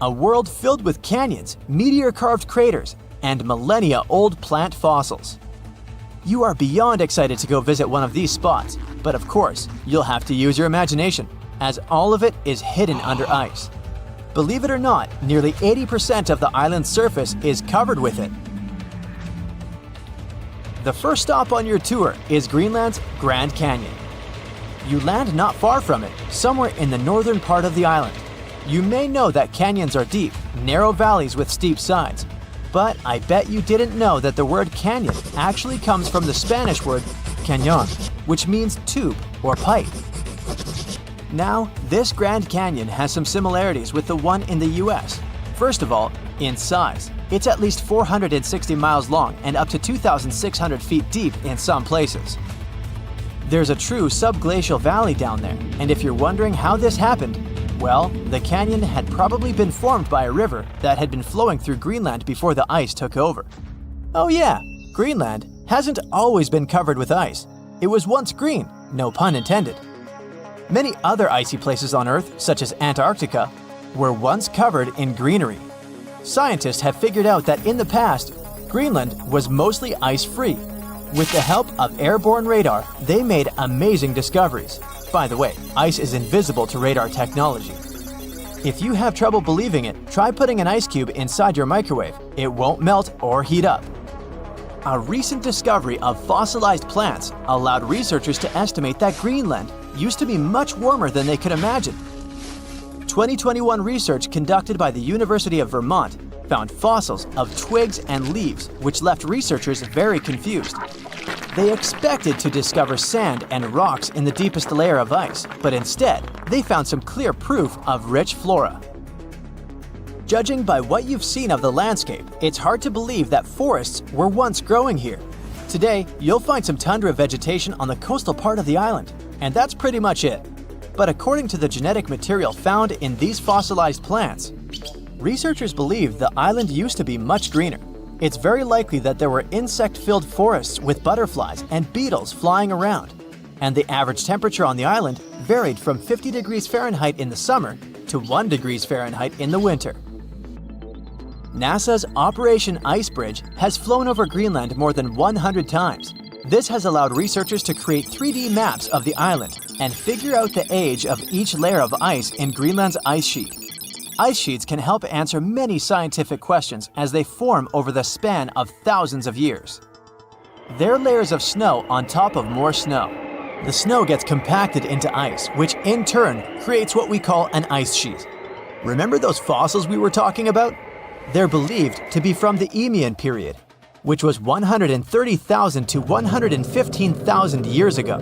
A world filled with canyons, meteor-carved craters, and millennia-old plant fossils. You are beyond excited to go visit one of these spots, but of course, you'll have to use your imagination, as all of it is hidden under ice. Believe it or not, nearly 80% of the island's surface is covered with it. The first stop on your tour is Greenland's Grand Canyon. You land not far from it, somewhere in the northern part of the island. You may know that canyons are deep, narrow valleys with steep sides, but I bet you didn't know that the word canyon actually comes from the Spanish word cañón, which means tube or pipe. Now, this Grand Canyon has some similarities with the one in the US. First of all, in size. It's at least 460 miles long and up to 2,600 feet deep in some places. There's a true subglacial valley down there, and if you're wondering how this happened, well, the canyon had probably been formed by a river that had been flowing through Greenland before the ice took over. Oh yeah, Greenland hasn't always been covered with ice. It was once green, no pun intended. Many other icy places on Earth, such as Antarctica, were once covered in greenery. Scientists have figured out that in the past, Greenland was mostly ice-free. With the help of airborne radar, they made amazing discoveries. By the way, ice is invisible to radar technology. If you have trouble believing it, try putting an ice cube inside your microwave. It won't melt or heat up. A recent discovery of fossilized plants allowed researchers to estimate that Greenland used to be much warmer than they could imagine. 2021 research conducted by the University of Vermont found fossils of twigs and leaves, which left researchers very confused. They expected to discover sand and rocks in the deepest layer of ice, but instead, they found some clear proof of rich flora. Judging by what you've seen of the landscape, it's hard to believe that forests were once growing here. Today, you'll find some tundra vegetation on the coastal part of the island, and that's pretty much it. But according to the genetic material found in these fossilized plants, researchers believe the island used to be much greener. It's very likely that there were insect-filled forests with butterflies and beetles flying around, and the average temperature on the island varied from 50 degrees Fahrenheit in the summer to 1 degrees Fahrenheit in the winter. NASA's Operation Ice Bridge has flown over Greenland more than 100 times. This has allowed researchers to create 3D maps of the island and figure out the age of each layer of ice in Greenland's ice sheet. Ice sheets can help answer many scientific questions as they form over the span of thousands of years. They're layers of snow on top of more snow. The snow gets compacted into ice, which in turn creates what we call an ice sheet. Remember those fossils we were talking about? They're believed to be from the Eemian period, which was 130,000 to 115,000 years ago.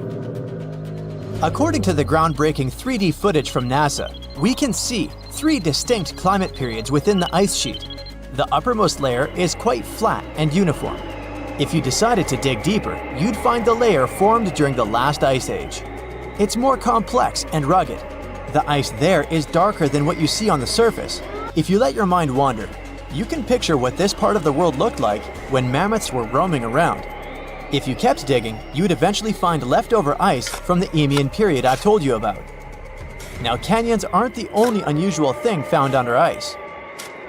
According to the groundbreaking 3D footage from NASA, we can see 3 distinct climate periods within the ice sheet. The uppermost layer is quite flat and uniform. If you decided to dig deeper, you'd find the layer formed during the last ice age. It's more complex and rugged. The ice there is darker than what you see on the surface. If you let your mind wander, you can picture what this part of the world looked like when mammoths were roaming around. If you kept digging, you'd eventually find leftover ice from the Eemian period I've told you about. Now, canyons aren't the only unusual thing found under ice.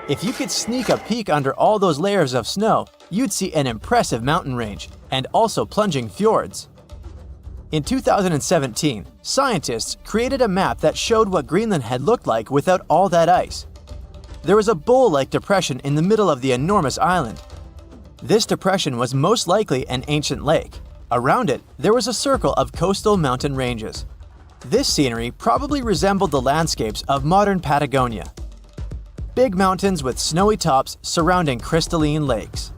If you could sneak a peek under all those layers of snow, you'd see an impressive mountain range and also plunging fjords. In 2017, scientists created a map that showed what Greenland had looked like without all that ice. There was a bowl-like depression in the middle of the enormous island. This depression was most likely an ancient lake. Around it, there was a circle of coastal mountain ranges. This scenery probably resembled the landscapes of modern Patagonia. Big mountains with snowy tops surrounding crystalline lakes.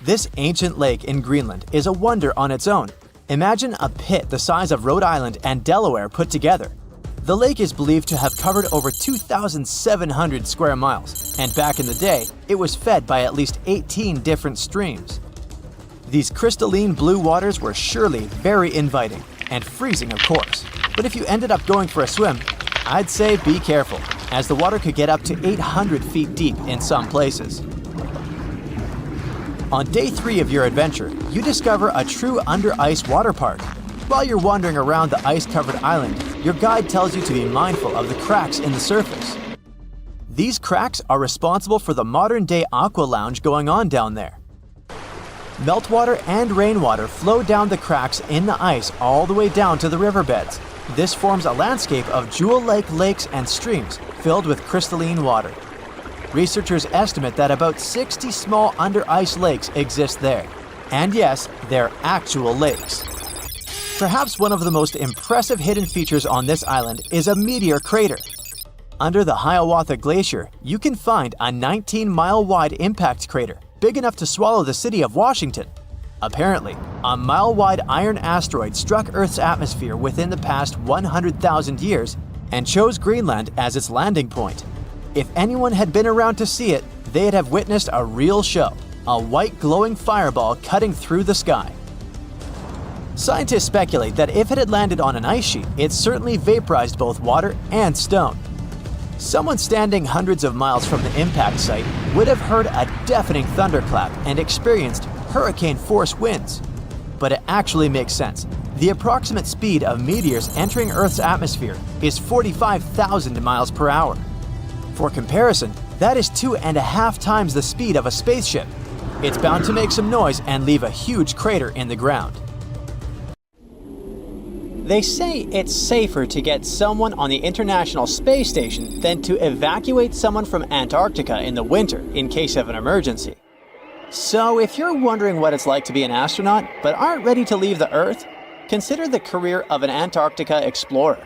This ancient lake in Greenland is a wonder on its own. Imagine a pit the size of Rhode Island and Delaware put together. The lake is believed to have covered over 2,700 square miles, and back in the day, it was fed by at least 18 different streams. These crystalline blue waters were surely very inviting, and freezing of course. But if you ended up going for a swim, I'd say be careful, as the water could get up to 800 feet deep in some places. On day 3 of your adventure, you discover a true under-ice water park. While you're wandering around the ice-covered island, your guide tells you to be mindful of the cracks in the surface. These cracks are responsible for the modern-day aqua lounge going on down there. Meltwater and rainwater flow down the cracks in the ice all the way down to the riverbeds. This forms a landscape of jewel-like lakes and streams filled with crystalline water. Researchers estimate that about 60 small under-ice lakes exist there. And yes, they're actual lakes. Perhaps one of the most impressive hidden features on this island is a meteor crater. Under the Hiawatha Glacier, you can find a 19-mile-wide impact crater, big enough to swallow the city of Washington. Apparently, a mile-wide iron asteroid struck Earth's atmosphere within the past 100,000 years and chose Greenland as its landing point. If anyone had been around to see it, they'd have witnessed a real show, a white glowing fireball cutting through the sky. Scientists speculate that if it had landed on an ice sheet, it certainly vaporized both water and stone. Someone standing hundreds of miles from the impact site would have heard a deafening thunderclap and experienced hurricane-force winds. But it actually makes sense. The approximate speed of meteors entering Earth's atmosphere is 45,000 miles per hour. For comparison, that is 2.5 times the speed of a spaceship. It's bound to make some noise and leave a huge crater in the ground. They say it's safer to get someone on the International Space Station than to evacuate someone from Antarctica in the winter in case of an emergency. So if you're wondering what it's like to be an astronaut but aren't ready to leave the Earth, consider the career of an Antarctica explorer.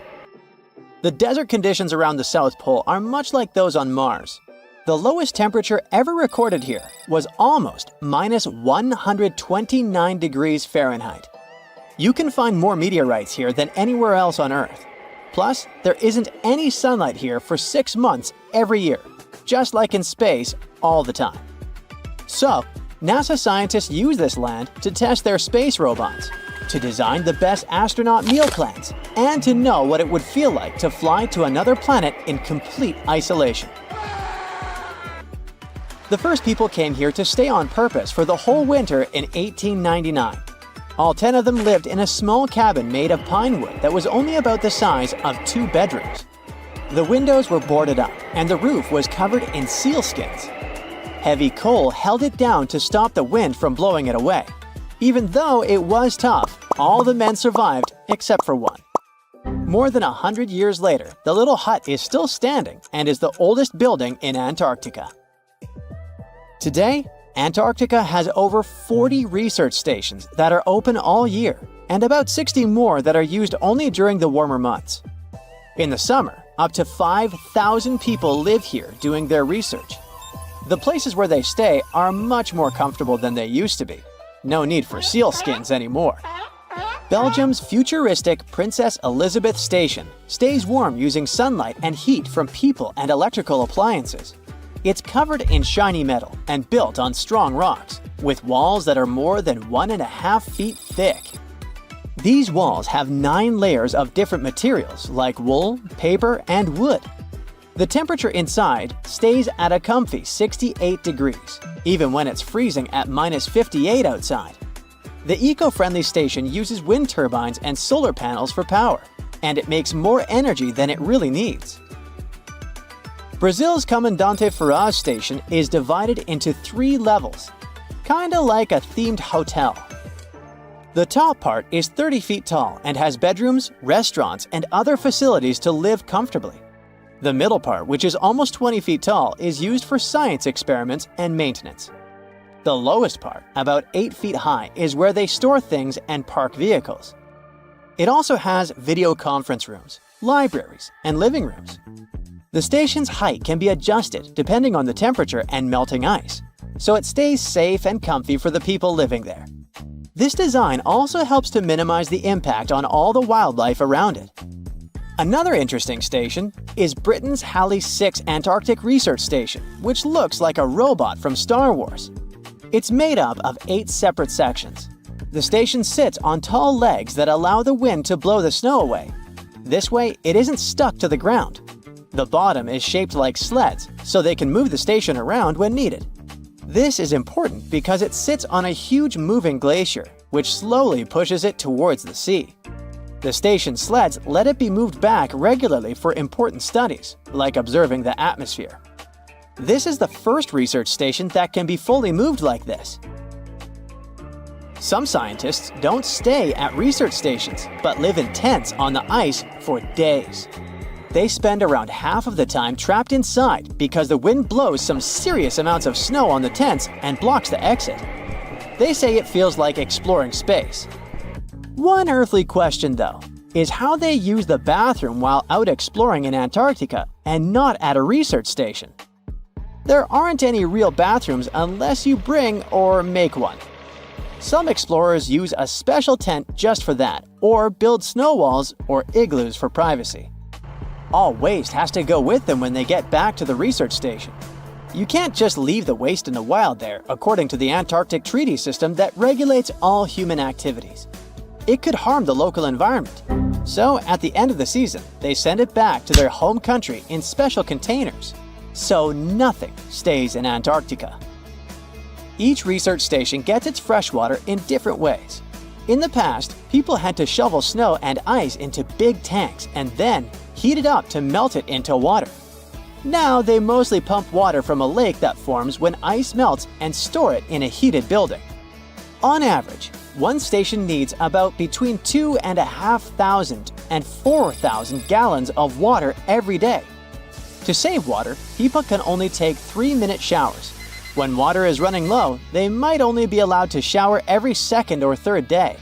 The desert conditions around the South Pole are much like those on Mars. The lowest temperature ever recorded here was almost minus 129 degrees Fahrenheit. You can find more meteorites here than anywhere else on Earth. Plus, there isn't any sunlight here for 6 months every year, just like in space all the time. So, NASA scientists use this land to test their space robots, to design the best astronaut meal plans, and to know what it would feel like to fly to another planet in complete isolation. The first people came here to stay on purpose for the whole winter in 1899. All 10 of them lived in a small cabin made of pine wood that was only about the size of 2 bedrooms. The windows were boarded up, and the roof was covered in sealskins. Heavy coal held it down to stop the wind from blowing it away. Even though it was tough, all the men survived except for one. More than 100 years later, the little hut is still standing and is the oldest building in Antarctica. Today, Antarctica has over 40 research stations that are open all year, and about 60 more that are used only during the warmer months. In the summer, up to 5,000 people live here doing their research. The places where they stay are much more comfortable than they used to be. No need for seal skins anymore. Belgium's futuristic Princess Elizabeth Station stays warm using sunlight and heat from people and electrical appliances. It's covered in shiny metal and built on strong rocks, with walls that are more than 1.5 feet thick. These walls have 9 layers of different materials like wool, paper, and wood. The temperature inside stays at a comfy 68 degrees, even when it's freezing at -58 outside. The eco-friendly station uses wind turbines and solar panels for power, and it makes more energy than it really needs. Brazil's Comandante Ferraz station is divided into 3 levels, kinda like a themed hotel. The top part is 30 feet tall and has bedrooms, restaurants, and other facilities to live comfortably. The middle part, which is almost 20 feet tall, is used for science experiments and maintenance. The lowest part, about 8 feet high, is where they store things and park vehicles. It also has video conference rooms, libraries, and living rooms. The station's height can be adjusted depending on the temperature and melting ice, so it stays safe and comfy for the people living there. This design also helps to minimize the impact on all the wildlife around it. Another interesting station is Britain's Halley 6 Antarctic Research Station, which looks like a robot from Star Wars. It's made up of 8 separate sections. The station sits on tall legs that allow the wind to blow the snow away. This way, it isn't stuck to the ground. The bottom is shaped like sleds, so they can move the station around when needed. This is important because it sits on a huge moving glacier, which slowly pushes it towards the sea. The station sleds let it be moved back regularly for important studies, like observing the atmosphere. This is the first research station that can be fully moved like this. Some scientists don't stay at research stations, but live in tents on the ice for days. They spend around half of the time trapped inside because the wind blows some serious amounts of snow on the tents and blocks the exit. They say it feels like exploring space. One earthly question, though, is how they use the bathroom while out exploring in Antarctica and not at a research station. There aren't any real bathrooms unless you bring or make one. Some explorers use a special tent just for that, or build snow walls or igloos for privacy. All waste has to go with them when they get back to the research station. You can't just leave the waste in the wild there, according to the Antarctic Treaty System that regulates all human activities. It could harm the local environment. So, at the end of the season, they send it back to their home country in special containers. So nothing stays in Antarctica. Each research station gets its fresh water in different ways. In the past, people had to shovel snow and ice into big tanks and then heat it up to melt it into water. Now they mostly pump water from a lake that forms when ice melts and store it in a heated building. On average, one station needs about between 2,500 and 4,000 gallons of water every day. To save water, people can only take 3-minute showers. When water is running low, they might only be allowed to shower every second or third day.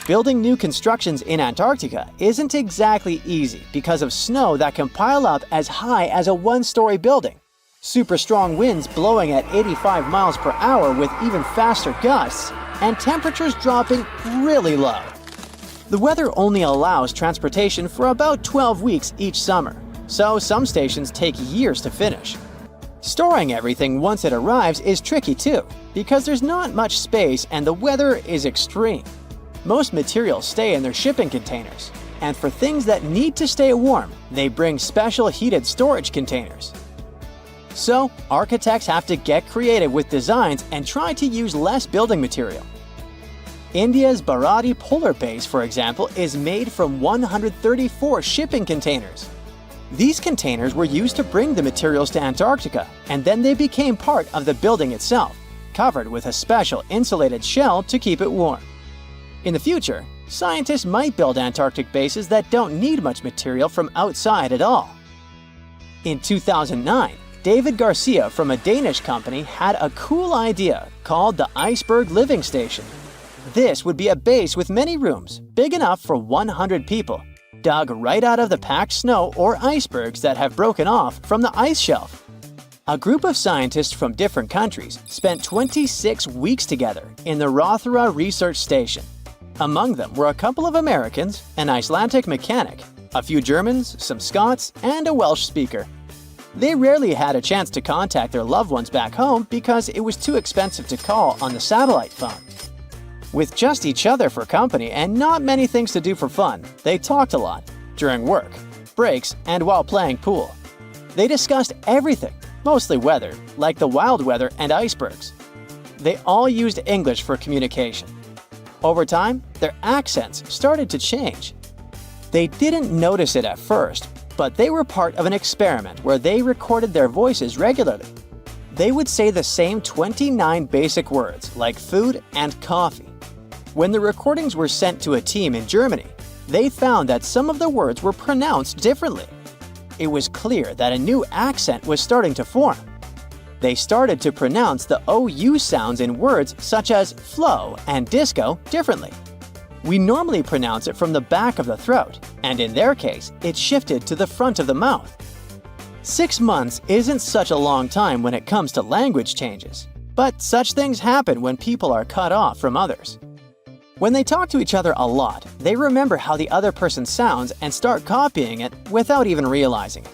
Building new constructions in Antarctica isn't exactly easy because of snow that can pile up as high as a 1-story building, super strong winds blowing at 85 miles per hour with even faster gusts, and temperatures dropping really low. The weather only allows transportation for about 12 weeks each summer, so some stations take years to finish. Storing everything once it arrives is tricky too, because there's not much space and the weather is extreme. Most materials stay in their shipping containers, and for things that need to stay warm, they bring special heated storage containers. So, architects have to get creative with designs and try to use less building material. India's Baradi Polar Base, for example, is made from 134 shipping containers. These containers were used to bring the materials to Antarctica, and then they became part of the building itself, covered with a special insulated shell to keep it warm. In the future, scientists might build Antarctic bases that don't need much material from outside at all. In 2009, David Garcia from a Danish company had a cool idea called the Iceberg Living Station. This would be a base with many rooms, big enough for 100 people, dug right out of the packed snow or icebergs that have broken off from the ice shelf. A group of scientists from different countries spent 26 weeks together in the Rothera Research Station. Among them were a couple of Americans, an Icelandic mechanic, a few Germans, some Scots, and a Welsh speaker. They rarely had a chance to contact their loved ones back home because it was too expensive to call on the satellite phone. With just each other for company and not many things to do for fun, they talked a lot, during work, breaks, and while playing pool. They discussed everything, mostly weather, like the wild weather and icebergs. They all used English for communication. Over time, their accents started to change. They didn't notice it at first, but they were part of an experiment where they recorded their voices regularly. They would say the same 29 basic words, like food and coffee. When the recordings were sent to a team in Germany, they found that some of the words were pronounced differently. It was clear that a new accent was starting to form. They started to pronounce the OU sounds in words such as flow and disco differently. We normally pronounce it from the back of the throat, and in their case, it shifted to the front of the mouth. 6 months isn't such a long time when it comes to language changes, but such things happen when people are cut off from others. When they talk to each other a lot, they remember how the other person sounds and start copying it without even realizing it.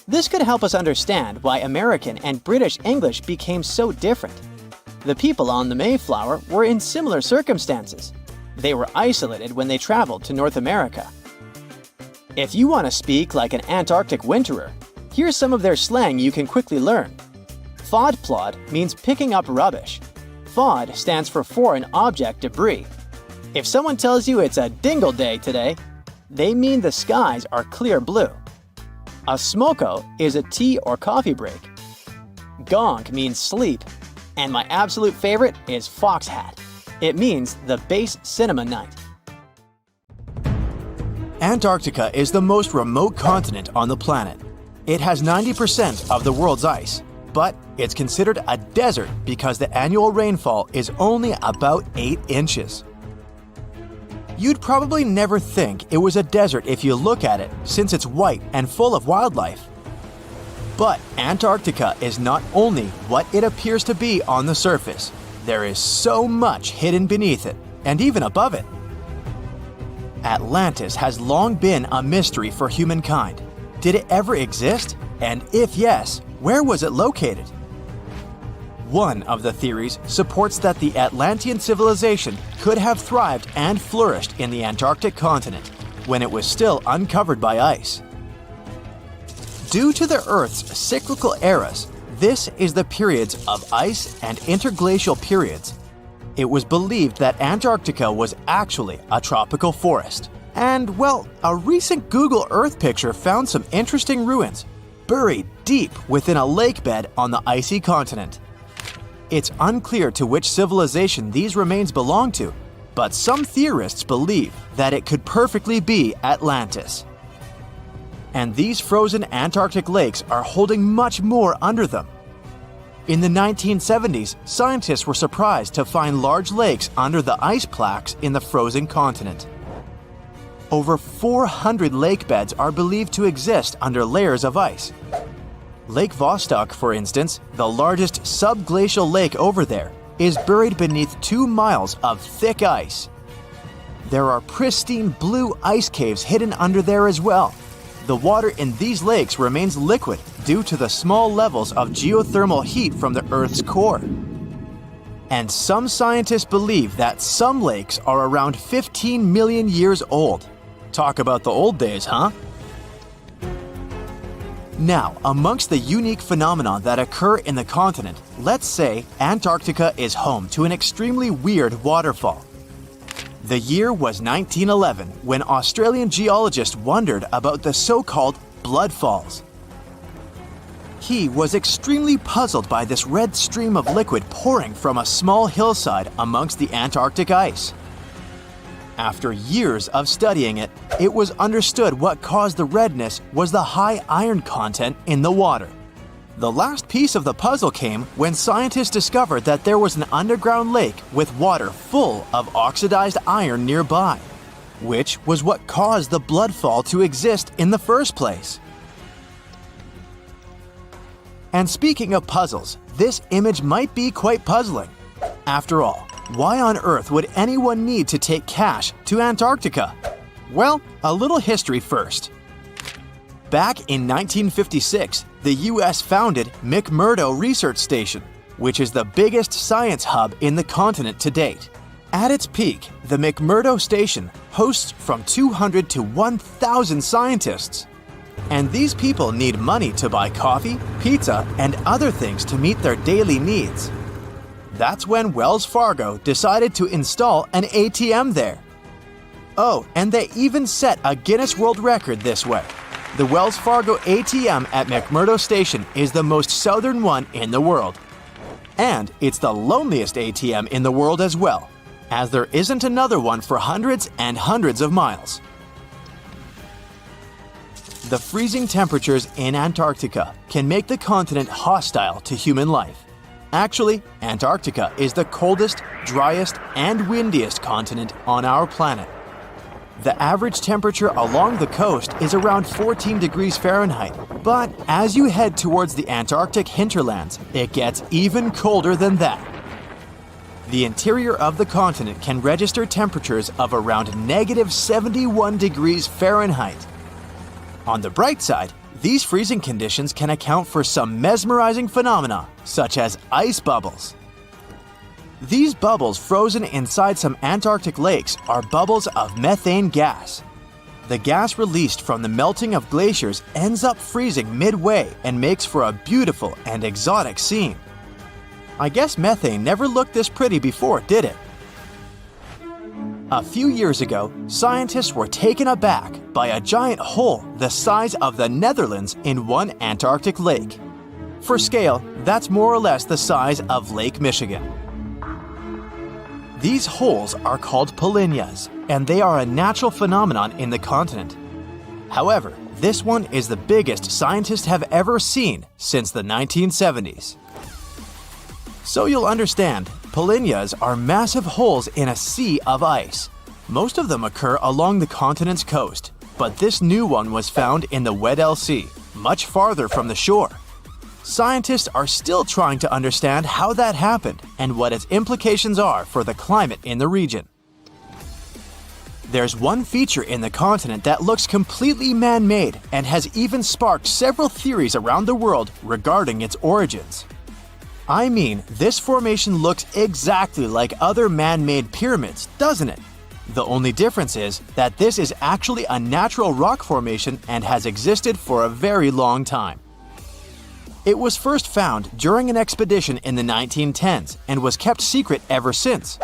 This could help us understand why American and British English became so different. The people on the Mayflower were in similar circumstances. They were isolated when they traveled to North America. If you want to speak like an Antarctic winterer, here's some of their slang you can quickly learn. Fodplod means picking up rubbish. Fod stands for foreign object debris. If someone tells you it's a dingle day today, they mean the skies are clear blue. A smoko is a tea or coffee break. Gonk means sleep. And my absolute favorite is fox hat. It means the base cinema night. Antarctica is the most remote continent on the planet. It has 90% of the world's ice, but it's considered a desert because the annual rainfall is only about 8 inches. You'd probably never think it was a desert if you look at it, since it's white and full of wildlife. But Antarctica is not only what it appears to be on the surface. There is so much hidden beneath it, and even above it. Atlantis has long been a mystery for humankind. Did it ever exist? And if yes, where was it located? One of the theories supports that the Atlantean civilization could have thrived and flourished in the Antarctic continent when it was still uncovered by ice. Due to the Earth's cyclical eras, this is the periods of ice and interglacial periods. It was believed that Antarctica was actually a tropical forest. And, well, a recent Google Earth picture found some interesting ruins, buried deep within a lake bed on the icy continent. It's unclear to which civilization these remains belong to, but some theorists believe that it could perfectly be Atlantis. And these frozen Antarctic lakes are holding much more under them. In the 1970s, scientists were surprised to find large lakes under the ice plaques in the frozen continent. Over 400 lake beds are believed to exist under layers of ice. Lake Vostok, for instance, the largest subglacial lake over there, is buried beneath 2 miles of thick ice. There are pristine blue ice caves hidden under there as well. The water in these lakes remains liquid due to the small levels of geothermal heat from the Earth's core. And some scientists believe that some lakes are around 15 million years old. Talk about the old days, huh? Now, amongst the unique phenomena that occur in the continent, let's say Antarctica is home to an extremely weird waterfall. The year was 1911 when Australian geologists wondered about the so-called blood falls. He was extremely puzzled by this red stream of liquid pouring from a small hillside amongst the Antarctic ice. After years of studying it, it was understood what caused the redness was the high iron content in the water. The last piece of the puzzle came when scientists discovered that there was an underground lake with water full of oxidized iron nearby, which was what caused the bloodfall to exist in the first place. And speaking of puzzles, this image might be quite puzzling. After all, why on earth would anyone need to take cash to Antarctica? Well, a little history first. Back in 1956, the US founded McMurdo Research Station, which is the biggest science hub in the continent to date. At its peak, the McMurdo Station hosts from 200 to 1,000 scientists. And these people need money to buy coffee, pizza, and other things to meet their daily needs. That's when Wells Fargo decided to install an ATM there. Oh, and they even set a Guinness World Record this way. The Wells Fargo ATM at McMurdo Station is the most southern one in the world. And it's the loneliest ATM in the world as well, as there isn't another one for hundreds and hundreds of miles. The freezing temperatures in Antarctica can make the continent hostile to human life. Actually, Antarctica is the coldest, driest, and windiest continent on our planet. The average temperature along the coast is around 14 degrees Fahrenheit, but as you head towards the Antarctic hinterlands, it gets even colder than that. The interior of the continent can register temperatures of around negative 71 degrees Fahrenheit. On the bright side, these freezing conditions can account for some mesmerizing phenomena, such as ice bubbles. These bubbles frozen inside some Antarctic lakes are bubbles of methane gas. The gas released from the melting of glaciers ends up freezing midway and makes for a beautiful and exotic scene. I guess methane never looked this pretty before, did it? A few years ago, scientists were taken aback by a giant hole the size of the Netherlands in one Antarctic lake. For scale, that's more or less the size of Lake Michigan. These holes are called polynyas, and they are a natural phenomenon in the continent. However, this one is the biggest scientists have ever seen since the 1970s. So you'll understand, polynyas are massive holes in a sea of ice. Most of them occur along the continent's coast, but this new one was found in the Weddell Sea, much farther from the shore. Scientists are still trying to understand how that happened and what its implications are for the climate in the region. There's one feature in the continent that looks completely man-made and has even sparked several theories around the world regarding its origins. I mean, this formation looks exactly like other man-made pyramids, doesn't it? The only difference is that this is actually a natural rock formation and has existed for a very long time. It was first found during an expedition in the 1910s and was kept secret ever since.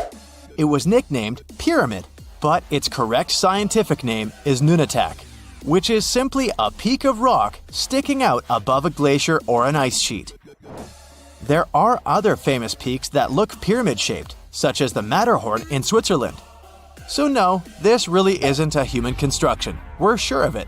It was nicknamed Pyramid, but its correct scientific name is Nunatak, which is simply a peak of rock sticking out above a glacier or an ice sheet. There are other famous peaks that look pyramid-shaped, such as the Matterhorn in Switzerland. So no, this really isn't a human construction. We're sure of it.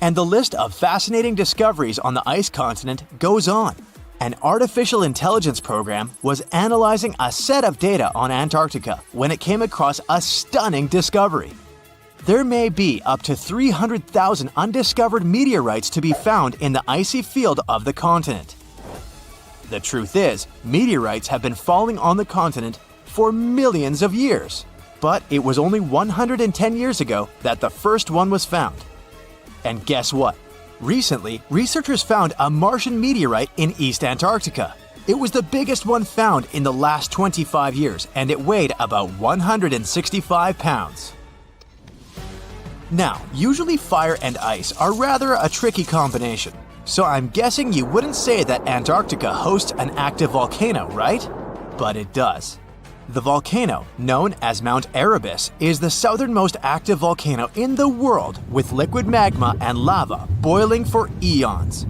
And the list of fascinating discoveries on the ice continent goes on. An artificial intelligence program was analyzing a set of data on Antarctica when it came across a stunning discovery. There may be up to 300,000 undiscovered meteorites to be found in the icy field of the continent. The truth is, meteorites have been falling on the continent for millions of years. But it was only 110 years ago that the first one was found. And guess what? Recently, researchers found a Martian meteorite in East Antarctica. It was the biggest one found in the last 25 years, and it weighed about 165 pounds. Now, usually fire and ice are rather a tricky combination, so I'm guessing you wouldn't say that Antarctica hosts an active volcano, right? But it does. The volcano, known as Mount Erebus, is the southernmost active volcano in the world with liquid magma and lava boiling for eons.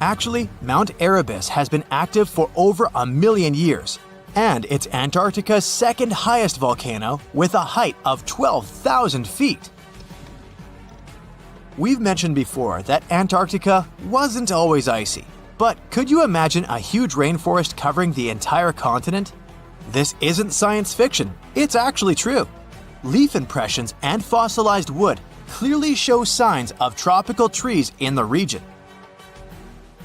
Actually, Mount Erebus has been active for over 1 million years, And it's Antarctica's second highest volcano with a height of 12,000 feet. We've mentioned before that Antarctica wasn't always icy, but could you imagine a huge rainforest covering the entire continent? This isn't science fiction, it's actually true. Leaf impressions and fossilized wood clearly show signs of tropical trees in the region.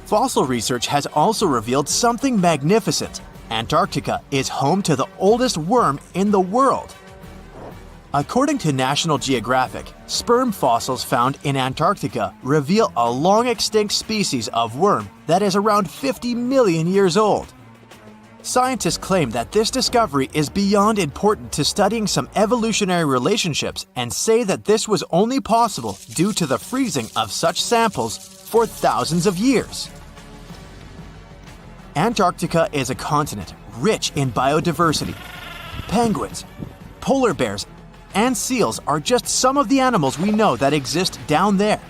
Fossil research has also revealed something magnificent. Antarctica is home to the oldest worm in the world. According to National Geographic, sperm fossils found in Antarctica reveal a long-extinct species of worm that is around 50 million years old. Scientists claim that this discovery is beyond important to studying some evolutionary relationships and say that this was only possible due to the freezing of such samples for thousands of years. Antarctica is a continent rich in biodiversity. Penguins, polar bears, and seals are just some of the animals we know that exist down there.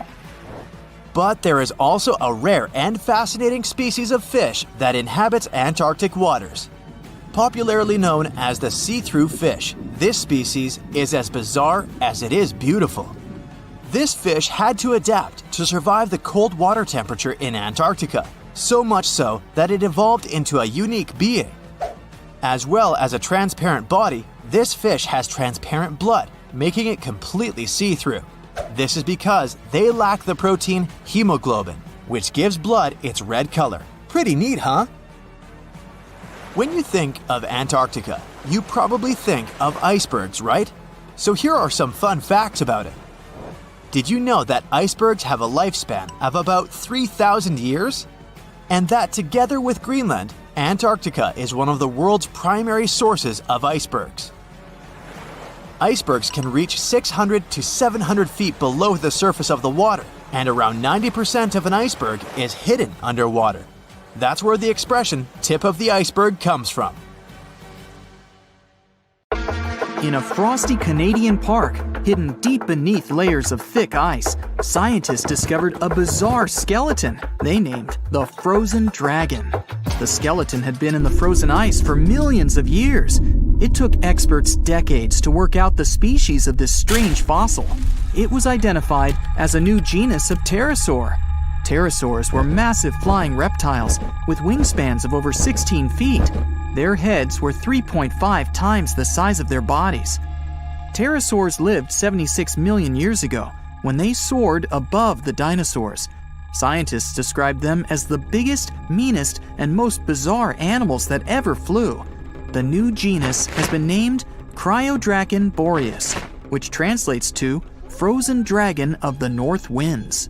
But there is also a rare and fascinating species of fish that inhabits Antarctic waters. Popularly known as the see-through fish, this species is as bizarre as it is beautiful. This fish had to adapt to survive the cold water temperature in Antarctica, so much so that it evolved into a unique being. As well as a transparent body, this fish has transparent blood, making it completely see-through. This is because they lack the protein hemoglobin, which gives blood its red color. Pretty neat, huh? When you think of Antarctica, you probably think of icebergs, right? So here are some fun facts about it. Did you know that icebergs have a lifespan of about 3,000 years? And that together with Greenland, Antarctica is one of the world's primary sources of icebergs. Icebergs can reach 600 to 700 feet below the surface of the water, and around 90% of an iceberg is hidden underwater. That's where the expression "tip of the iceberg" comes from. In a frosty Canadian park, hidden deep beneath layers of thick ice, scientists discovered a bizarre skeleton they named the Frozen Dragon. The skeleton had been in the frozen ice for millions of years. It took experts decades to work out the species of this strange fossil. It was identified as a new genus of pterosaur. Pterosaurs were massive flying reptiles with wingspans of over 16 feet. Their heads were 3.5 times the size of their bodies. Pterosaurs lived 76 million years ago when they soared above the dinosaurs. Scientists described them as the biggest, meanest, and most bizarre animals that ever flew. The new genus has been named Cryodragon boreas, which translates to Frozen Dragon of the North Winds.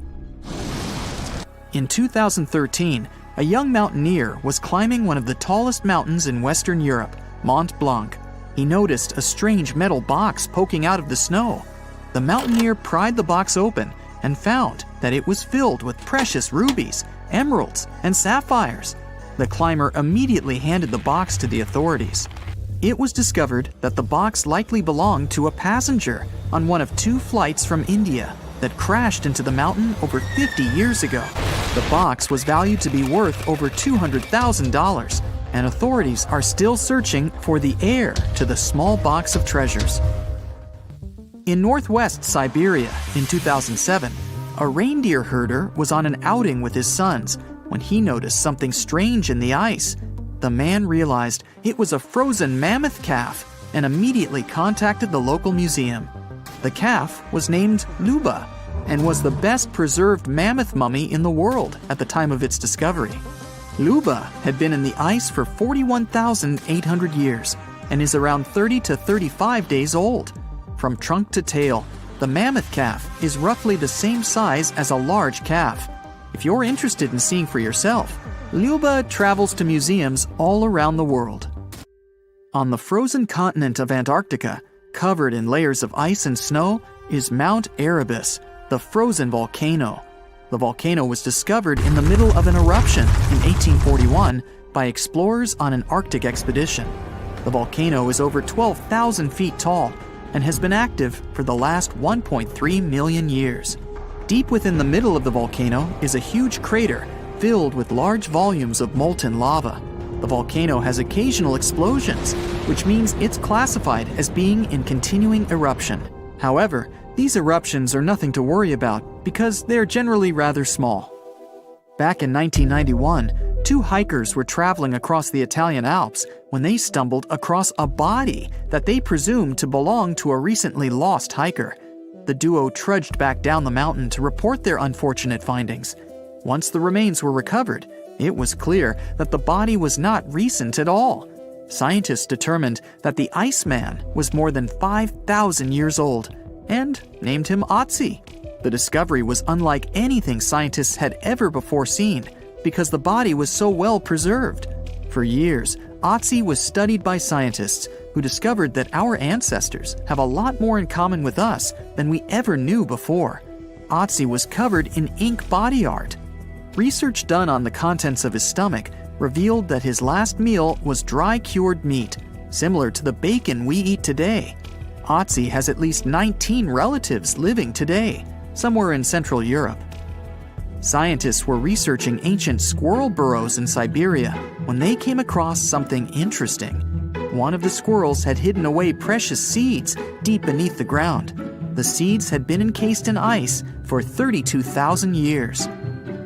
In 2013, a young mountaineer was climbing one of the tallest mountains in Western Europe, Mont Blanc. He noticed a strange metal box poking out of the snow. The mountaineer pried the box open and found that it was filled with precious rubies, emeralds, and sapphires. The climber immediately handed the box to the authorities. It was discovered that the box likely belonged to a passenger on one of 2 flights from India that crashed into the mountain over 50 years ago. The box was valued to be worth over $200,000, and authorities are still searching for the heir to the small box of treasures. In northwest Siberia in 2007, a reindeer herder was on an outing with his sons when he noticed something strange in the ice. The man realized it was a frozen mammoth calf and immediately contacted the local museum. The calf was named Luba and was the best preserved mammoth mummy in the world at the time of its discovery. Luba had been in the ice for 41,800 years and is around 30 to 35 days old. From trunk to tail, the mammoth calf is roughly the same size as a large calf. If you're interested in seeing for yourself, Luba travels to museums all around the world. On the frozen continent of Antarctica, covered in layers of ice and snow, is Mount Erebus, the frozen volcano. The volcano was discovered in the middle of an eruption in 1841 by explorers on an Arctic expedition. The volcano is over 12,000 feet tall and has been active for the last 1.3 million years. Deep within the middle of the volcano is a huge crater filled with large volumes of molten lava. The volcano has occasional explosions, which means it's classified as being in continuing eruption. However, these eruptions are nothing to worry about because they're generally rather small. Back in 1991, two hikers were traveling across the Italian Alps when they stumbled across a body that they presumed to belong to a recently lost hiker. The duo trudged back down the mountain to report their unfortunate findings. Once the remains were recovered, it was clear that the body was not recent at all. Scientists determined that the Iceman was more than 5,000 years old and named him Otzi. The discovery was unlike anything scientists had ever before seen because the body was so well preserved. For years, Otzi was studied by scientists who discovered that our ancestors have a lot more in common with us than we ever knew before. Otzi was covered in ink body art. Research done on the contents of his stomach revealed that his last meal was dry-cured meat, similar to the bacon we eat today. Otzi has at least 19 relatives living today, somewhere in Central Europe. Scientists were researching ancient squirrel burrows in Siberia when they came across something interesting. One of the squirrels had hidden away precious seeds deep beneath the ground. The seeds had been encased in ice for 32,000 years.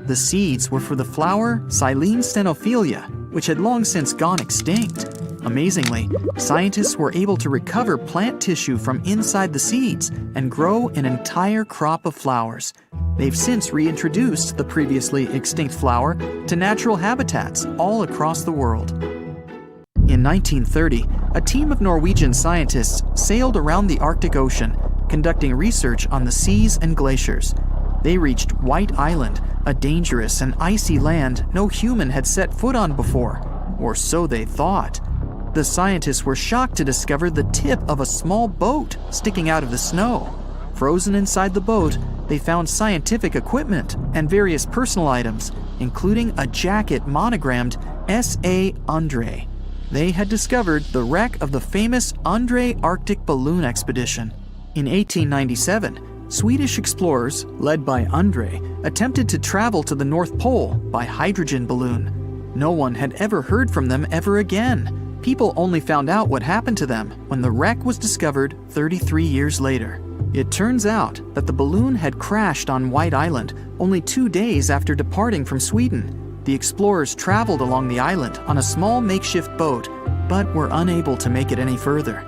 The seeds were for the flower Silene stenophilia, which had long since gone extinct. Amazingly, scientists were able to recover plant tissue from inside the seeds and grow an entire crop of flowers. They've since reintroduced the previously extinct flower to natural habitats all across the world. In 1930, a team of Norwegian scientists sailed around the Arctic Ocean, conducting research on the seas and glaciers. They reached White Island, a dangerous and icy land no human had set foot on before, or so they thought. The scientists were shocked to discover the tip of a small boat sticking out of the snow. Frozen inside the boat, they found scientific equipment and various personal items, including a jacket monogrammed S.A. Undre. They had discovered the wreck of the famous Undre Arctic balloon expedition. In 1897, Swedish explorers, led by Undre, attempted to travel to the North Pole by hydrogen balloon. No one had ever heard from them ever again. People only found out what happened to them when the wreck was discovered 33 years later. It turns out that the balloon had crashed on White Island only 2 days after departing from Sweden. The explorers traveled along the island on a small makeshift boat, but were unable to make it any further.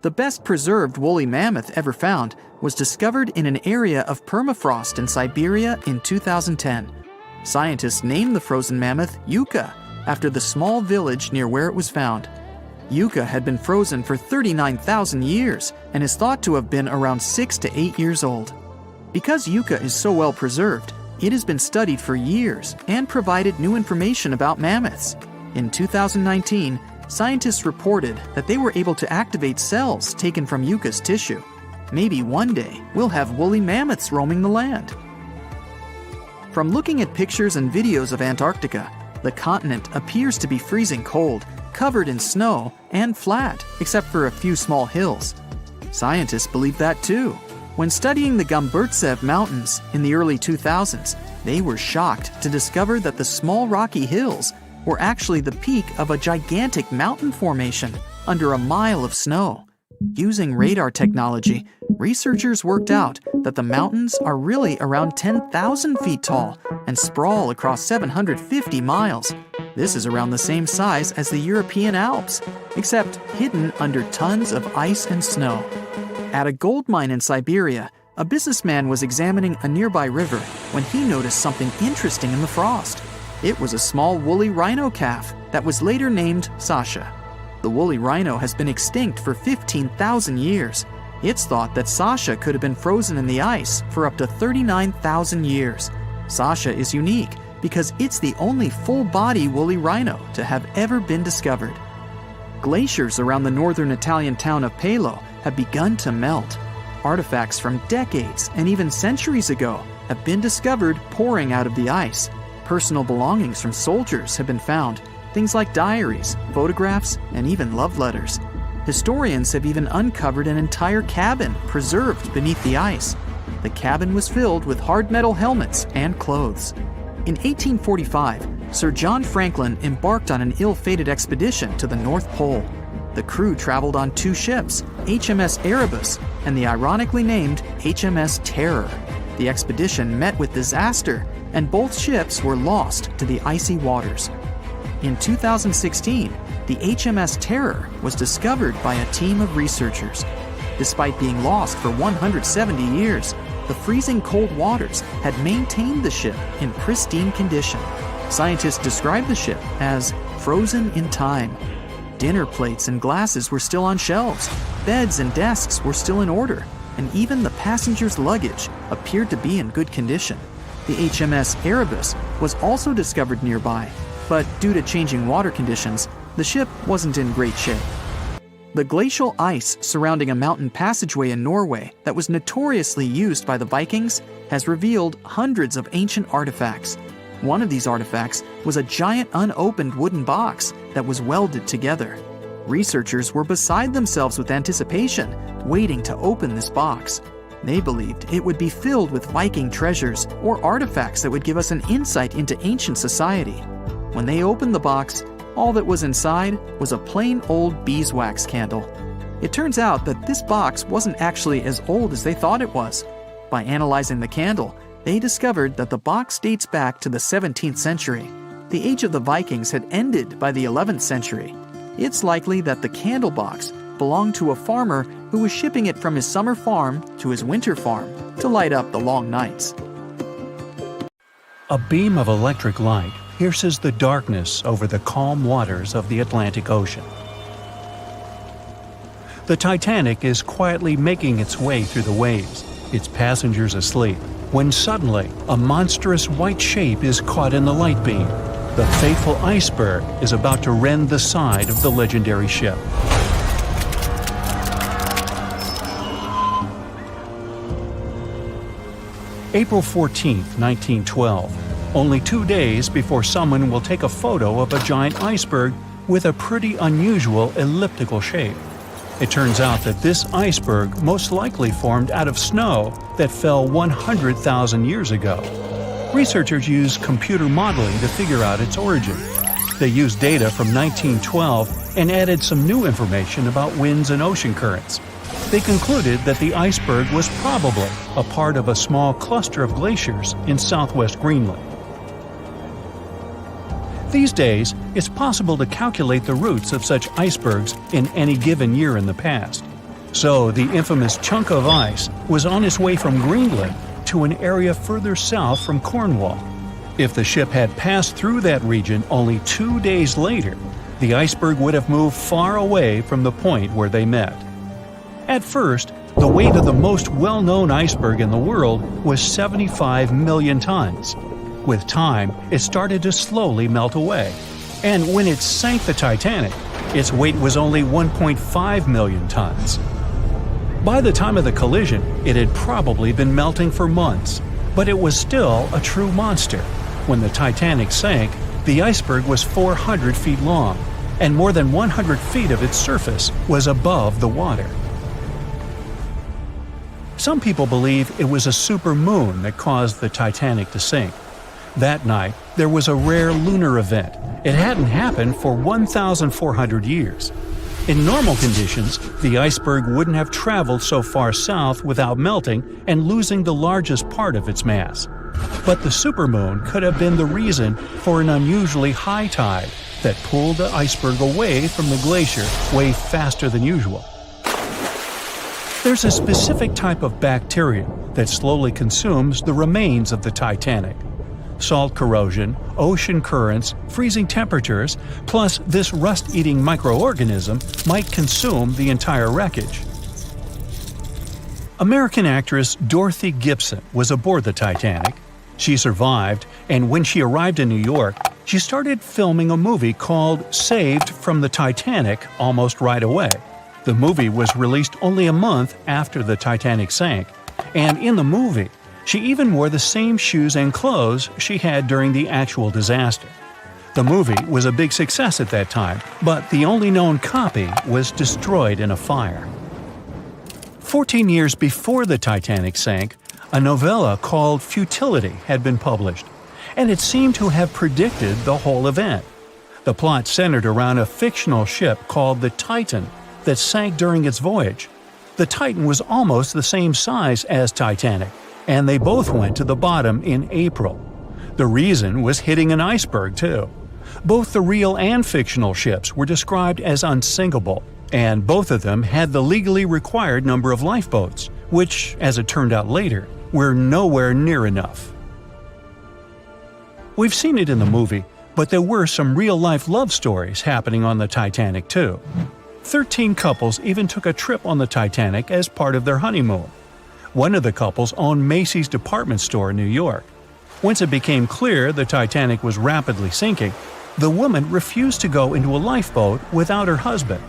The best preserved woolly mammoth ever found was discovered in an area of permafrost in Siberia in 2010. Scientists named the frozen mammoth Yucca, after the small village near where it was found. Yucca had been frozen for 39,000 years and is thought to have been around 6 to 8 years old. Because Yucca is so well preserved, it has been studied for years and provided new information about mammoths. In 2019, scientists reported that they were able to activate cells taken from Yucca's tissue. Maybe one day we'll have woolly mammoths roaming the land. From looking at pictures and videos of Antarctica, the continent appears to be freezing cold, covered in snow, and flat, except for a few small hills. Scientists believe that too. When studying the Gomburtsev Mountains in the early 2000s, they were shocked to discover that the small rocky hills were actually the peak of a gigantic mountain formation under a mile of snow. Using radar technology, researchers worked out that the mountains are really around 10,000 feet tall and sprawl across 750 miles. This is around the same size as the European Alps, except hidden under tons of ice and snow. At a gold mine in Siberia, a businessman was examining a nearby river when he noticed something interesting in the frost. It was a small woolly rhino calf that was later named Sasha. The woolly rhino has been extinct for 15,000 years. It's thought that Sasha could have been frozen in the ice for up to 39,000 years. Sasha is unique because it's the only full-body woolly rhino to have ever been discovered. Glaciers around the northern Italian town of Pelo have begun to melt. Artifacts from decades and even centuries ago have been discovered pouring out of the ice. Personal belongings from soldiers have been found, things like diaries, photographs, and even love letters. Historians have even uncovered an entire cabin preserved beneath the ice. The cabin was filled with hard metal helmets and clothes. In 1845, Sir John Franklin embarked on an ill-fated expedition to the North Pole. The crew traveled on 2 ships, HMS Erebus and the ironically named HMS Terror. The expedition met with disaster, and both ships were lost to the icy waters. In 2016, the HMS Terror was discovered by a team of researchers. Despite being lost for 170 years, the freezing cold waters had maintained the ship in pristine condition. Scientists described the ship as frozen in time. Dinner plates and glasses were still on shelves, beds and desks were still in order, and even the passengers' luggage appeared to be in good condition. The HMS Erebus was also discovered nearby, but due to changing water conditions, the ship wasn't in great shape. The glacial ice surrounding a mountain passageway in Norway that was notoriously used by the Vikings has revealed hundreds of ancient artifacts. One of these artifacts was a giant unopened wooden box that was welded together. Researchers were beside themselves with anticipation, waiting to open this box. They believed it would be filled with Viking treasures or artifacts that would give us an insight into ancient society. When they opened the box, all that was inside was a plain old beeswax candle. It turns out that this box wasn't actually as old as they thought it was. By analyzing the candle, they discovered that the box dates back to the 17th century. The age of the Vikings had ended by the 11th century. It's likely that the candle box belonged to a farmer who was shipping it from his summer farm to his winter farm to light up the long nights. A beam of electric light pierces the darkness over the calm waters of the Atlantic Ocean. The Titanic is quietly making its way through the waves, its passengers asleep, when suddenly a monstrous white shape is caught in the light beam. The fateful iceberg is about to rend the side of the legendary ship. April 14, 1912. Only 2 days before someone will take a photo of a giant iceberg with a pretty unusual elliptical shape. It turns out that this iceberg most likely formed out of snow that fell 100,000 years ago. Researchers used computer modeling to figure out its origin. They used data from 1912 and added some new information about winds and ocean currents. They concluded that the iceberg was probably a part of a small cluster of glaciers in southwest Greenland. These days, it's possible to calculate the routes of such icebergs in any given year in the past. So the infamous chunk of ice was on its way from Greenland to an area further south from Cornwall. If the ship had passed through that region only 2 days later, the iceberg would have moved far away from the point where they met. At first, the weight of the most well-known iceberg in the world was 75 million tons. With time, it started to slowly melt away. And when it sank the Titanic, its weight was only 1.5 million tons. By the time of the collision, it had probably been melting for months, but it was still a true monster. When the Titanic sank, the iceberg was 400 feet long, and more than 100 feet of its surface was above the water. Some people believe it was a supermoon that caused the Titanic to sink. That night, there was a rare lunar event. It hadn't happened for 1,400 years. In normal conditions, the iceberg wouldn't have traveled so far south without melting and losing the largest part of its mass. But the supermoon could have been the reason for an unusually high tide that pulled the iceberg away from the glacier way faster than usual. There's a specific type of bacteria that slowly consumes the remains of the Titanic. Salt corrosion, ocean currents, freezing temperatures, plus this rust-eating microorganism might consume the entire wreckage. American actress Dorothy Gibson was aboard the Titanic. She survived, and when she arrived in New York, she started filming a movie called Saved from the Titanic almost right away. The movie was released only a month after the Titanic sank, and in the movie, she even wore the same shoes and clothes she had during the actual disaster. The movie was a big success at that time, but the only known copy was destroyed in a fire. 14 years before the Titanic sank, a novella called Futility had been published, and it seemed to have predicted the whole event. The plot centered around a fictional ship called the Titan that sank during its voyage. The Titan was almost the same size as Titanic, and they both went to the bottom in April. The reason was hitting an iceberg, too. Both the real and fictional ships were described as unsinkable, and both of them had the legally required number of lifeboats, which, as it turned out later, were nowhere near enough. We've seen it in the movie, but there were some real-life love stories happening on the Titanic, too. 13 couples even took a trip on the Titanic as part of their honeymoon. One of the couples owned Macy's department store in New York. Once it became clear the Titanic was rapidly sinking, the woman refused to go into a lifeboat without her husband.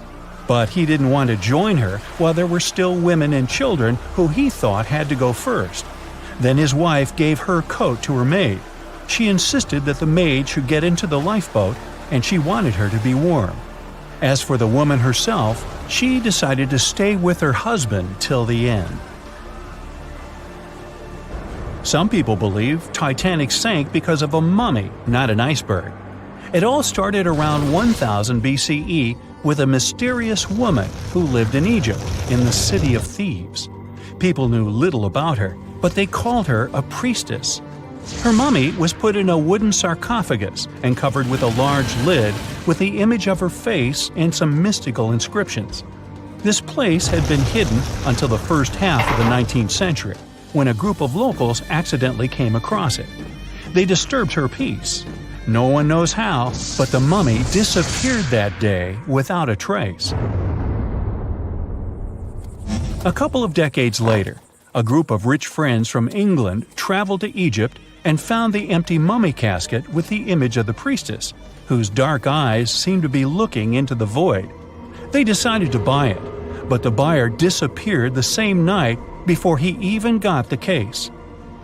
But he didn't want to join her while there were still women and children who he thought had to go first. Then his wife gave her coat to her maid. She insisted that the maid should get into the lifeboat, and she wanted her to be warm. As for the woman herself, she decided to stay with her husband till the end. Some people believe Titanic sank because of a mummy, not an iceberg. It all started around 1000 BCE with a mysterious woman who lived in Egypt, in the city of Thebes. People knew little about her, but they called her a priestess. Her mummy was put in a wooden sarcophagus and covered with a large lid with the image of her face and some mystical inscriptions. This place had been hidden until the first half of the 19th century, when a group of locals accidentally came across it. They disturbed her peace. No one knows how, but the mummy disappeared that day without a trace. A couple of decades later, a group of rich friends from England traveled to Egypt and found the empty mummy casket with the image of the priestess, whose dark eyes seemed to be looking into the void. They decided to buy it, but the buyer disappeared the same night before he even got the case.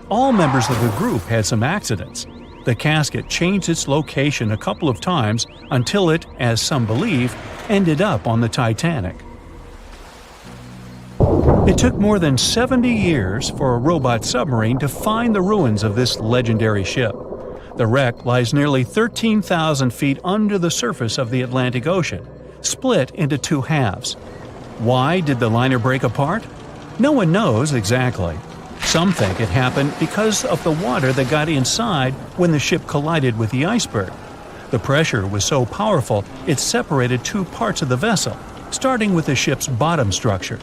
All members of the group had some accidents. The casket changed its location a couple of times until it, as some believe, ended up on the Titanic. It took more than 70 years for a robot submarine to find the ruins of this legendary ship. The wreck lies nearly 13,000 feet under the surface of the Atlantic Ocean, split into two halves. Why did the liner break apart? No one knows exactly. Some think it happened because of the water that got inside when the ship collided with the iceberg. The pressure was so powerful it separated two parts of the vessel, starting with the ship's bottom structure.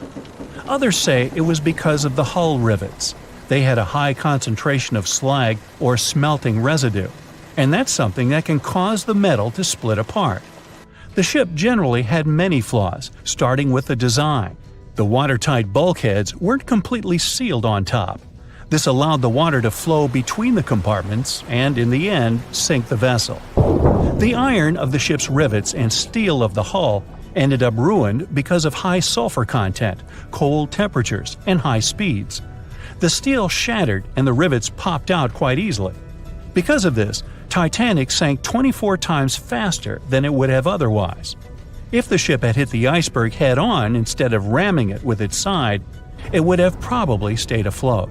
Others say it was because of the hull rivets. They had a high concentration of slag or smelting residue, and that's something that can cause the metal to split apart. The ship generally had many flaws, starting with the design. The watertight bulkheads weren't completely sealed on top. This allowed the water to flow between the compartments and, in the end, sink the vessel. The iron of the ship's rivets and steel of the hull ended up ruined because of high sulfur content, cold temperatures, and high speeds. The steel shattered and the rivets popped out quite easily. Because of this, Titanic sank 24 times faster than it would have otherwise. If the ship had hit the iceberg head-on instead of ramming it with its side, it would have probably stayed afloat.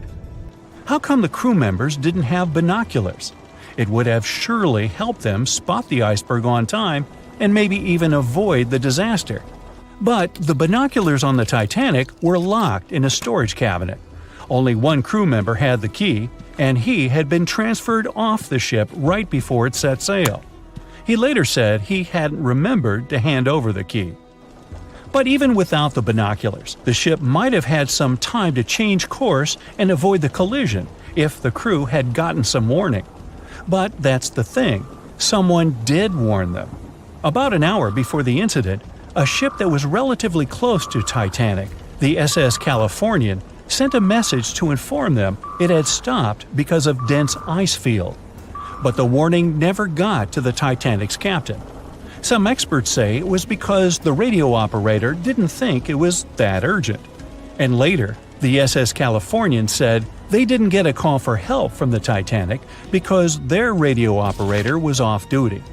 How come the crew members didn't have binoculars? It would have surely helped them spot the iceberg on time and maybe even avoid the disaster. But the binoculars on the Titanic were locked in a storage cabinet. Only one crew member had the key, and he had been transferred off the ship right before it set sail. He later said he hadn't remembered to hand over the key. But even without the binoculars, the ship might have had some time to change course and avoid the collision if the crew had gotten some warning. But that's the thing, someone did warn them. About an hour before the incident, a ship that was relatively close to Titanic, the SS Californian, sent a message to inform them it had stopped because of dense ice field. But the warning never got to the Titanic's captain. Some experts say it was because the radio operator didn't think it was that urgent. And later, the SS Californian said they didn't get a call for help from the Titanic because their radio operator was off duty.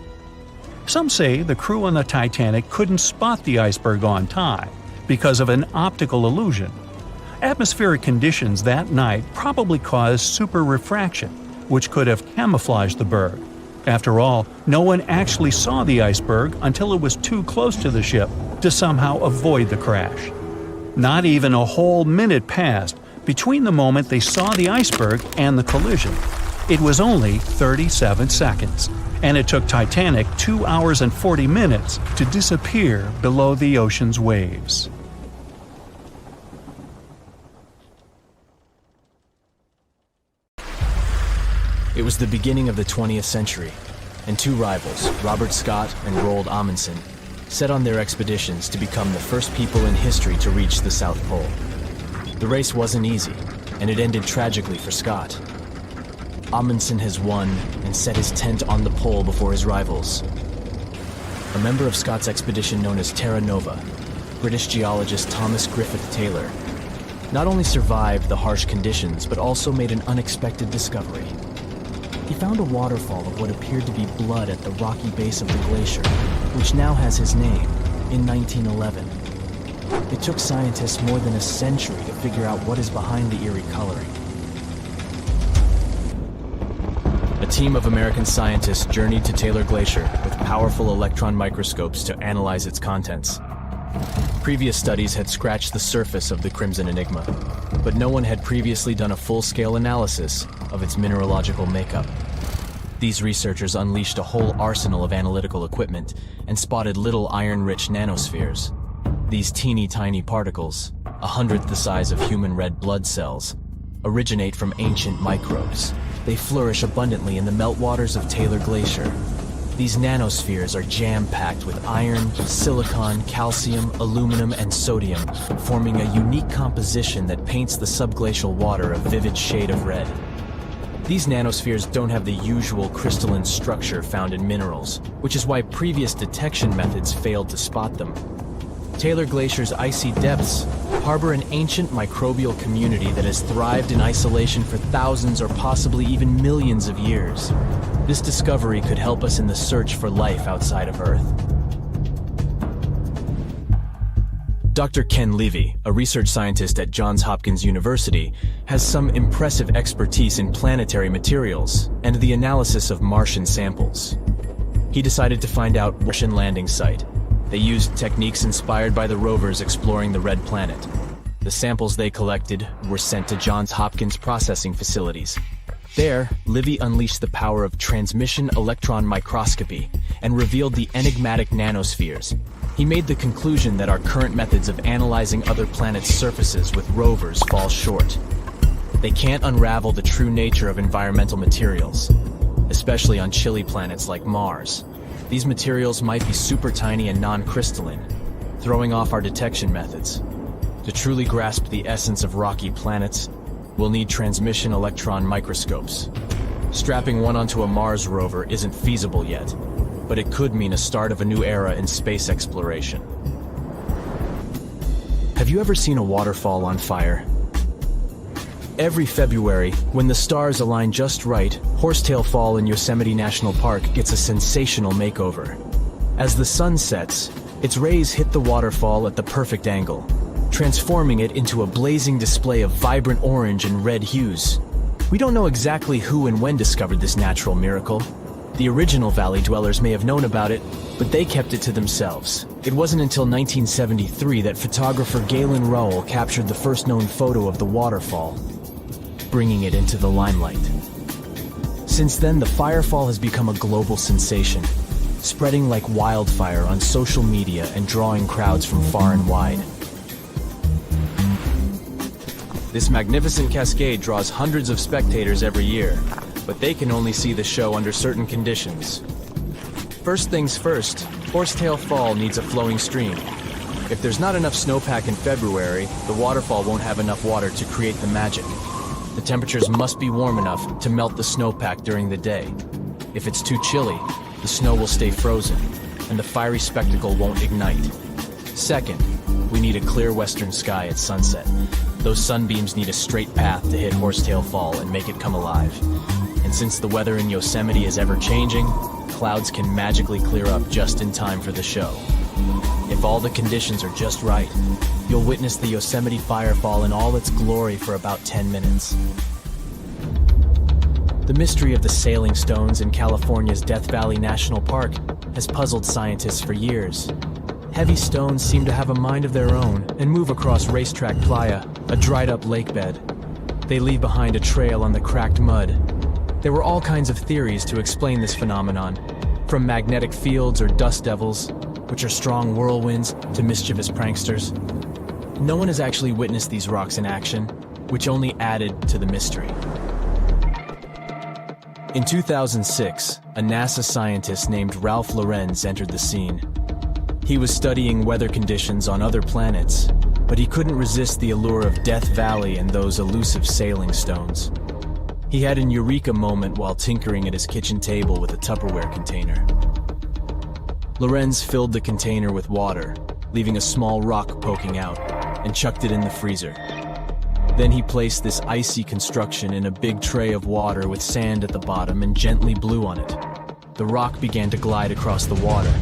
Some say the crew on the Titanic couldn't spot the iceberg on time because of an optical illusion. Atmospheric conditions that night probably caused super refraction, which could have camouflaged the berg. After all, no one actually saw the iceberg until it was too close to the ship to somehow avoid the crash. Not even a whole minute passed between the moment they saw the iceberg and the collision. It was only 37 seconds, and it took Titanic 2 hours and 40 minutes to disappear below the ocean's waves. It was the beginning of the 20th century, and two rivals, Robert Scott and Roald Amundsen, set on their expeditions to become the first people in history to reach the South Pole. The race wasn't easy, and it ended tragically for Scott. Amundsen has won and set his tent on the pole before his rivals. A member of Scott's expedition known as Terra Nova, British geologist Thomas Griffith Taylor, not only survived the harsh conditions, but also made an unexpected discovery. He found a waterfall of what appeared to be blood at the rocky base of the glacier, which now has his name, in 1911. It took scientists more than a century to figure out what is behind the eerie coloring. A team of American scientists journeyed to Taylor Glacier with powerful electron microscopes to analyze its contents. Previous studies had scratched the surface of the Crimson Enigma, but no one had previously done a full-scale analysis of its mineralogical makeup. These researchers unleashed a whole arsenal of analytical equipment and spotted little iron-rich nanospheres. These teeny-tiny particles, 1/100th the size of human red blood cells, originate from ancient microbes. They flourish abundantly in the meltwaters of Taylor Glacier. These nanospheres are jam-packed with iron, silicon, calcium, aluminum, and sodium, forming a unique composition that paints the subglacial water a vivid shade of red. These nanospheres don't have the usual crystalline structure found in minerals, which is why previous detection methods failed to spot them. Taylor Glacier's icy depths harbor an ancient microbial community that has thrived in isolation for thousands or possibly even millions of years. This discovery could help us in the search for life outside of Earth. Dr. Ken Levy, a research scientist at Johns Hopkins University, has some impressive expertise in planetary materials and the analysis of Martian samples. He decided to find out Martian landing site. They used techniques inspired by the rovers exploring the Red Planet. The samples they collected were sent to Johns Hopkins processing facilities. There, Livy unleashed the power of transmission electron microscopy and revealed the enigmatic nanospheres. He made the conclusion that our current methods of analyzing other planets' surfaces with rovers fall short. They can't unravel the true nature of environmental materials, especially on chilly planets like Mars. These materials might be super tiny and non-crystalline, throwing off our detection methods. To truly grasp the essence of rocky planets, we'll need transmission electron microscopes. Strapping one onto a Mars rover isn't feasible yet, but it could mean a start of a new era in space exploration. Have you ever seen a waterfall on fire? Every February, when the stars align just right, Horsetail Fall in Yosemite National Park gets a sensational makeover. As the sun sets, its rays hit the waterfall at the perfect angle, transforming it into a blazing display of vibrant orange and red hues. We don't know exactly who and when discovered this natural miracle. The original valley dwellers may have known about it, but they kept it to themselves. It wasn't until 1973 that photographer Galen Rowell captured the first known photo of the waterfall, bringing it into the limelight. Since then, the firefall has become a global sensation, spreading like wildfire on social media and drawing crowds from far and wide. This magnificent cascade draws hundreds of spectators every year, but they can only see the show under certain conditions. First things first, Horsetail Fall needs a flowing stream. If there's not enough snowpack in February, the waterfall won't have enough water to create the magic. The temperatures must be warm enough to melt the snowpack during the day. If it's too chilly, the snow will stay frozen, and the fiery spectacle won't ignite. Second, we need a clear western sky at sunset. Those sunbeams need a straight path to hit Horsetail Fall and make it come alive. And since the weather in Yosemite is ever-changing, clouds can magically clear up just in time for the show. If all the conditions are just right, you'll witness the Yosemite Firefall in all its glory for about 10 minutes. The mystery of the sailing stones in California's Death Valley National Park has puzzled scientists for years. Heavy stones seem to have a mind of their own and move across Racetrack Playa, a dried-up lake bed. They leave behind a trail on the cracked mud. There were all kinds of theories to explain this phenomenon, from magnetic fields or dust devils, which are strong whirlwinds, to mischievous pranksters. No one has actually witnessed these rocks in action, which only added to the mystery. In 2006, a NASA scientist named Ralph Lorenz entered the scene. He was studying weather conditions on other planets, but he couldn't resist the allure of Death Valley and those elusive sailing stones. He had an eureka moment while tinkering at his kitchen table with a Tupperware container. Lorenz filled the container with water, leaving a small rock poking out, and chucked it in the freezer. Then he placed this icy construction in a big tray of water with sand at the bottom and gently blew on it. The rock began to glide across the water,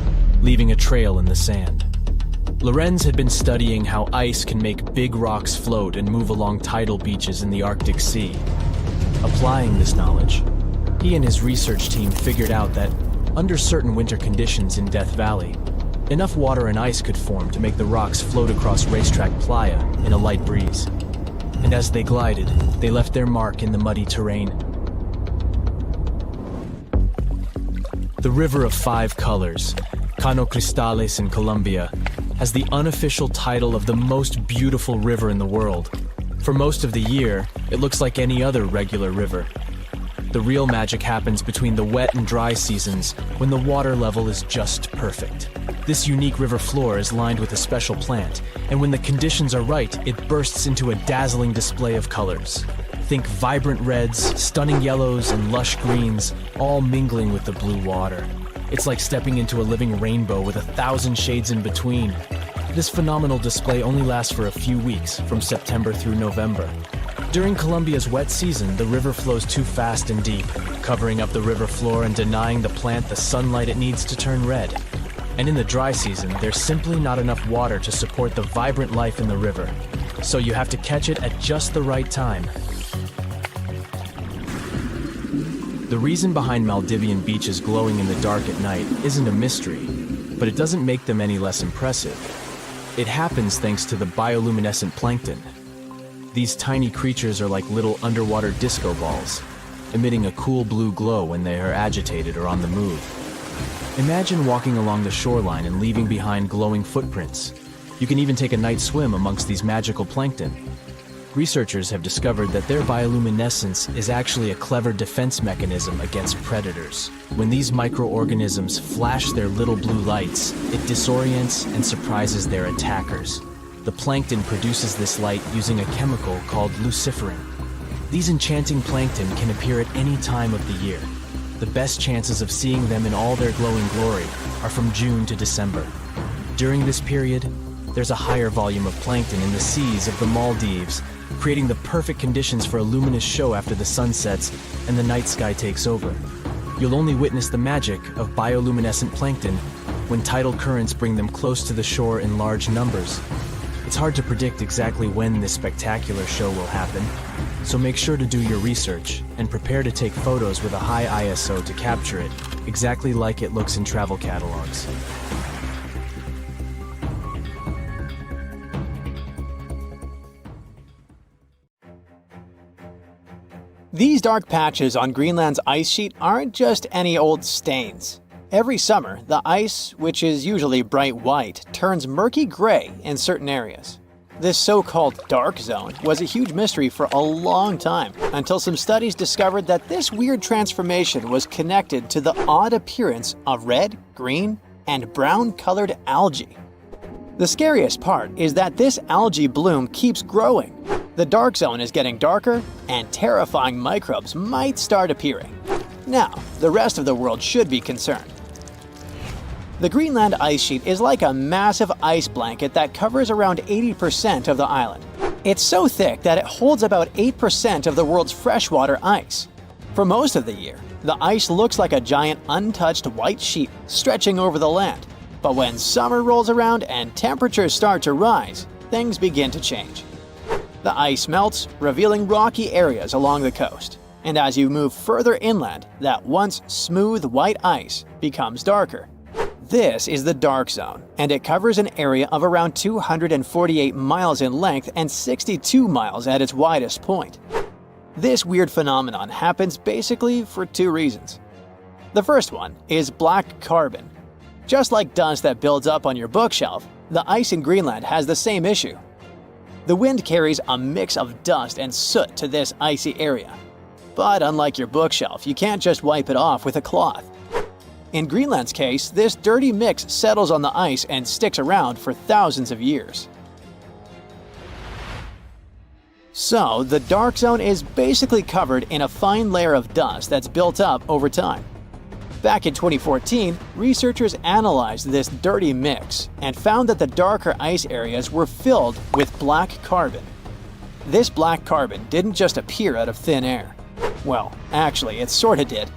leaving a trail in the sand. Lorenz had been studying how ice can make big rocks float and move along tidal beaches in the Arctic Sea. Applying this knowledge, he and his research team figured out that, under certain winter conditions in Death Valley, enough water and ice could form to make the rocks float across Racetrack Playa in a light breeze. And as they glided, they left their mark in the muddy terrain. The River of Five Colors, Cano Cristales in Colombia, has the unofficial title of the most beautiful river in the world. For most of the year, it looks like any other regular river. The real magic happens between the wet and dry seasons, when the water level is just perfect. This unique river floor is lined with a special plant, and when the conditions are right, it bursts into a dazzling display of colors. Think vibrant reds, stunning yellows, and lush greens, all mingling with the blue water. It's like stepping into a living rainbow with 1,000 shades in between. This phenomenal display only lasts for a few weeks, from September through November. During Colombia's wet season, the river flows too fast and deep, covering up the river floor and denying the plant the sunlight it needs to turn red. And in the dry season, there's simply not enough water to support the vibrant life in the river. So you have to catch it at just the right time. The reason behind Maldivian beaches glowing in the dark at night isn't a mystery, but it doesn't make them any less impressive. It happens thanks to the bioluminescent plankton. These tiny creatures are like little underwater disco balls, emitting a cool blue glow when they are agitated or on the move. Imagine walking along the shoreline and leaving behind glowing footprints. You can even take a night swim amongst these magical plankton. Researchers have discovered that their bioluminescence is actually a clever defense mechanism against predators. When these microorganisms flash their little blue lights, it disorients and surprises their attackers. The plankton produces this light using a chemical called luciferin. These enchanting plankton can appear at any time of the year. The best chances of seeing them in all their glowing glory are from June to December. During this period, there's a higher volume of plankton in the seas of the Maldives, creating the perfect conditions for a luminous show after the sun sets and the night sky takes over. You'll only witness the magic of bioluminescent plankton when tidal currents bring them close to the shore in large numbers. It's hard to predict exactly when this spectacular show will happen, so make sure to do your research and prepare to take photos with a high ISO to capture it, exactly like it looks in travel catalogs. These dark patches on Greenland's ice sheet aren't just any old stains. Every summer, the ice, which is usually bright white, turns murky gray in certain areas. This so-called dark zone was a huge mystery for a long time, until some studies discovered that this weird transformation was connected to the odd appearance of red, green, and brown-colored algae. The scariest part is that this algae bloom keeps growing. The dark zone is getting darker, and terrifying microbes might start appearing. Now, the rest of the world should be concerned. The Greenland ice sheet is like a massive ice blanket that covers around 80% of the island. It's so thick that it holds about 8% of the world's freshwater ice. For most of the year, the ice looks like a giant untouched white sheet stretching over the land. But when summer rolls around and temperatures start to rise, things begin to change. The ice melts, revealing rocky areas along the coast. and as you move further inland, that once smooth white ice becomes darker. This is the dark zone, and it covers an area of around 248 miles in length and 62 miles at its widest point. This weird phenomenon happens basically for two reasons. The first one is black carbon. Just like dust that builds up on your bookshelf, the ice in Greenland has the same issue. The wind carries a mix of dust and soot to this icy area. But unlike your bookshelf, you can't just wipe it off with a cloth. In Greenland's case, this dirty mix settles on the ice and sticks around for thousands of years. So, the dark zone is basically covered in a fine layer of dust that's built up over time. Back in 2014, researchers analyzed this dirty mix and found that the darker ice areas were filled with black carbon. This black carbon didn't just appear out of thin air. Well, actually, it sorta did.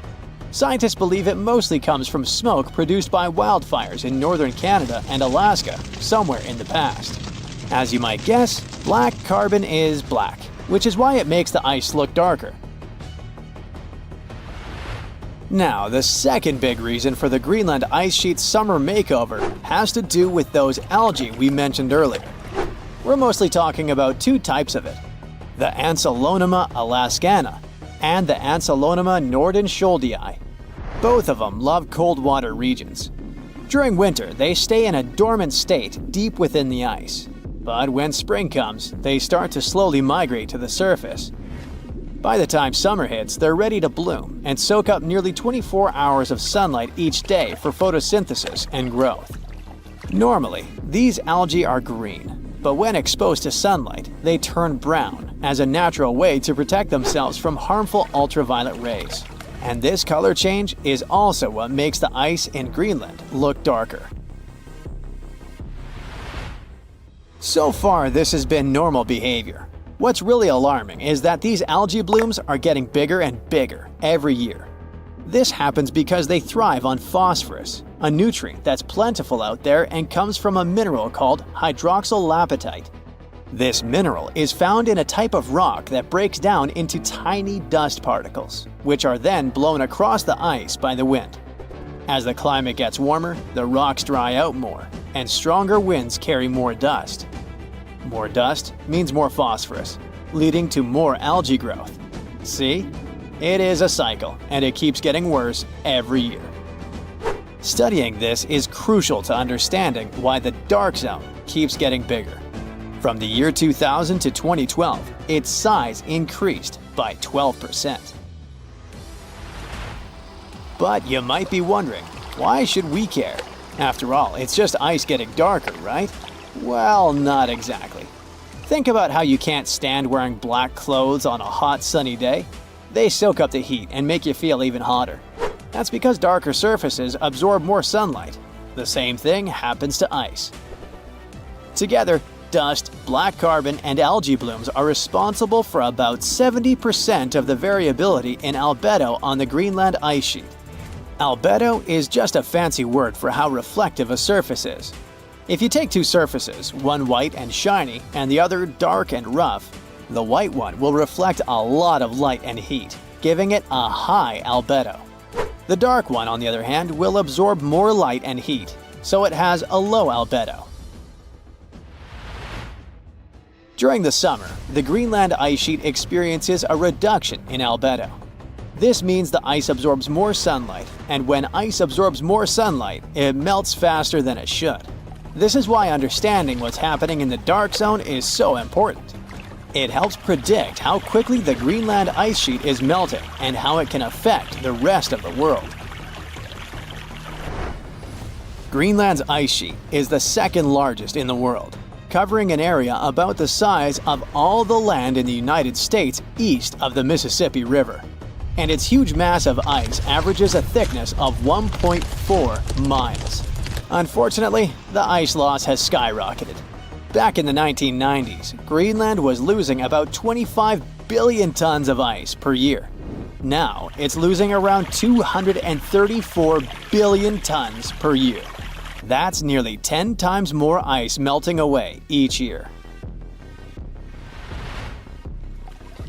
Scientists believe it mostly comes from smoke produced by wildfires in northern Canada and Alaska somewhere in the past. As you might guess, black carbon is black, which is why it makes the ice look darker. Now, the second big reason for the Greenland ice sheet's summer makeover has to do with those algae we mentioned earlier. We're mostly talking about two types of it, the Ancylonema alaskana and the Ancylonema nordenskjoldii. Both of them love cold water regions. During winter, they stay in a dormant state deep within the ice. But when spring comes, they start to slowly migrate to the surface. By the time summer hits, they're ready to bloom and soak up nearly 24 hours of sunlight each day for photosynthesis and growth. Normally, these algae are green, but when exposed to sunlight, they turn brown as a natural way to protect themselves from harmful ultraviolet rays. And this color change is also what makes the ice in Greenland look darker. So far, this has been normal behavior. What's really alarming is that these algae blooms are getting bigger and bigger every year. This happens because they thrive on phosphorus, a nutrient that's plentiful out there and comes from a mineral called hydroxylapatite. This mineral is found in a type of rock that breaks down into tiny dust particles, which are then blown across the ice by the wind. As the climate gets warmer, the rocks dry out more, and stronger winds carry more dust. More dust means more phosphorus, leading to more algae growth. See? It is a cycle, and it keeps getting worse every year. Studying this is crucial to understanding why the dark zone keeps getting bigger. From the year 2000 to 2012, its size increased by 12%. But you might be wondering, why should we care? After all, it's just ice getting darker, right? Well, not exactly. Think about how you can't stand wearing black clothes on a hot, sunny day. They soak up the heat and make you feel even hotter. That's because darker surfaces absorb more sunlight. The same thing happens to ice. Together, dust, black carbon, and algae blooms are responsible for about 70% of the variability in albedo on the Greenland ice sheet. Albedo is just a fancy word for how reflective a surface is. If you take two surfaces, one white and shiny and the other dark and rough, the white one will reflect a lot of light and heat, giving it a high albedo. The dark one, on the other hand, will absorb more light and heat, so it has a low albedo. During the summer, the Greenland ice sheet experiences a reduction in albedo. This means the ice absorbs more sunlight, and when ice absorbs more sunlight, it melts faster than it should. This is why understanding what's happening in the dark zone is so important. It helps predict how quickly the Greenland ice sheet is melting and how it can affect the rest of the world. Greenland's ice sheet is the second largest in the world, covering an area about the size of all the land in the United States east of the Mississippi River. And its huge mass of ice averages a thickness of 1.4 miles. Unfortunately, the ice loss has skyrocketed. Back in the 1990s, Greenland was losing about 25 billion tons of ice per year. Now, it's losing around 234 billion tons per year. That's nearly 10 times more ice melting away each year.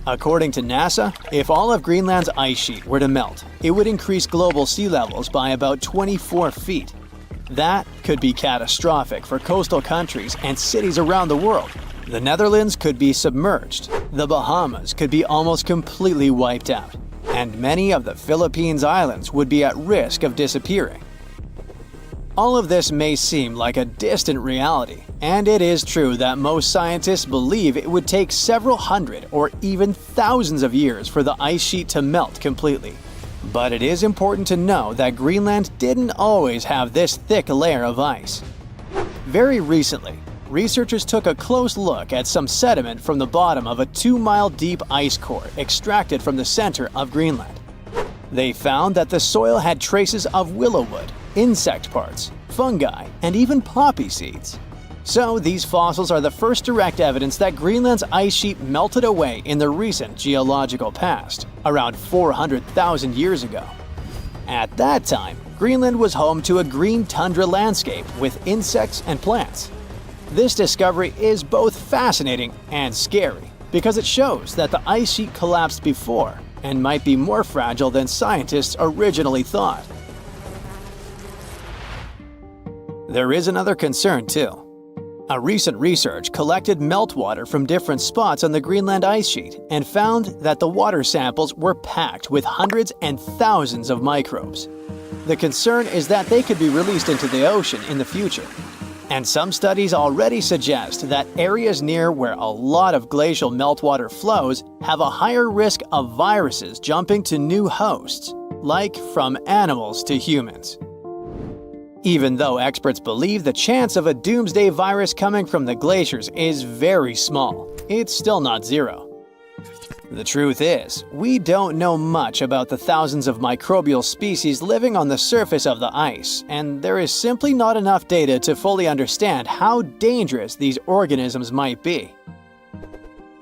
According to NASA, if all of Greenland's ice sheet were to melt, it would increase global sea levels by about 24 feet. That could be catastrophic for coastal countries and cities around the world. The Netherlands could be submerged, the Bahamas could be almost completely wiped out, and many of the Philippines Islands would be at risk of disappearing. All of this may seem like a distant reality, and it is true that most scientists believe it would take several hundred or even thousands of years for the ice sheet to melt completely. But it is important to know that Greenland didn't always have this thick layer of ice. Very recently, researchers took a close look at some sediment from the bottom of a 2-mile deep ice core extracted from the center of Greenland. They found that the soil had traces of willow wood, insect parts, fungi, and even poppy seeds. So these fossils are the first direct evidence that Greenland's ice sheet melted away in the recent geological past, around 400,000 years ago. At that time, Greenland was home to a green tundra landscape with insects and plants. This discovery is both fascinating and scary because it shows that the ice sheet collapsed before and might be more fragile than scientists originally thought. There is another concern too. A recent research collected meltwater from different spots on the Greenland ice sheet and found that the water samples were packed with hundreds and thousands of microbes. The concern is that they could be released into the ocean in the future. And some studies already suggest that areas near where a lot of glacial meltwater flows have a higher risk of viruses jumping to new hosts, like from animals to humans. Even though experts believe the chance of a doomsday virus coming from the glaciers is very small, it's still not zero. The truth is, we don't know much about the thousands of microbial species living on the surface of the ice, and there is simply not enough data to fully understand how dangerous these organisms might be.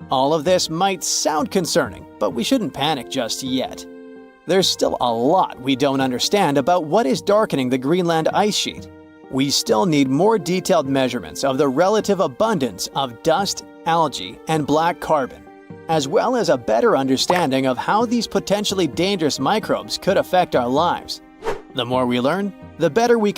All of this might sound concerning, but we shouldn't panic just yet. There's still a lot we don't understand about what is darkening the Greenland ice sheet. We still need more detailed measurements of the relative abundance of dust, algae, and black carbon, as well as a better understanding of how these potentially dangerous microbes could affect our lives. The more we learn, the better we